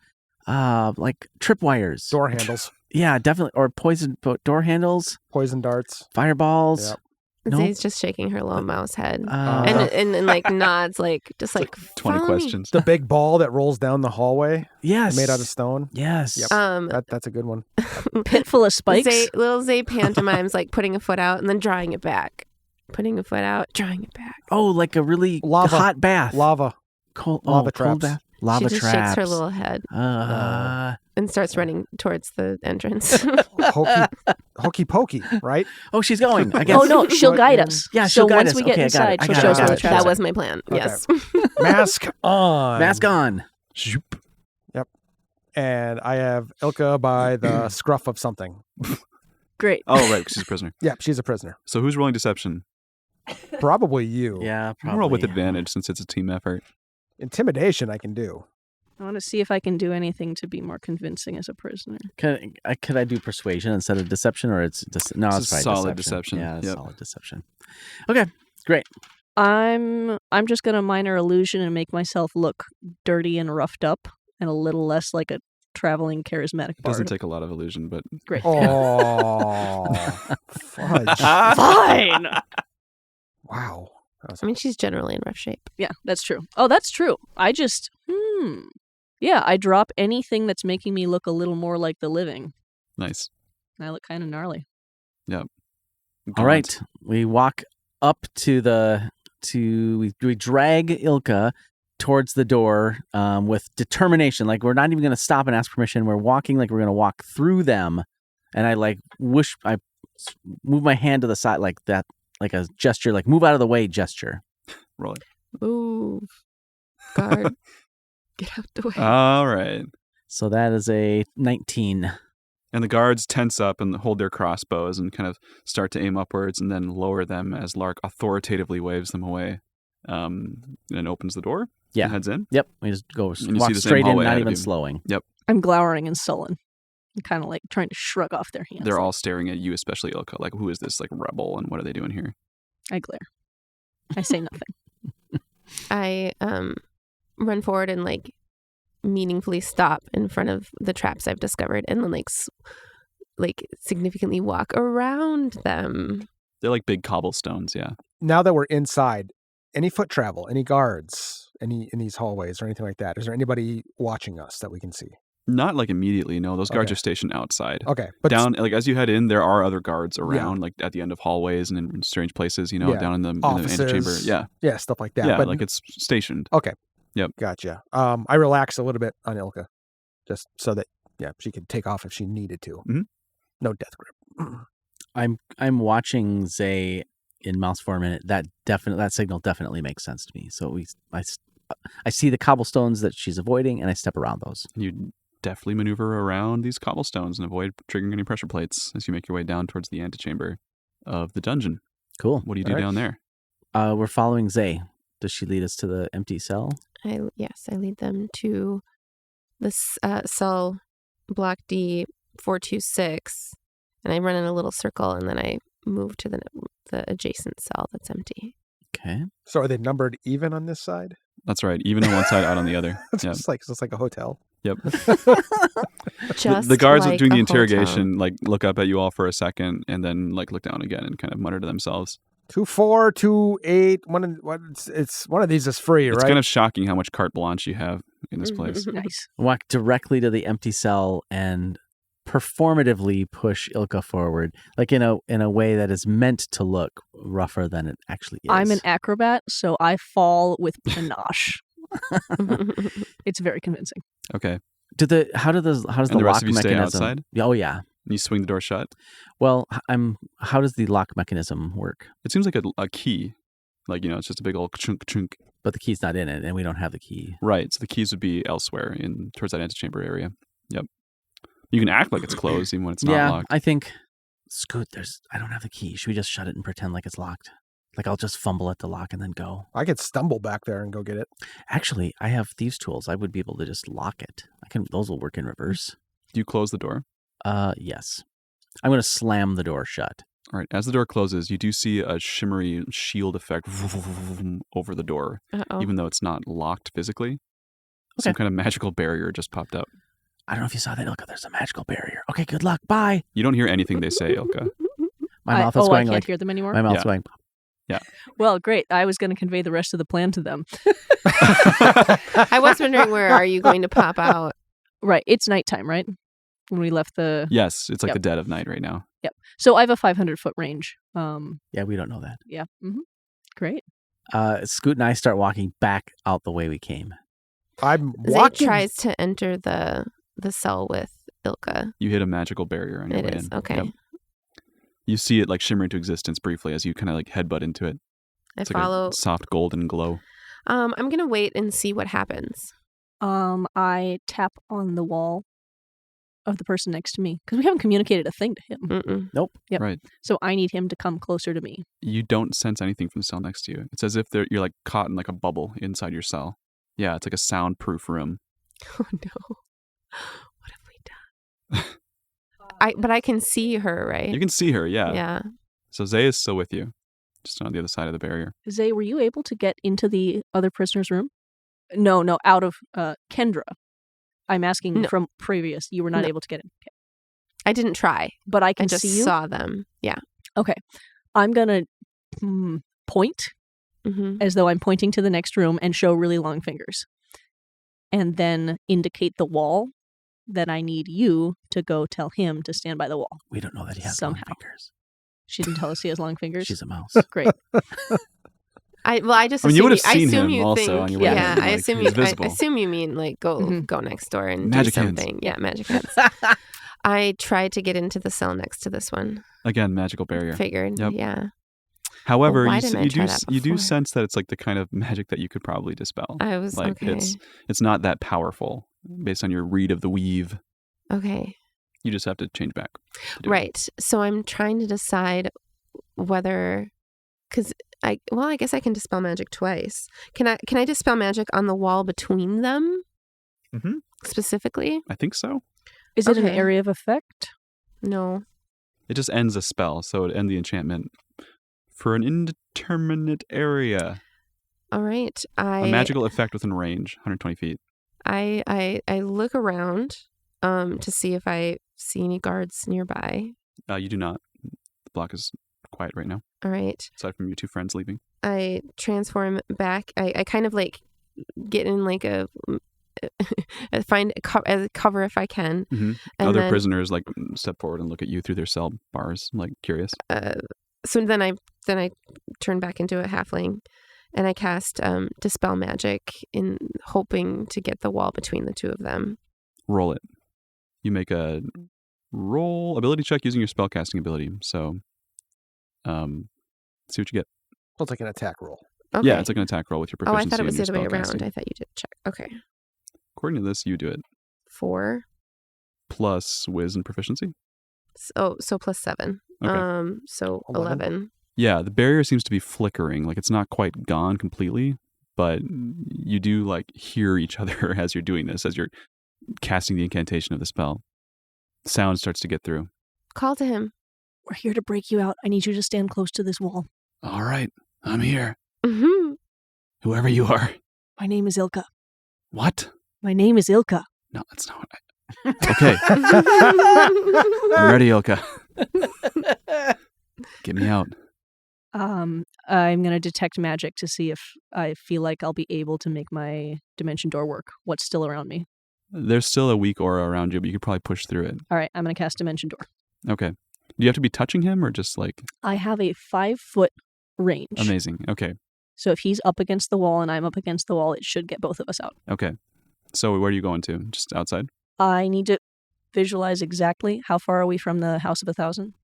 like tripwires. Door handles, Yeah, definitely. Or poison door handles, poison darts. fireballs. Yep. No. Zay's just shaking her little mouse head Uh, and like nods, like just like 20 follow me. questions. The big ball that rolls down the hallway, yes. made out of stone. Yes. Yep. That's a good one. Pit full of spikes. Little Zay pantomimes like putting a foot out and then drawing it back. Putting a foot out, drawing it back. Oh, like a really Lava. hot bath. Lava. Cold, Lava cold traps. bath. Lava she just traps. shakes her little head and starts running towards the entrance. Hokey pokey, right? Oh, she's going. I guess. Oh no, she'll guide us. Yeah, so she'll guide once us. we get Okay, I got it. inside, I she'll got show it. us where the Gotcha. traps That are. was my plan. Okay. Yes. Mask on. Mask on. Zoop. And I have Ilka by the scruff of something. Great. Oh, right, 'cause she's a prisoner. Yeah, she's a prisoner. So who's rolling deception? Probably you. Yeah, probably. Roll with advantage since it's a team effort. Intimidation I can do. I want to see if I can do anything to be more convincing as a prisoner. Could I do persuasion instead of deception, or it's no? It's It's a probably solid deception. deception. Yeah, it's Yep. solid deception. Okay, great. I'm just gonna minor illusion and make myself look dirty and roughed up and a little less like a traveling charismatic It doesn't bard. take a lot of illusion, but Great. Oh, fudge. Fine. Wow. That was I mean, she's generally in rough shape. Yeah, that's true. Oh, that's true. I just yeah, I drop anything that's making me look a little more like the living. nice. And I look kind of gnarly. All right, we walk up to we drag Ilka towards the door with determination. Like we're not even going to stop and ask permission. We're walking like we're going to walk through them. And I I move my hand to the side like that, like a gesture, like move out of the way gesture. Roll it. Move. Guard. Get out the way. All right. So that is a 19. And the guards tense up and hold their crossbows and kind of start to aim upwards and then lower them as Lark authoritatively waves them away and opens the door Yeah. and heads in. Yep. We just go you see walk the same straight in, hallway not ahead of even you. slowing. I'm glowering and sullen. I'm kind of like trying to shrug off their hands. They're all staring at you, especially Ilka. Like, who is this like rebel and what are they doing here? I glare. I say nothing. I run forward and like meaningfully stop in front of the traps I've discovered and then like significantly walk around them. They're like big cobblestones, yeah. Now that we're inside, any foot travel, any guards, any in these hallways or anything like that? Is there anybody watching us that we can see? Not like immediately, no. Those guards Okay. are stationed outside. Okay, but Down, like as you head in, there are other guards around, like at the end of hallways and in strange places, you know, Yeah. down in the Offices. antechamber. Yeah, yeah, stuff like that. yeah, but like it's stationed. okay. Yep. Gotcha. I relax a little bit on Ilka, just so that she could take off if she needed to. Mhm. No death grip. I'm watching Zay in mouse for a minute. That signal definitely makes sense to me. So I see the cobblestones that she's avoiding, and I step around those. You deftly maneuver around these cobblestones and avoid triggering any pressure plates as you make your way down towards the antechamber of the dungeon. Cool. What do you do All right. down there? We're following Zay. Does she lead us to the empty cell? I lead them to this cell block D 426 and I run in a little circle and then I move to the adjacent cell that's empty. Okay. So are they numbered even on this side? That's right. Even on one side, out on the other. It's Yeah. just like a hotel. Yep. Just The guards like doing the a hotel. interrogation like look up at you all for a second and then like look down again and kind of mutter to themselves. 2-4, 2-8. It's one of these is free, It's right? kind of shocking how much carte blanche you have in this place. Nice. Walk directly to the empty cell and performatively push Ilka forward, like in a way that is meant to look rougher than it actually is. I'm an acrobat, so I fall with panache. It's very convincing. Okay. How does And the the rest lock of you stay mechanism? outside? Oh yeah. You swing the door shut. Well, how does the lock mechanism work? It seems like a key. Like, it's just a big old chunk chunk. But the key's not in it, and we don't have the key. Right. So the keys would be elsewhere towards that antechamber area. Yep. You can act like it's closed even when it's not Yeah, locked. I think. Scoot, I don't have the key. Should we just shut it and pretend like it's locked? Like I'll just fumble at the lock and then go. I could stumble back there and go get it. Actually, I have thieves' tools. I would be able to just lock it. Those will work in reverse. Do you close the door? Yes. I'm going to slam the door shut. All right. As the door closes, you do see a shimmery shield effect over the door, Uh-oh. even though it's not locked physically. Some Okay. kind of magical barrier just popped up. I don't know if you saw that, Ilka. There's a magical barrier. Okay, good luck. Bye. You don't hear anything they say, Ilka. My mouth is I going can't like hear them anymore. my mouth's Yeah. going. Well, great. I was going to convey the rest of the plan to them. I was wondering, where are you going to pop out? Right. It's nighttime, right? When we left the. Yes, it's like Yep. the dead of night right now. Yep. So I have a 500-foot range. Yeah, we don't know that. Yeah. Great. Scoot and I start walking back out the way we came. I'm Zay walking. tries to enter the cell with Ilka. You hit a magical barrier on your It way is in. okay. Yep. You see it like shimmer into existence briefly as you kind of like headbutt into it. I It's follow. like a soft golden glow. I'm gonna wait and see what happens. I tap on the wall of the person next to me because we haven't communicated a thing to him. Mm-mm. Yep. Right. So I need him to come closer to me. You don't sense anything from the cell next to you. It's as if you're like caught in like a bubble inside your cell. Yeah, it's like a soundproof room. Oh no! What have we done? But I can see her, right? You can see her, yeah. Yeah. So Zay is still with you, just on the other side of the barrier. Zay, were you able to get into the other prisoner's room? No, out of Kendra. I'm asking No. from previous. You were not No. able to get in. Okay. I didn't try. But I I can just see you. saw them. Yeah. Okay. I'm going to point Mm-hmm. as though I'm pointing to the next room and show really long fingers. And then indicate the wall that I need you to go tell him to stand by the wall. We don't know that he has Somehow. long fingers. She didn't tell us he has long fingers. She's a mouse. Great. I just I assume mean, you would have I seen assume him you also think, on your way yeah, in, I like, assume he's you I visible. assume you mean like go Mhm. next door and Magic do hands. something. Yeah, magic hands. I tried to get into the cell next to this one. Again, magical barrier. Figured. Yep. Yeah. However, why you, didn't I you try do that you do before? sense that it's like the kind of magic that you could probably dispel. I was Like okay. it's not that powerful based on your read of the weave. Okay. You just have to change back. to do it. Right. So I'm trying to decide whether, because I guess I can dispel magic twice. Can I dispel magic on the wall between them Mhm. specifically? I think so. Is it an Okay. area of effect? No. It just ends a spell, so it end the enchantment for an indeterminate area. All right. A magical effect within range, 120 feet. I look around to see if I see any guards nearby. You do not. The block is quiet right now, All right. aside from your two friends leaving. I transform back. I kind of like get in like a find a cover if I can. Mm-hmm. And Other then, prisoners like step forward and look at you through their cell bars, like curious. So then I turn back into a halfling, and I cast dispel magic in hoping to get the wall between the two of them. Roll it. You make a roll ability check using your spellcasting ability. So, see what you get. Well, it's like an attack roll. Okay. Yeah, it's like an attack roll with your I proficiency. thought it was the and other your way around. spellcasting. I thought you did check. Okay. According to this, you do it 4. plus whiz and proficiency. So plus 7. Okay. So 11. 11. Yeah, the barrier seems to be flickering. Like it's not quite gone completely, but you do like hear each other as you're doing this, as you're casting the incantation of the spell. Sound starts to get through. Call to him. We're here to break you out. I need you to stand close to this wall. All right, I'm here. Mm-hmm. Whoever you are. My name is Ilka. What? My name is Ilka. No, that's not what Okay, I'm ready, Ilka. Get me out. I'm going to detect magic to see if I feel like I'll be able to make my dimension door work. What's still around me? There's still a weak aura around you, but you could probably push through it. All right, I'm going to cast dimension door. Okay. Do you have to be touching him or just like... I have a 5-foot range. Amazing. Okay. So if he's up against the wall and I'm up against the wall, it should get both of us out. Okay. So where are you going to? Just outside? I need to visualize exactly how far are we from the House of 1,000.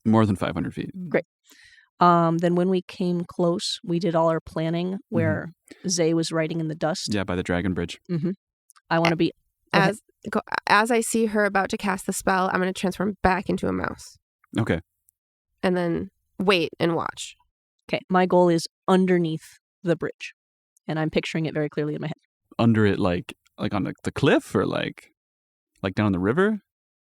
More than 500 feet. Great. Then when we came close, we did all our planning where Zay was writing in the dust. Yeah, by the Dragon Bridge. I want to be... Go ahead. As I see her about to cast the spell, I'm going to transform back into a mouse Okay. and then wait and watch. Okay, my goal is underneath the bridge. And I'm picturing it very clearly in my head. Under it, like on the cliff or like down the river?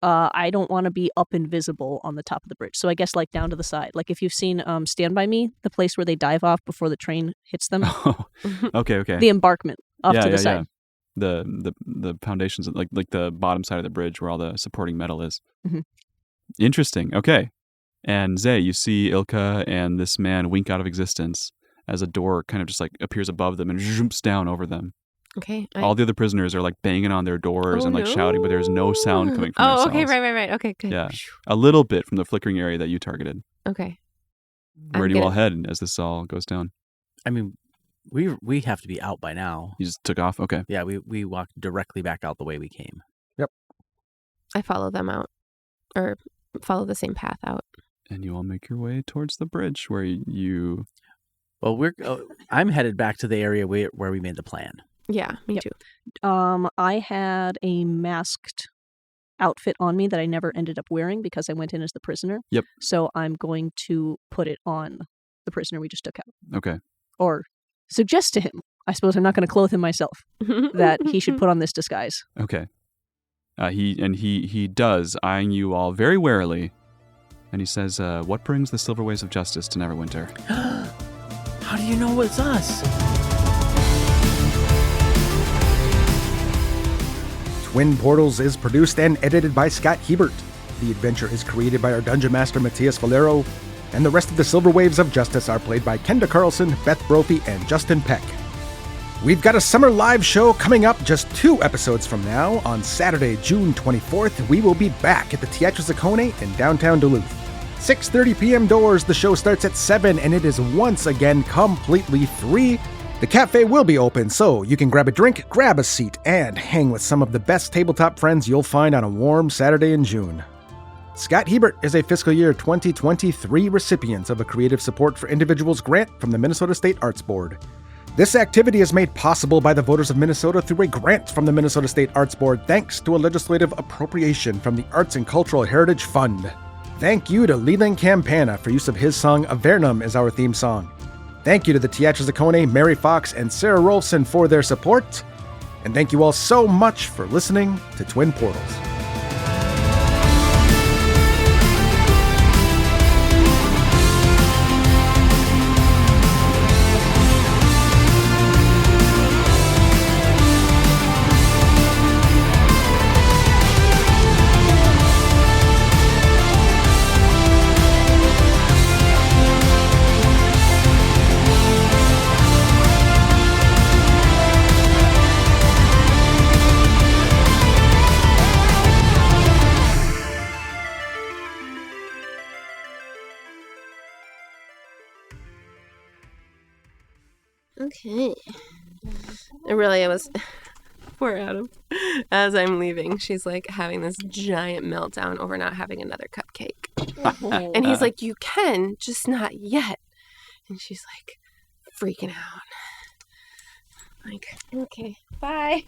I don't want to be up invisible on the top of the bridge. So I guess like down to the side. Like if you've seen Stand By Me, the place where they dive off before the train hits them. Oh, okay. The embarkment off to the side. The foundations, like the bottom side of the bridge where all the supporting metal is. Mhm. Interesting. Okay. And Zay, you see Ilka and this man wink out of existence as a door kind of just like appears above them and zooms down over them. Okay. All the other prisoners are like banging on their doors and like shouting, but there's no sound coming from their cells. Okay, right. Okay, good. Yeah, a little bit from the flickering area that you targeted. Okay. Where do you all head as this all goes down? I mean, we have to be out by now. You just took off? Okay. Yeah, we walked directly back out the way we came. Yep. I follow them out, or follow the same path out. And you all make your way towards the bridge where you... Well, I'm headed back to the area where we made the plan. Yeah, me too. I had a masked outfit on me that I never ended up wearing because I went in as the prisoner. Yep. So I'm going to put it on the prisoner we just took out. Okay. Or suggest to him, I suppose I'm not going to clothe him myself, that he should put on this disguise. Okay. He does, eyeing you all very warily. And he says, what brings the Silver Waves of Justice to Neverwinter? How do you know it's us? Twin Portals is produced and edited by Scott Hebert. The adventure is created by our Dungeon Master Matthias Valero, and the rest of the Silver Waves of Justice are played by Kenda Carlson, Beth Brophy, and Justin Peck. We've got a summer live show coming up just 2 episodes from now. On Saturday, June 24th, we will be back at the Teatro Zaccone in downtown Duluth. 6:30 p.m. doors, the show starts at 7, and it is once again completely free. The cafe will be open, so you can grab a drink, grab a seat, and hang with some of the best tabletop friends you'll find on a warm Saturday in June. Scott Hebert is a fiscal year 2023 recipient of a Creative Support for Individuals grant from the Minnesota State Arts Board. This activity is made possible by the voters of Minnesota through a grant from the Minnesota State Arts Board thanks to a legislative appropriation from the Arts and Cultural Heritage Fund. Thank you to Leland Campana for use of his song Avernum as our theme song. Thank you to the Teatro Zaccone, Mary Fox, and Sarah Rolfson for their support. And thank you all so much for listening to Twin Portals. Okay. I was poor Adam. As I'm leaving, she's like having this giant meltdown over not having another cupcake. And he's like, you can, just not yet. And she's like freaking out. Like, okay, bye.